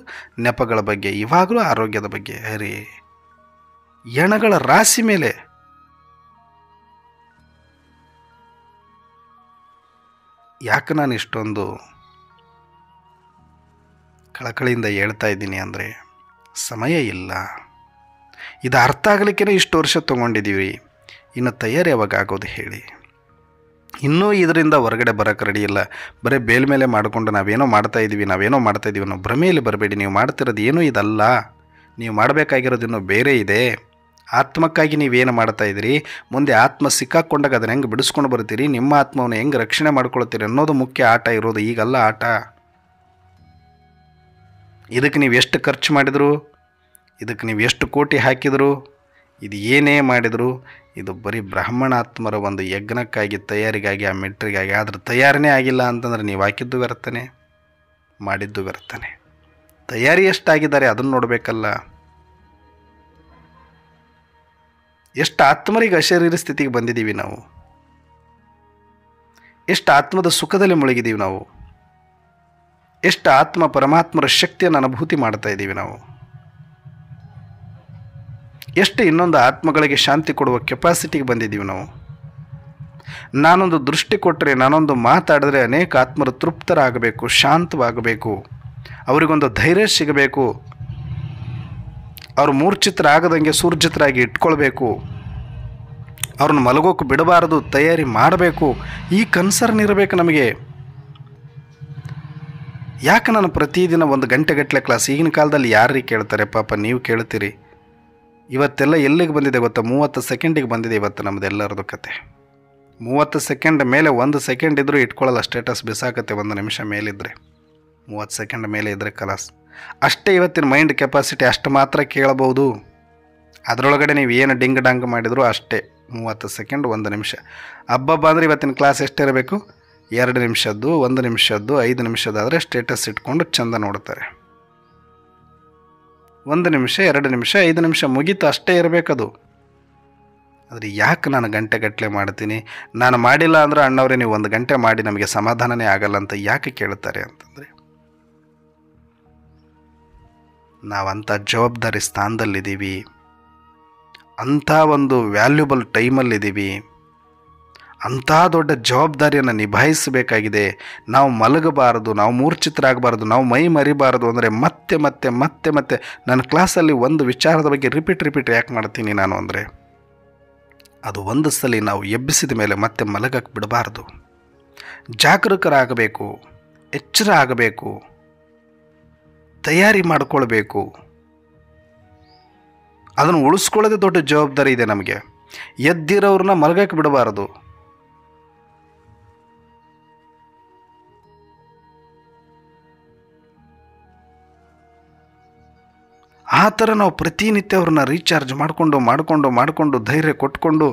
ನೆಪಗಳ ಬಗ್ಗೆ, ಇವಾಗಲೂ ಆರೋಗ್ಯದ ಬಗ್ಗೆ. ಅರೆ, ಎಣಗಳ ರಾಶಿ ಮೇಲೆ ಯಾಕೆ ನಾನು ಇಷ್ಟೊಂದು ಕಳಕಳಿಯಿಂದ ಹೇಳ್ತಾ ಇದ್ದೀನಿ ಅಂದರೆ, ಸಮಯ ಇಲ್ಲ. ಇದು ಅರ್ಥ ಆಗಲಿಕ್ಕೇ ಇಷ್ಟು ವರ್ಷ ತೊಗೊಂಡಿದ್ದೀವಿ. ಇನ್ನು ತಯಾರಿ ಯಾವಾಗ ಆಗೋದು ಹೇಳಿ? ಇನ್ನೂ ಇದರಿಂದ ಹೊರಗಡೆ ಬರೋಕ್ಕೆ ರೆಡಿ ಇಲ್ಲ. ಬರೀ ಬೇಲ್ಮೇಲೆ ಮಾಡಿಕೊಂಡು ನಾವೇನೋ ಮಾಡ್ತಾಯಿದ್ದೀವಿ ಅನ್ನೋ ಭ್ರಮೆಯಲ್ಲಿ ಬರಬೇಡಿ. ನೀವು ಮಾಡ್ತಿರೋದು ಏನೂ ಇದಲ್ಲ. ನೀವು ಮಾಡಬೇಕಾಗಿರೋದು ಇನ್ನೂ ಬೇರೆ ಇದೆ. ಆತ್ಮಕ್ಕಾಗಿ ನೀವೇನು ಮಾಡ್ತಾಯಿದ್ದೀರಿ, ಮುಂದೆ ಆತ್ಮ ಸಿಕ್ಕಾಕೊಂಡಾಗ ಅದನ್ನು ಹೆಂಗೆ ಬಿಡಿಸ್ಕೊಂಡು ಬರ್ತೀರಿ, ನಿಮ್ಮ ಆತ್ಮವನ್ನು ಹೆಂಗೆ ರಕ್ಷಣೆ ಮಾಡ್ಕೊಳ್ತೀರಿ ಅನ್ನೋದು ಮುಖ್ಯ ಆಟ ಇರೋದು. ಈಗಲ್ಲ ಆಟ. ಇದಕ್ಕೆ ನೀವು ಎಷ್ಟು ಖರ್ಚು ಮಾಡಿದ್ರು, ಇದಕ್ಕೆ ನೀವು ಎಷ್ಟು ಕೋಟಿ ಹಾಕಿದ್ರು, ಇದು ಏನೇ ಮಾಡಿದ್ರು, ಇದು ಬರೀ ಬ್ರಾಹ್ಮಣಾತ್ಮರ ಒಂದು ಯಜ್ಞಕ್ಕಾಗಿ, ತಯಾರಿಗಾಗಿ, ಆ ಮೆಟ್ರಿಗಾಗಿ. ಆದರೆ ತಯಾರಿನೇ ಆಗಿಲ್ಲ ಅಂತಂದರೆ ನೀವು ಹಾಕಿದ್ದು ವ್ಯರ್ಥನೆ, ಮಾಡಿದ್ದು ವ್ಯರ್ಥನೆ. ತಯಾರಿ ಎಷ್ಟಾಗಿದ್ದಾರೆ ಅದನ್ನು ನೋಡಬೇಕಲ್ಲ. ಎಷ್ಟು ಆತ್ಮರಿಗೆ ಅಶರೀರ ಸ್ಥಿತಿಗೆ ಬಂದಿದ್ದೀವಿ ನಾವು, ಎಷ್ಟು ಆತ್ಮದ ಸುಖದಲ್ಲಿ ಮುಳುಗಿದ್ದೀವಿ ನಾವು, ಎಷ್ಟು ಆತ್ಮ ಪರಮಾತ್ಮರ ಶಕ್ತಿಯನ್ನು ಅನುಭೂತಿ ಮಾಡ್ತಾ ಇದ್ದೀವಿ ನಾವು, ಎಷ್ಟು ಇನ್ನೊಂದು ಆತ್ಮಗಳಿಗೆ ಶಾಂತಿ ಕೊಡುವ ಕೆಪಾಸಿಟಿಗೆ ಬಂದಿದ್ದೀವಿ ನಾವು. ನಾನೊಂದು ದೃಷ್ಟಿ ಕೊಟ್ಟರೆ, ನಾನೊಂದು ಮಾತಾಡಿದ್ರೆ ಅನೇಕ ಆತ್ಮರು ತೃಪ್ತರಾಗಬೇಕು, ಶಾಂತವಾಗಬೇಕು, ಅವರಿಗೊಂದು ಧೈರ್ಯ ಸಿಗಬೇಕು, ಅವರು ಮೂರ್ಛಿತರಾಗದಂಗೆ ಸೂರ್ಜಿತರಾಗಿ ಇಟ್ಕೊಳ್ಬೇಕು, ಅವ್ರನ್ನ ಮಲಗೋಕೆ ಬಿಡಬಾರದು, ತಯಾರಿ ಮಾಡಬೇಕು. ಈ ಕನ್ಸರ್ನ್ ಇರಬೇಕು ನಮಗೆ. ಯಾಕೆ ನಾನು ಪ್ರತಿದಿನ 1 ಗಂಟೆಗಟ್ಟಲೆ ಕ್ಲಾಸ್? ಈಗಿನ ಕಾಲದಲ್ಲಿ ಯಾರಿಗೆ ಕೇಳ್ತಾರೆ ಪಾಪ? ನೀವು ಕೇಳ್ತೀರಿ. ಇವತ್ತೆಲ್ಲ ಎಲ್ಲಿಗೆ ಬಂದಿದೆ ಗೊತ್ತಾ? 30 ಸೆಕೆಂಡಿಗೆ ಬಂದಿದೆ ಇವತ್ತು ನಮ್ಮದೆಲ್ಲರದು ಕತೆ. 30 ಸೆಕೆಂಡ್ ಮೇಲೆ 1 ಸೆಕೆಂಡ್ ಇದ್ದರೂ ಇಟ್ಕೊಳ್ಳಲ್ಲ, ಸ್ಟೇಟಸ್ ಬಿಸಾಕತ್ತೆ. 1 ನಿಮಿಷ ಮೇಲಿದ್ದರೆ, 30 ಸೆಕೆಂಡ್ ಮೇಲೆ ಇದ್ದರೆ ಕಲಾಸ್. ಅಷ್ಟೇ ಇವತ್ತಿನ ಮೈಂಡ್ ಕೆಪಾಸಿಟಿ. ಅಷ್ಟು ಮಾತ್ರ ಕೇಳಬಹುದು. ಅದರೊಳಗಡೆ ನೀವು ಏನು ಡಿಂಗ್ ಡಾಂಗ್ ಮಾಡಿದ್ರು ಅಷ್ಟೇ. 30 ಸೆಕೆಂಡ್, 1 ನಿಮಿಷ. ಹಬ್ಬ ಅಂದರೆ ಇವತ್ತಿನ ಕ್ಲಾಸ್ ಎಷ್ಟಿರಬೇಕು? 2 ನಿಮಿಷದ್ದು, 1 ನಿಮಿಷದ್ದು, 5 ನಿಮಿಷದಾದರೆ ಸ್ಟೇಟಸ್ ಇಟ್ಕೊಂಡು ಚೆಂದ ನೋಡ್ತಾರೆ. 1 ನಿಮಿಷ, 2 ನಿಮಿಷ, 5 ನಿಮಿಷ ಮುಗೀತು, ಅಷ್ಟೇ ಇರಬೇಕದು. ಆದರೆ ಯಾಕೆ ನಾನು ಗಂಟೆಗಟ್ಟಲೆ ಮಾಡ್ತೀನಿ? ನಾನು ಮಾಡಿಲ್ಲ ಅಂದ್ರೆ ಅಣ್ಣವ್ರೆ ನೀವು 1 ಗಂಟೆ ಮಾಡಿ ನಮಗೆ ಸಮಾಧಾನನೇ ಆಗಲ್ಲ ಅಂತ ಯಾಕೆ ಕೇಳ್ತಾರೆ ಅಂತಂದರೆ, ನಾವಂಥ ಜವಾಬ್ದಾರಿ ಸ್ಥಾನದಲ್ಲಿದ್ದೀವಿ, ಅಂಥ ಒಂದು ವ್ಯಾಲ್ಯೂಬಲ್ ಟೈಮಲ್ಲಿದ್ದೀವಿ, ಅಂಥ ದೊಡ್ಡ ಜವಾಬ್ದಾರಿಯನ್ನು ನಿಭಾಯಿಸಬೇಕಾಗಿದೆ. ನಾವು ಮಲಗಬಾರದು, ನಾವು ಮೂರ್ಛಿತರಾಗಬಾರ್ದು, ನಾವು ಮೈ ಮರಿಬಾರದು. ಅಂದರೆ ಮತ್ತೆ ಮತ್ತೆ ಮತ್ತೆ ಮತ್ತೆ ನನ್ನ ಕ್ಲಾಸಲ್ಲಿ ಒಂದು ವಿಚಾರದ ಬಗ್ಗೆ ರಿಪೀಟ್ ಯಾಕೆ ಮಾಡ್ತೀನಿ ನಾನು ಅಂದರೆ, ಅದು ಒಂದು ಸಲ ನಾವು ಎಬ್ಬಿಸಿದ ಮೇಲೆ ಮತ್ತೆ ಮಲಗಕ್ಕೆ ಬಿಡಬಾರ್ದು. ಜಾಗರೂಕರಾಗಬೇಕು, ಎಚ್ಚರ ಆಗಬೇಕು, ತಯಾರಿ ಮಾಡಿಕೊಳ್ಬೇಕು. ಅದನ್ನು ಉಳಿಸ್ಕೊಳ್ಳೋದೇ ದೊಡ್ಡ ಜವಾಬ್ದಾರಿ ಇದೆ ನಮಗೆ. ಎದ್ದಿರೋರನ್ನ ಮಲಗಕ್ಕೆ ಬಿಡಬಾರದು. ಆ ಥರ ನಾವು ಪ್ರತಿನಿತ್ಯ ಅವ್ರನ್ನ ರೀಚಾರ್ಜ್ ಮಾಡಿಕೊಂಡು ಧೈರ್ಯ ಕೊಟ್ಕೊಂಡು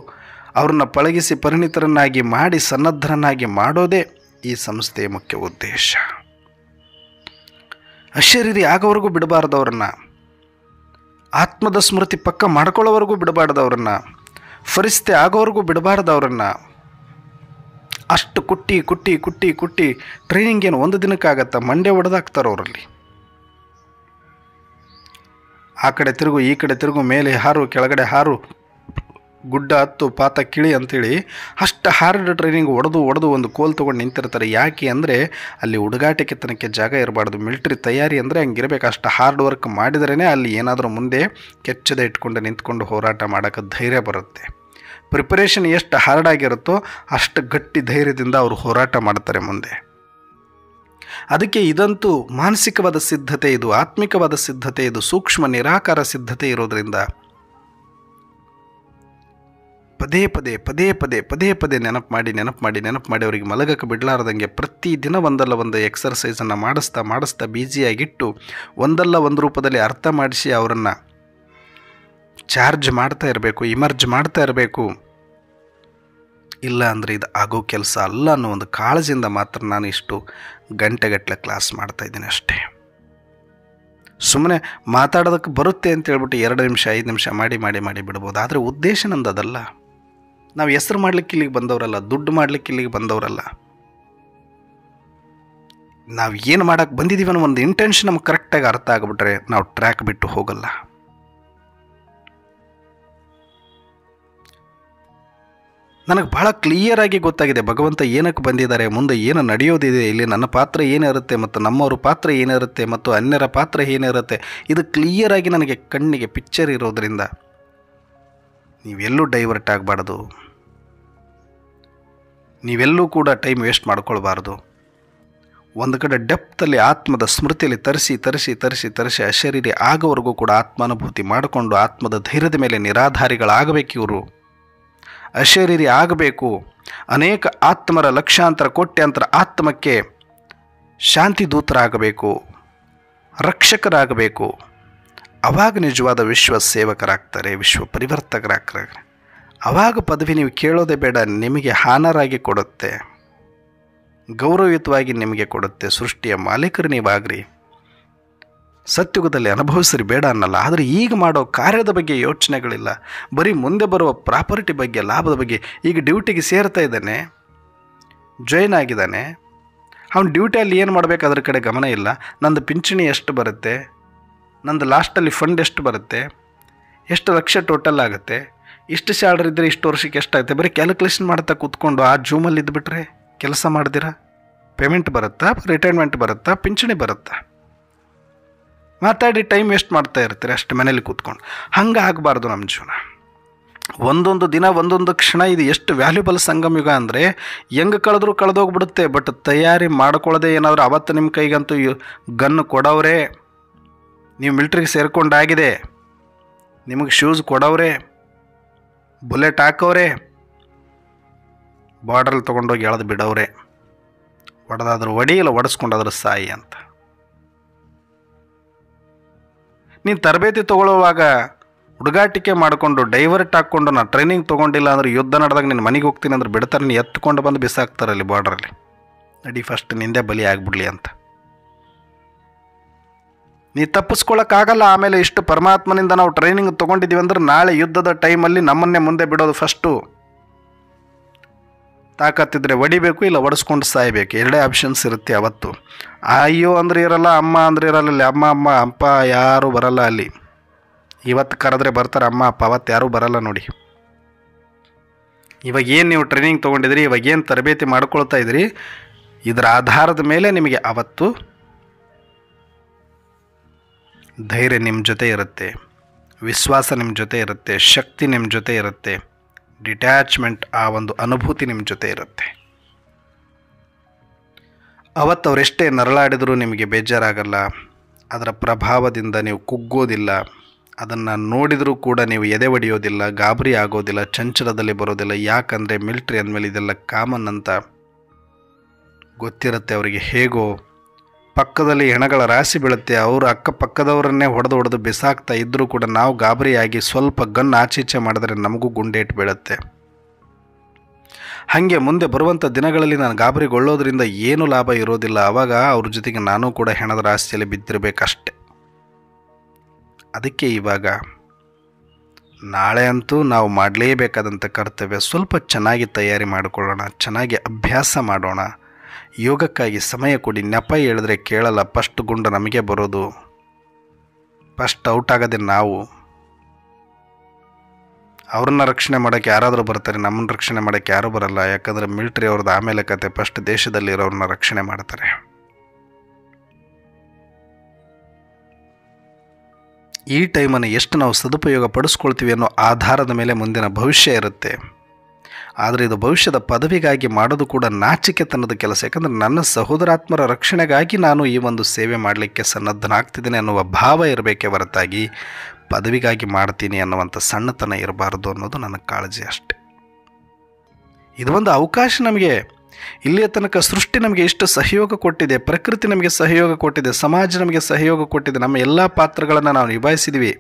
ಅವ್ರನ್ನ ಪಳಗಿಸಿ ಪರಿಣಿತರನ್ನಾಗಿ ಮಾಡಿ ಸನ್ನದ್ಧರನ್ನಾಗಿ ಮಾಡೋದೇ ಈ ಸಂಸ್ಥೆಯ ಮುಖ್ಯ ಉದ್ದೇಶ. ಅಶರೀರಿ ಆಗೋವರೆಗೂ ಬಿಡಬಾರ್ದು ಅವ್ರನ್ನ. ಆತ್ಮದ ಸ್ಮೃತಿ ಪಕ್ಕ ಮಾಡ್ಕೊಳ್ಳೋವರೆಗೂ ಬಿಡಬಾರ್ದು ಅವ್ರನ್ನ. ಫರಿಸ್ತೆ ಆಗೋವರೆಗೂ ಬಿಡಬಾರ್ದು ಅವರನ್ನು. ಅಷ್ಟು ಕುಟ್ಟಿ ಟ್ರೈನಿಂಗ್ ಏನು ಒಂದು ದಿನಕ್ಕಾಗತ್ತಾ? ಮಂಡ್ಯ ಹೊಡೆದಾಕ್ತಾರೆ ಅವರಲ್ಲಿ. ಆ ಕಡೆ ತಿರುಗು, ಈ ಕಡೆ ತಿರುಗು, ಮೇಲೆ ಹಾರು, ಕೆಳಗಡೆ ಹಾರು, ಗುಡ್ಡ ಹತ್ತು, ಪಾತ ಕಿಳಿ ಅಂಥೇಳಿ ಅಷ್ಟು ಹಾರ್ಡ್ ಟ್ರೈನಿಂಗ್ ಹೊಡೆದು ಒಂದು ಕೋಲ್ ತೊಗೊಂಡು ನಿಂತಿರ್ತಾರೆ. ಯಾಕೆ ಅಂದರೆ ಅಲ್ಲಿ ಹುಡುಗಾಟಕ್ಕೆತನಕ್ಕೆ ಜಾಗ ಇರಬಾರ್ದು. ಮಿಲಿಟ್ರಿ ತಯಾರಿ ಅಂದರೆ ಹಂಗಿರ್ಬೇಕು. ಅಷ್ಟು ಹಾರ್ಡ್ ವರ್ಕ್ ಮಾಡಿದ್ರೇ ಅಲ್ಲಿ ಏನಾದರೂ ಮುಂದೆ ಕೆಚ್ಚದೆ ಇಟ್ಕೊಂಡು ನಿಂತ್ಕೊಂಡು ಹೋರಾಟ ಮಾಡೋಕ್ಕೆ ಧೈರ್ಯ ಬರುತ್ತೆ. ಪ್ರಿಪರೇಷನ್ ಎಷ್ಟು ಹಾರ್ಡಾಗಿರುತ್ತೋ ಅಷ್ಟು ಗಟ್ಟಿ ಧೈರ್ಯದಿಂದ ಅವರು ಹೋರಾಟ ಮಾಡ್ತಾರೆ ಮುಂದೆ. ಅದಕ್ಕೆ ಇದಂತೂ ಮಾನಸಿಕವಾದ ಸಿದ್ಧತೆ, ಇದು ಆತ್ಮಿಕವಾದ ಸಿದ್ಧತೆ, ಇದು ಸೂಕ್ಷ್ಮ ನಿರಾಕಾರ ಸಿದ್ಧತೆ ಇರೋದ್ರಿಂದ ಪದೇ ಪದೇ ನೆನಪು ಮಾಡಿ ಅವರಿಗೆ ಮಲಗಕ್ಕೆ ಬಿಡಲಾರ್ದಂಗೆ ಪ್ರತಿದಿನ ಒಂದಲ್ಲ ಒಂದು ಎಕ್ಸರ್ಸೈಸನ್ನು ಮಾಡಿಸ್ತಾ ಬ್ಯುಸಿಯಾಗಿಟ್ಟು ಒಂದಲ್ಲ ಒಂದು ರೂಪದಲ್ಲಿ ಅರ್ಥ ಮಾಡಿಸಿ ಅವರನ್ನು ಚಾರ್ಜ್ ಮಾಡ್ತಾ ಇರಬೇಕು, ಇಮರ್ಜ್ ಮಾಡ್ತಾ ಇರಬೇಕು. ಇಲ್ಲ ಅಂದರೆ ಇದು ಆಗೋ ಕೆಲಸ ಅಲ್ಲ ಅನ್ನೋ ಒಂದು ಕಾಳಜಿಯಿಂದ ಮಾತ್ರ ನಾನು ಇಷ್ಟು ಗಂಟೆಗಟ್ಟಲೆ ಕ್ಲಾಸ್ ಮಾಡ್ತಾಯಿದ್ದೀನಿ ಅಷ್ಟೇ. ಸುಮ್ಮನೆ ಮಾತಾಡೋದಕ್ಕೆ ಬರುತ್ತೆ ಅಂತ ಹೇಳ್ಬಿಟ್ಟು 2 ನಿಮಿಷ 5 ನಿಮಿಷ ಮಾಡಿ ಬಿಡ್ಬೋದು. ಆದರೆ ಉದ್ದೇಶ ನಂದು ಅದಲ್ಲ. ನಾವು ಹೆಸರು ಮಾಡಲಿಕ್ಕೆ ಇಲ್ಲಿಗೆ ಬಂದವರಲ್ಲ, ದುಡ್ಡು ಮಾಡಲಿಕ್ಕೆ ಇಲ್ಲಿಗೆ ಬಂದವರಲ್ಲ. ನಾವು ಏನು ಮಾಡೋಕ್ಕೆ ಬಂದಿದ್ದೀವಿ ಅನ್ನೋ ಒಂದು ಇಂಟೆನ್ಷನ್ ನಮ್ಗೆ ಕರೆಕ್ಟಾಗಿ ಅರ್ಥ ಆಗಿಬಿಟ್ರೆ ನಾವು ಟ್ರ್ಯಾಕ್ ಬಿಟ್ಟು ಹೋಗಲ್ಲ. ನನಗೆ ಭಾಳ ಕ್ಲಿಯರಾಗಿ ಗೊತ್ತಾಗಿದೆ ಭಗವಂತ ಏನಕ್ಕೆ ಬಂದಿದ್ದಾರೆ, ಮುಂದೆ ಏನು ನಡೆಯೋದಿದೆ, ಇಲ್ಲಿ ನನ್ನ ಪಾತ್ರ ಏನಿರುತ್ತೆ ಮತ್ತು ನಮ್ಮವ್ರ ಪಾತ್ರ ಏನಿರುತ್ತೆ ಮತ್ತು ಅನ್ಯರ ಪಾತ್ರ ಏನಿರುತ್ತೆ, ಇದು ಕ್ಲಿಯರಾಗಿ ನನಗೆ ಕಣ್ಣಿಗೆ ಪಿಕ್ಚರ್ ಇರೋದರಿಂದ ನೀವೆಲ್ಲೂ ಡೈವರ್ಟ್ ಆಗಬಾರ್ದು. ನೀವೆಲ್ಲೂ ಕೂಡ ಟೈಮ್ ವೇಸ್ಟ್ ಮಾಡ್ಕೊಳ್ಬಾರ್ದು. ಒಂದು ಕಡೆ ಡೆಪ್ತಲ್ಲಿ ಆತ್ಮದ ಸ್ಮೃತಿಯಲ್ಲಿ ತರಿಸಿ ಅಶರೀರಿ ಆಗೋವರೆಗೂ ಕೂಡ ಆತ್ಮಾನುಭೂತಿ ಮಾಡಿಕೊಂಡು ಆತ್ಮದ ಧೈರ್ಯದ ಮೇಲೆ ನಿರಾಧಾರಿಗಳಾಗಬೇಕು. ಇವರು ಅಶರೀರಿ ಆಗಬೇಕು. ಅನೇಕ ಆತ್ಮರ ಲಕ್ಷಾಂತರ ಕೋಟ್ಯಾಂತರ ಆತ್ಮಕ್ಕೆ ಶಾಂತಿ ದೂತರಾಗಬೇಕು, ರಕ್ಷಕರಾಗಬೇಕು. ಆವಾಗ ನಿಜವಾದ ವಿಶ್ವ ಸೇವಕರಾಗ್ತಾರೆ, ವಿಶ್ವ ಪರಿವರ್ತಕರಾಗ್ತಾರೆ. ಆವಾಗ ಪದವಿ ನೀವು ಕೇಳೋದೇ ಬೇಡ, ನಿಮಗೆ ಹಾನರಾಗಿ ಕೊಡುತ್ತೆ, ಗೌರವಯುತವಾಗಿ ನಿಮಗೆ ಕೊಡುತ್ತೆ. ಸೃಷ್ಟಿಯ ಮಾಲೀಕರು ನೀವಾಗ್ರಿ. ಸತ್ಯುಗದಲ್ಲಿ ಅನುಭವಿಸ್ರಿ ಬೇಡ ಅನ್ನಲ್ಲ. ಆದರೆ ಈಗ ಮಾಡೋ ಕಾರ್ಯದ ಬಗ್ಗೆ ಯೋಚನೆಗಳಿಲ್ಲ, ಬರೀ ಮುಂದೆ ಬರುವ ಪ್ರಾಪರ್ಟಿ ಬಗ್ಗೆ, ಲಾಭದ ಬಗ್ಗೆ. ಈಗ ಡ್ಯೂಟಿಗೆ ಸೇರ್ತಾ ಇದ್ದಾನೆ, ಜಾಯ್ನ್ ಆಗಿದ್ದಾನೆ, ಅವ್ನು ಡ್ಯೂಟಿಯಲ್ಲಿ ಏನು ಮಾಡಬೇಕು ಅದ್ರ ಕಡೆ ಗಮನ ಇಲ್ಲ. ನಂದು ಪಿಂಚಣಿ ಎಷ್ಟು ಬರುತ್ತೆ, ನಂದು ಲಾಸ್ಟಲ್ಲಿ ಫಂಡ್ ಎಷ್ಟು ಬರುತ್ತೆ, ಎಷ್ಟು ಲಕ್ಷ ಟೋಟಲ್ ಆಗುತ್ತೆ, ಇಷ್ಟು ಸ್ಯಾಲ್ರಿ ಇದ್ದರೆ ಇಷ್ಟು ವರ್ಷಕ್ಕೆ ಎಷ್ಟಾಗುತ್ತೆ, ಬರೀ ಕ್ಯಾಲ್ಕುಲೇಷನ್ ಮಾಡ್ತಾ ಕೂತ್ಕೊಂಡು ಆ ಜೂಮಲ್ಲಿ ಇದ್ದುಬಿಟ್ರೆ ಕೆಲಸ ಮಾಡ್ದಿರಾ ಪೇಮೆಂಟ್ ಬರುತ್ತಾ, ರಿಟೈರ್ಮೆಂಟ್ ಬರುತ್ತಾ, ಪಿಂಚಣಿ ಬರುತ್ತಾ? ಮಾತಾಡಿ ಟೈಮ್ ವೇಸ್ಟ್ ಮಾಡ್ತಾ ಇರ್ತೀರಿ ಅಷ್ಟು ಮನೇಲಿ ಕೂತ್ಕೊಂಡು. ಹಂಗೆ ಆಗಬಾರ್ದು ನಮ್ಮ ಜೀವನ. ಒಂದೊಂದು ದಿನ ಒಂದೊಂದು ಕ್ಷಣ ಇದು ಎಷ್ಟು ವ್ಯಾಲ್ಯೂಬಲ್ ಸಂಗಮ ಯುಗ ಅಂದರೆ ಹೆಂಗೆ ಕಳೆದ್ರೂ ಕಳೆದೋಗ್ಬಿಡುತ್ತೆ. ಬಟ್ ತಯಾರಿ ಮಾಡ್ಕೊಳ್ಳೋದೇ ಏನಾದರೂ ಅವತ್ತು ನಿಮ್ಮ ಕೈಗಂತೂ ಗನ್ನು ಕೊಡೋವ್ರೆ, ನೀವು ಮಿಲ್ಟ್ರಿಗೆ ಸೇರ್ಕೊಂಡಾಗಿದೆ, ನಿಮಗೆ ಶೂಸ್ ಕೊಡೋವ್ರೆ, ಬುಲೆಟ್ ಹಾಕೋವ್ರೆ, ಬಾರ್ಡ್ರಲ್ಲಿ ತೊಗೊಂಡೋಗಿ ಎಳೆದು ಬಿಡೋವ್ರೆ, ಹೊಡೆದಾದ್ರೂ ಹೊಡಿಯಿಲ್ಲ, ಹೊಡೆಸ್ಕೊಂಡಾದ್ರೂ ಸಾಯಿ ಅಂತ. ನೀನು ತರಬೇತಿ ತೊಗೊಳ್ಳುವಾಗ ಹುಡುಗಾಟಿಕೆ ಮಾಡಿಕೊಂಡು ಡೈವರ್ಟ್ ಹಾಕ್ಕೊಂಡು ನಾನು ಟ್ರೈನಿಂಗ್ ತೊಗೊಂಡಿಲ್ಲ ಅಂದ್ರೆ ಯುದ್ಧ ನಡೆದಾಗ ನಿನ್ನ ಮನೆಗೆ ಹೋಗ್ತೀನಿ ಅಂದ್ರೆ ಬಿಡ್ತಾರೆ, ನೀನು ಎತ್ಕೊಂಡು ಬಂದು ಬಿಸಾಕ್ತಾರಲ್ಲಿ ಬಾರ್ಡ್ರಲ್ಲಿ. ನಡಿ ಫಸ್ಟ್ ನಿಂದೆ ಬಲಿ ಆಗಿಬಿಡ್ಲಿ ಅಂತ. ನೀ ತಪ್ಪಿಸ್ಕೊಳ್ಳೋಕ್ಕಾಗಲ್ಲ. ಆಮೇಲೆ ಇಷ್ಟು ಪರಮಾತ್ಮನಿಂದ ನಾವು ಟ್ರೈನಿಂಗ್ ತೊಗೊಂಡಿದ್ದೀವಿ ಅಂದ್ರೆ ನಾಳೆ ಯುದ್ಧದ ಟೈಮಲ್ಲಿ ನಮ್ಮನ್ನೇ ಮುಂದೆ ಬಿಡೋದು ಫಸ್ಟು. ತಾಕತ್ತಿದ್ರೆ ಹೊಡಿಬೇಕು, ಇಲ್ಲ ಹೊಡೆಸ್ಕೊಂಡು ಸಾಯಬೇಕು. ಎರಡೇ ಆಪ್ಷನ್ಸ್ ಇರುತ್ತೆ ಅವತ್ತು. ಅಯ್ಯೋ ಅಂದ್ರೆ ಇರಲ್ಲ, ಅಮ್ಮ ಅಂದ್ರೆ ಇರಲ್ಲ. ಅಲ್ಲಿ ಅಮ್ಮ ಅಪ್ಪ ಯಾರೂ ಬರಲ್ಲ ಅಲ್ಲಿ. ಇವತ್ತು ಕರೆದ್ರೆ ಬರ್ತಾರೆ ಅಮ್ಮ ಅಪ್ಪ, ಅವತ್ತು ಯಾರೂ ಬರಲ್ಲ ನೋಡಿ. ಇವಾಗ ಏನು ನೀವು ಟ್ರೈನಿಂಗ್ ತೊಗೊಂಡಿದ್ರಿ, ಇವಾಗ ಏನು ತರಬೇತಿ ಮಾಡ್ಕೊಳ್ತಾ ಇದ್ರಿ, ಇದರ ಆಧಾರದ ಮೇಲೆ ನಿಮಗೆ ಅವತ್ತು ಧೈರ್ಯ ನಿಮ್ಮ ಜೊತೆ ಇರುತ್ತೆ, ವಿಶ್ವಾಸ ನಿಮ್ಮ ಜೊತೆ ಇರುತ್ತೆ, ಶಕ್ತಿ ನಿಮ್ಮ ಜೊತೆ ಇರುತ್ತೆ. ಡಿಟ್ಯಾಚ್ಮೆಂಟ್, ಆ ಒಂದು ಅನುಭೂತಿ ನಿಮ್ಮ ಜೊತೆ ಇರುತ್ತೆ. ಅವತ್ತು ಅವರೆಷ್ಟೇ ನರಳಾಡಿದರೂ ನಿಮಗೆ ಬೇಜಾರಾಗಲ್ಲ. ಅದರ ಪ್ರಭಾವದಿಂದ ನೀವು ಕುಗ್ಗೋದಿಲ್ಲ. ಅದನ್ನು ನೋಡಿದರೂ ಕೂಡ ನೀವು ಎದೆ ಒಡೆಯೋದಿಲ್ಲ, ಗಾಬರಿ ಆಗೋದಿಲ್ಲ, ಚಂಚಲದಲ್ಲಿ ಬರೋದಿಲ್ಲ. ಯಾಕಂದರೆ ಮಿಲ್ಟ್ರಿ ಅಂದಮೇಲೆ ಇದೆಲ್ಲ ಕಾಮನ್ ಅಂತ ಗೊತ್ತಿರುತ್ತೆ ಅವರಿಗೆ. ಹೇಗೋ ಪಕ್ಕದಲ್ಲಿ ಹೆಣಗಳ ರಾಶಿ ಬೀಳುತ್ತೆ, ಅವರು ಅಕ್ಕಪಕ್ಕದವರನ್ನೇ ಹೊಡೆದು ಬಿಸಾಕ್ತಾ ಇದ್ದರೂ ಕೂಡ ನಾವು ಗಾಬರಿಯಾಗಿ ಸ್ವಲ್ಪ ಗನ್ ಆಚೀಚೆ ಮಾಡಿದ್ರೆ ನಮಗೂ ಗುಂಡೇಟು ಬೀಳುತ್ತೆ. ಹಾಗೆ ಮುಂದೆ ಬರುವಂಥ ದಿನಗಳಲ್ಲಿ ನಾನು ಗಾಬರಿಗೊಳ್ಳೋದ್ರಿಂದ ಏನೂ ಲಾಭ ಇರೋದಿಲ್ಲ. ಆವಾಗ ಅವ್ರ ಜೊತೆಗೆ ನಾನು ಕೂಡ ಹೆಣದ ರಾಶಿಯಲ್ಲಿ ಬಿದ್ದಿರಬೇಕಷ್ಟೆ. ಅದಕ್ಕೆ ಇವಾಗ ನಾಳೆ ಅಂತೂ ನಾವು ಮಾಡಲೇಬೇಕಾದಂಥ ಕರ್ತವ್ಯ, ಸ್ವಲ್ಪ ಚೆನ್ನಾಗಿ ತಯಾರಿ ಮಾಡಿಕೊಳ್ಳೋಣ, ಚೆನ್ನಾಗಿ ಅಭ್ಯಾಸ ಮಾಡೋಣ, ಯೋಗಕ್ಕಾಗಿ ಸಮಯ ಕೊಡಿ. ನೆಪ ಹೇಳಿದ್ರೆ ಕೇಳಲ್ಲ, ಫಸ್ಟ್ ಗುಂಡು ನಮಗೆ ಬರೋದು, ಫಸ್ಟ್ ಔಟ್ ಆಗೋದೆ ನಾವು. ಅವ್ರನ್ನ ರಕ್ಷಣೆ ಮಾಡೋಕ್ಕೆ ಯಾರಾದರೂ ಬರ್ತಾರೆ, ನಮ್ಮನ್ನು ರಕ್ಷಣೆ ಮಾಡೋಕ್ಕೆ ಯಾರೂ ಬರಲ್ಲ. ಯಾಕಂದರೆ ಮಿಲ್ಟ್ರಿ ಅವ್ರದ್ದು ಆಮೇಲೆ ಕತೆ, ಫಸ್ಟ್ ದೇಶದಲ್ಲಿರೋರನ್ನ ರಕ್ಷಣೆ ಮಾಡ್ತಾರೆ. ಈ ಟೈಮನ್ನು ಎಷ್ಟು ನಾವು ಸದುಪಯೋಗ ಪಡಿಸ್ಕೊಳ್ತೀವಿ ಅನ್ನೋ ಆಧಾರದ ಮೇಲೆ ಮುಂದಿನ ಭವಿಷ್ಯ ಇರುತ್ತೆ. ಆದರೆ ಇದು ಭವಿಷ್ಯದ ಪದವಿಗಾಗಿ ಮಾಡೋದು ಕೂಡ ನಾಚಿಕೆತನದ ಕೆಲಸ. ಯಾಕಂದರೆ ನನ್ನ ಸಹೋದರಾತ್ಮರ ರಕ್ಷಣೆಗಾಗಿ ನಾನು ಈ ಒಂದು ಸೇವೆ ಮಾಡಲಿಕ್ಕೆ ಸನ್ನದ್ಧನಾಗ್ತಿದ್ದೀನಿ ಅನ್ನುವ ಭಾವ ಇರಬೇಕೇ ಹೊರತಾಗಿ ಪದವಿಗಾಗಿ ಮಾಡ್ತೀನಿ ಅನ್ನುವಂಥ ಸಣ್ಣತನ ಇರಬಾರ್ದು ಅನ್ನೋದು ನನ್ನ ಕಾಳಜಿ ಅಷ್ಟೆ. ಇದು ಒಂದು ಅವಕಾಶ ನಮಗೆ. ಇಲ್ಲಿಯ ತನಕ ಸೃಷ್ಟಿ ನಮಗೆ ಎಷ್ಟು ಸಹಯೋಗ ಕೊಟ್ಟಿದೆ, ಪ್ರಕೃತಿ ನಮಗೆ ಸಹಯೋಗ ಕೊಟ್ಟಿದೆ, ಸಮಾಜ ನಮಗೆ ಸಹಯೋಗ ಕೊಟ್ಟಿದೆ, ನಮ್ಮ ಎಲ್ಲ ಪಾತ್ರಗಳನ್ನು ನಾವು ನಿಭಾಯಿಸಿದ್ವಿ.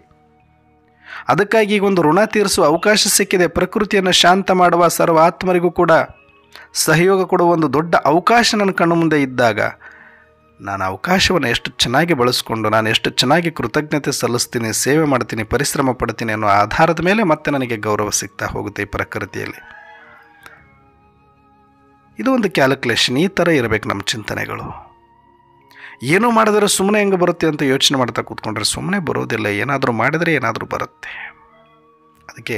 ಅದಕ್ಕಾಗಿ ಈಗ ಒಂದು ಋಣ ತೀರಿಸುವ ಅವಕಾಶ ಸಿಕ್ಕಿದೆ. ಪ್ರಕೃತಿಯನ್ನು ಶಾಂತ ಮಾಡುವ ಸರ್ವ ಆತ್ಮರಿಗೂ ಕೂಡ ಸಹಯೋಗ ಕೊಡುವ ಒಂದು ದೊಡ್ಡ ಅವಕಾಶ ನನ್ನ ಕಣ್ಣು ಮುಂದೆ ಇದ್ದಾಗ ನಾನು ಅವಕಾಶವನ್ನು ಎಷ್ಟು ಚೆನ್ನಾಗಿ ಬಳಸ್ಕೊಂಡು ನಾನು ಎಷ್ಟು ಚೆನ್ನಾಗಿ ಕೃತಜ್ಞತೆ ಸಲ್ಲಿಸ್ತೀನಿ, ಸೇವೆ ಮಾಡ್ತೀನಿ, ಪರಿಶ್ರಮ ಪಡ್ತೀನಿ ಅನ್ನೋ ಆಧಾರದ ಮೇಲೆ ಮತ್ತೆ ನನಗೆ ಗೌರವ ಸಿಗ್ತಾ ಹೋಗುತ್ತೆ ಈ ಪ್ರಕೃತಿಯಲ್ಲಿ. ಇದು ಒಂದು ಕ್ಯಾಲ್ಕುಲೇಷನ್. ಈ ಥರ ಇರಬೇಕು ನಮ್ಮ ಚಿಂತನೆಗಳು. ಏನೂ ಮಾಡಿದ್ರೆ ಸುಮ್ಮನೆ ಹೆಂಗೆ ಬರುತ್ತೆ ಅಂತ ಯೋಚನೆ ಮಾಡ್ತಾ ಕೂತ್ಕೊಂಡ್ರೆ ಸುಮ್ಮನೆ ಬರೋದಿಲ್ಲ. ಏನಾದರೂ ಮಾಡಿದರೆ ಏನಾದರೂ ಬರುತ್ತೆ. ಅದಕ್ಕೆ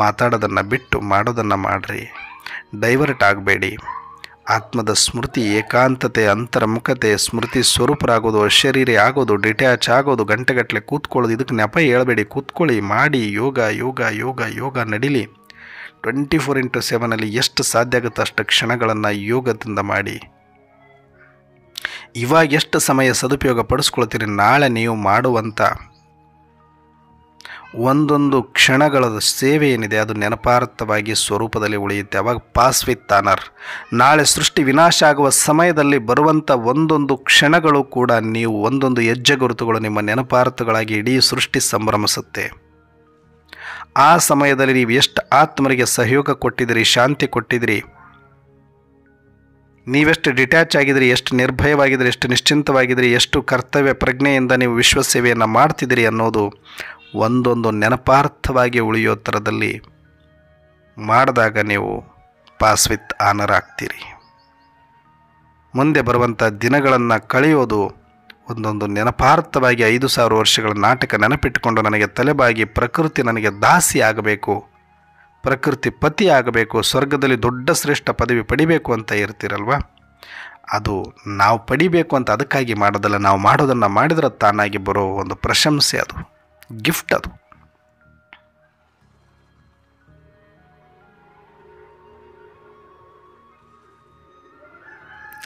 ಮಾತಾಡೋದನ್ನು ಬಿಟ್ಟು ಮಾಡೋದನ್ನು ಮಾಡಿರಿ, ಡೈವರ್ಟ್ ಆಗಬೇಡಿ. ಆತ್ಮದ ಸ್ಮೃತಿ, ಏಕಾಂತತೆ, ಅಂತರ್ಮುಖತೆ, ಸ್ಮೃತಿ ಸ್ವರೂಪರಾಗೋದು, ಅಶರೀರಿ ಆಗೋದು, ಡಿಟ್ಯಾಚ್ ಆಗೋದು, ಗಂಟೆಗಟ್ಟಲೆ ಕೂತ್ಕೊಳ್ಳೋದು, ಇದಕ್ಕೆ ನೆಪ ಹೇಳ್ಬೇಡಿ. ಕೂತ್ಕೊಳ್ಳಿ, ಮಾಡಿ. ಯೋಗ ಯೋಗ ಯೋಗ ಯೋಗ ನಡೀಲಿ. 24x7 ಎಷ್ಟು ಸಾಧ್ಯ ಆಗುತ್ತೋ ಅಷ್ಟು ಕ್ಷಣಗಳನ್ನು ಯೋಗದಿಂದ ಮಾಡಿ. ಇವಾಗ ಎಷ್ಟು ಸಮಯ ಸದುಪಯೋಗ ಪಡಿಸ್ಕೊಳ್ತೀರಿ, ನಾಳೆ ನೀವು ಮಾಡುವಂಥ ಒಂದೊಂದು ಕ್ಷಣಗಳ ಸೇವೆ ಏನಿದೆ ಅದು ನೆನಪಾರ್ಥವಾಗಿ ಸ್ವರೂಪದಲ್ಲಿ ಉಳಿಯುತ್ತೆ. ಅವಾಗ ಪಾಸ್ ವಿತ್ ಆನರ್. ನಾಳೆ ಸೃಷ್ಟಿ ವಿನಾಶ ಆಗುವ ಸಮಯದಲ್ಲಿ ಬರುವಂಥ ಒಂದೊಂದು ಕ್ಷಣಗಳು ಕೂಡ ನೀವು ಒಂದೊಂದು ಹೆಜ್ಜೆ ಗುರುತುಗಳು ನಿಮ್ಮ ನೆನಪಾರ್ಥಗಳಾಗಿ ಇಡೀ ಸೃಷ್ಟಿ ಸಂಭ್ರಮಿಸುತ್ತೆ. ಆ ಸಮಯದಲ್ಲಿ ನೀವು ಎಷ್ಟು ಆತ್ಮರಿಗೆ ಸಹಯೋಗ ಕೊಟ್ಟಿದ್ದೀರಿ, ಶಾಂತಿ ಕೊಟ್ಟಿದ್ದೀರಿ, ನೀವೆಷ್ಟು ಡಿಟ್ಯಾಚ್ ಆಗಿದ್ದೀರಿ, ಎಷ್ಟು ನಿರ್ಭಯವಾಗಿದ್ದೀರಿ, ಎಷ್ಟು ನಿಶ್ಚಿಂತವಾಗಿದ್ದೀರಿ, ಎಷ್ಟು ಕರ್ತವ್ಯ ಪ್ರಜ್ಞೆಯಿಂದ ನೀವು ವಿಶ್ವಸೇವೆಯನ್ನು ಮಾಡ್ತಿದ್ದೀರಿ ಅನ್ನೋದು ಒಂದೊಂದು ನೆನಪಾರ್ಥವಾಗಿ ಉಳಿಯೋ ಥರದಲ್ಲಿ ಮಾಡಿದಾಗ ನೀವು ಪಾಸ್ ವಿತ್ ಆನರ್ ಆಗ್ತೀರಿ. ಮುಂದೆ ಬರುವಂಥ ದಿನಗಳನ್ನು ಕಳೆಯೋದು ಒಂದೊಂದು ನೆನಪಾರ್ಥವಾಗಿ 5,000 ವರ್ಷಗಳ ನಾಟಕ ನೆನಪಿಟ್ಟುಕೊಂಡು ನನಗೆ ತಲೆಬಾಗಿ ಪ್ರಕೃತಿ ನನಗೆ ದಾಸಿ ಆಗಬೇಕು, ಪ್ರಕೃತಿ ಪತಿ ಆಗಬೇಕು, ಸ್ವರ್ಗದಲ್ಲಿ ದೊಡ್ಡ ಶ್ರೇಷ್ಠ ಪದವಿ ಪಡಿಬೇಕು ಅಂತ ಇರ್ತೀರಲ್ವ, ಅದು ನಾವು ಪಡಿಬೇಕು ಅಂತ ಅದಕ್ಕಾಗಿ ಮಾಡೋದಲ್ಲ. ನಾವು ಮಾಡೋದನ್ನು ಮಾಡಿದ್ರೆ ತಾನಾಗಿ ಬರೋ ಒಂದು ಪ್ರಶಂಸೆ, ಅದು ಗಿಫ್ಟ್. ಅದು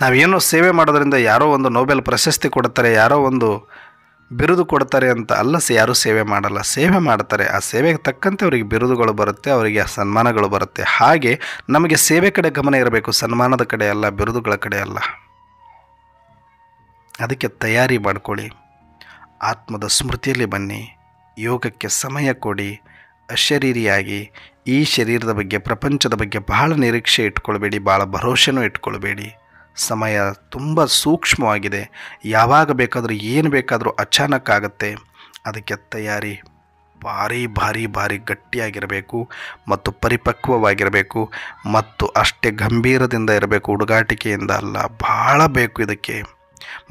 ನಾವೇನೋ ಸೇವೆ ಮಾಡೋದ್ರಿಂದ ಯಾರೋ ಒಂದು ನೊಬೆಲ್ ಪ್ರಶಸ್ತಿ ಕೊಡ್ತಾರೆ, ಯಾರೋ ಒಂದು ಬಿರುದು ಕೊಡ್ತಾರೆ ಅಂತ ಅಲ್ಲ. ಯಾರೂ ಸೇವೆ ಮಾಡಲ್ಲ, ಸೇವೆ ಮಾಡ್ತಾರೆ. ಆ ಸೇವೆಗೆ ತಕ್ಕಂತೆ ಅವರಿಗೆ ಬಿರುದುಗಳು ಬರುತ್ತೆ, ಅವರಿಗೆ ಸನ್ಮಾನಗಳು ಬರುತ್ತೆ. ಹಾಗೆ ನಮಗೆ ಸೇವೆ ಕಡೆ ಗಮನ ಇರಬೇಕು, ಸನ್ಮಾನದ ಕಡೆ ಅಲ್ಲ, ಬಿರುದುಗಳ ಕಡೆ ಅಲ್ಲ. ಅದಕ್ಕೆ ತಯಾರಿ ಮಾಡಿಕೊಳ್ಳಿ. ಆತ್ಮದ ಸ್ಮೃತಿಯಲ್ಲಿ ಬನ್ನಿ, ಯೋಗಕ್ಕೆ ಸಮಯ ಕೊಡಿ, ಅಶರೀರಿಯಾಗಿ ಈ ಶರೀರದ ಬಗ್ಗೆ, ಪ್ರಪಂಚದ ಬಗ್ಗೆ ಬಹಳ ನಿರೀಕ್ಷೆ ಇಟ್ಕೊಳ್ಬೇಡಿ, ಭಾಳ ಭರೋಸೆನೂ ಇಟ್ಕೊಳ್ಬೇಡಿ. ಸಮಯ ತುಂಬ ಸೂಕ್ಷ್ಮವಾಗಿದೆ. ಯಾವಾಗ ಬೇಕಾದರೂ ಏನು ಬೇಕಾದರೂ ಅಚಾನಕ್ ಆಗುತ್ತೆ. ಅದಕ್ಕೆ ತಯಾರಿ ಭಾರಿ ಭಾರಿ ಭಾರಿ ಗಟ್ಟಿಯಾಗಿರಬೇಕು ಮತ್ತು ಪರಿಪಕ್ವವಾಗಿರಬೇಕು ಮತ್ತು ಅಷ್ಟೇ ಗಂಭೀರದಿಂದ ಇರಬೇಕು, ಹುಡುಗಾಟಿಕೆಯಿಂದ ಅಲ್ಲ. ಭಾಳ ಬೇಕು ಇದಕ್ಕೆ.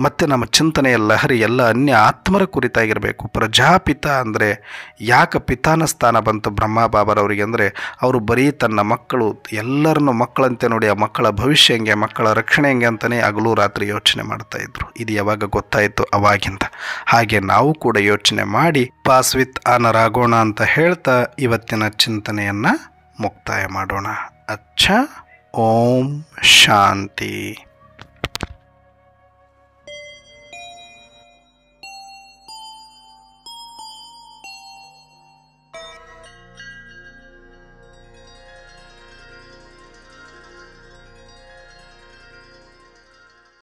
ಮತ್ತು ನಮ್ಮ ಚಿಂತನೆಯ ಲಹರಿ ಎಲ್ಲ ಅನ್ಯ ಆತ್ಮರ ಕುರಿತಾಗಿರಬೇಕು. ಪ್ರಜಾಪಿತ ಅಂದರೆ ಯಾಕೆ ಪಿತಾನ ಸ್ಥಾನ ಬಂತು ಬ್ರಹ್ಮ ಬಾಬರವರಿಗೆ ಅಂದರೆ ಅವರು ಬರೀ ತನ್ನ ಮಕ್ಕಳು ಎಲ್ಲರನ್ನೂ ಮಕ್ಕಳಂತೆ ನೋಡಿ, ಆ ಮಕ್ಕಳ ಭವಿಷ್ಯ ಹೆಂಗೆ, ಮಕ್ಕಳ ರಕ್ಷಣೆ ಹೆಂಗೆ ಅಂತಲೇ ಹಗಲು ರಾತ್ರಿ ಯೋಚನೆ ಮಾಡ್ತಾಯಿದ್ರು. ಇದು ಯಾವಾಗ ಗೊತ್ತಾಯಿತು? ಅವಾಗಿಂದ. ಹಾಗೆ ನಾವು ಕೂಡ ಯೋಚನೆ ಮಾಡಿ ಪಾಸ್ ವಿತ್ ಆನರ್ ಆಗೋಣ ಅಂತ ಹೇಳ್ತಾ ಇವತ್ತಿನ ಚಿಂತನೆಯನ್ನು ಮುಕ್ತಾಯ ಮಾಡೋಣ. ಅಚ್ಚಾ. ಓಂ ಶಾಂತಿ.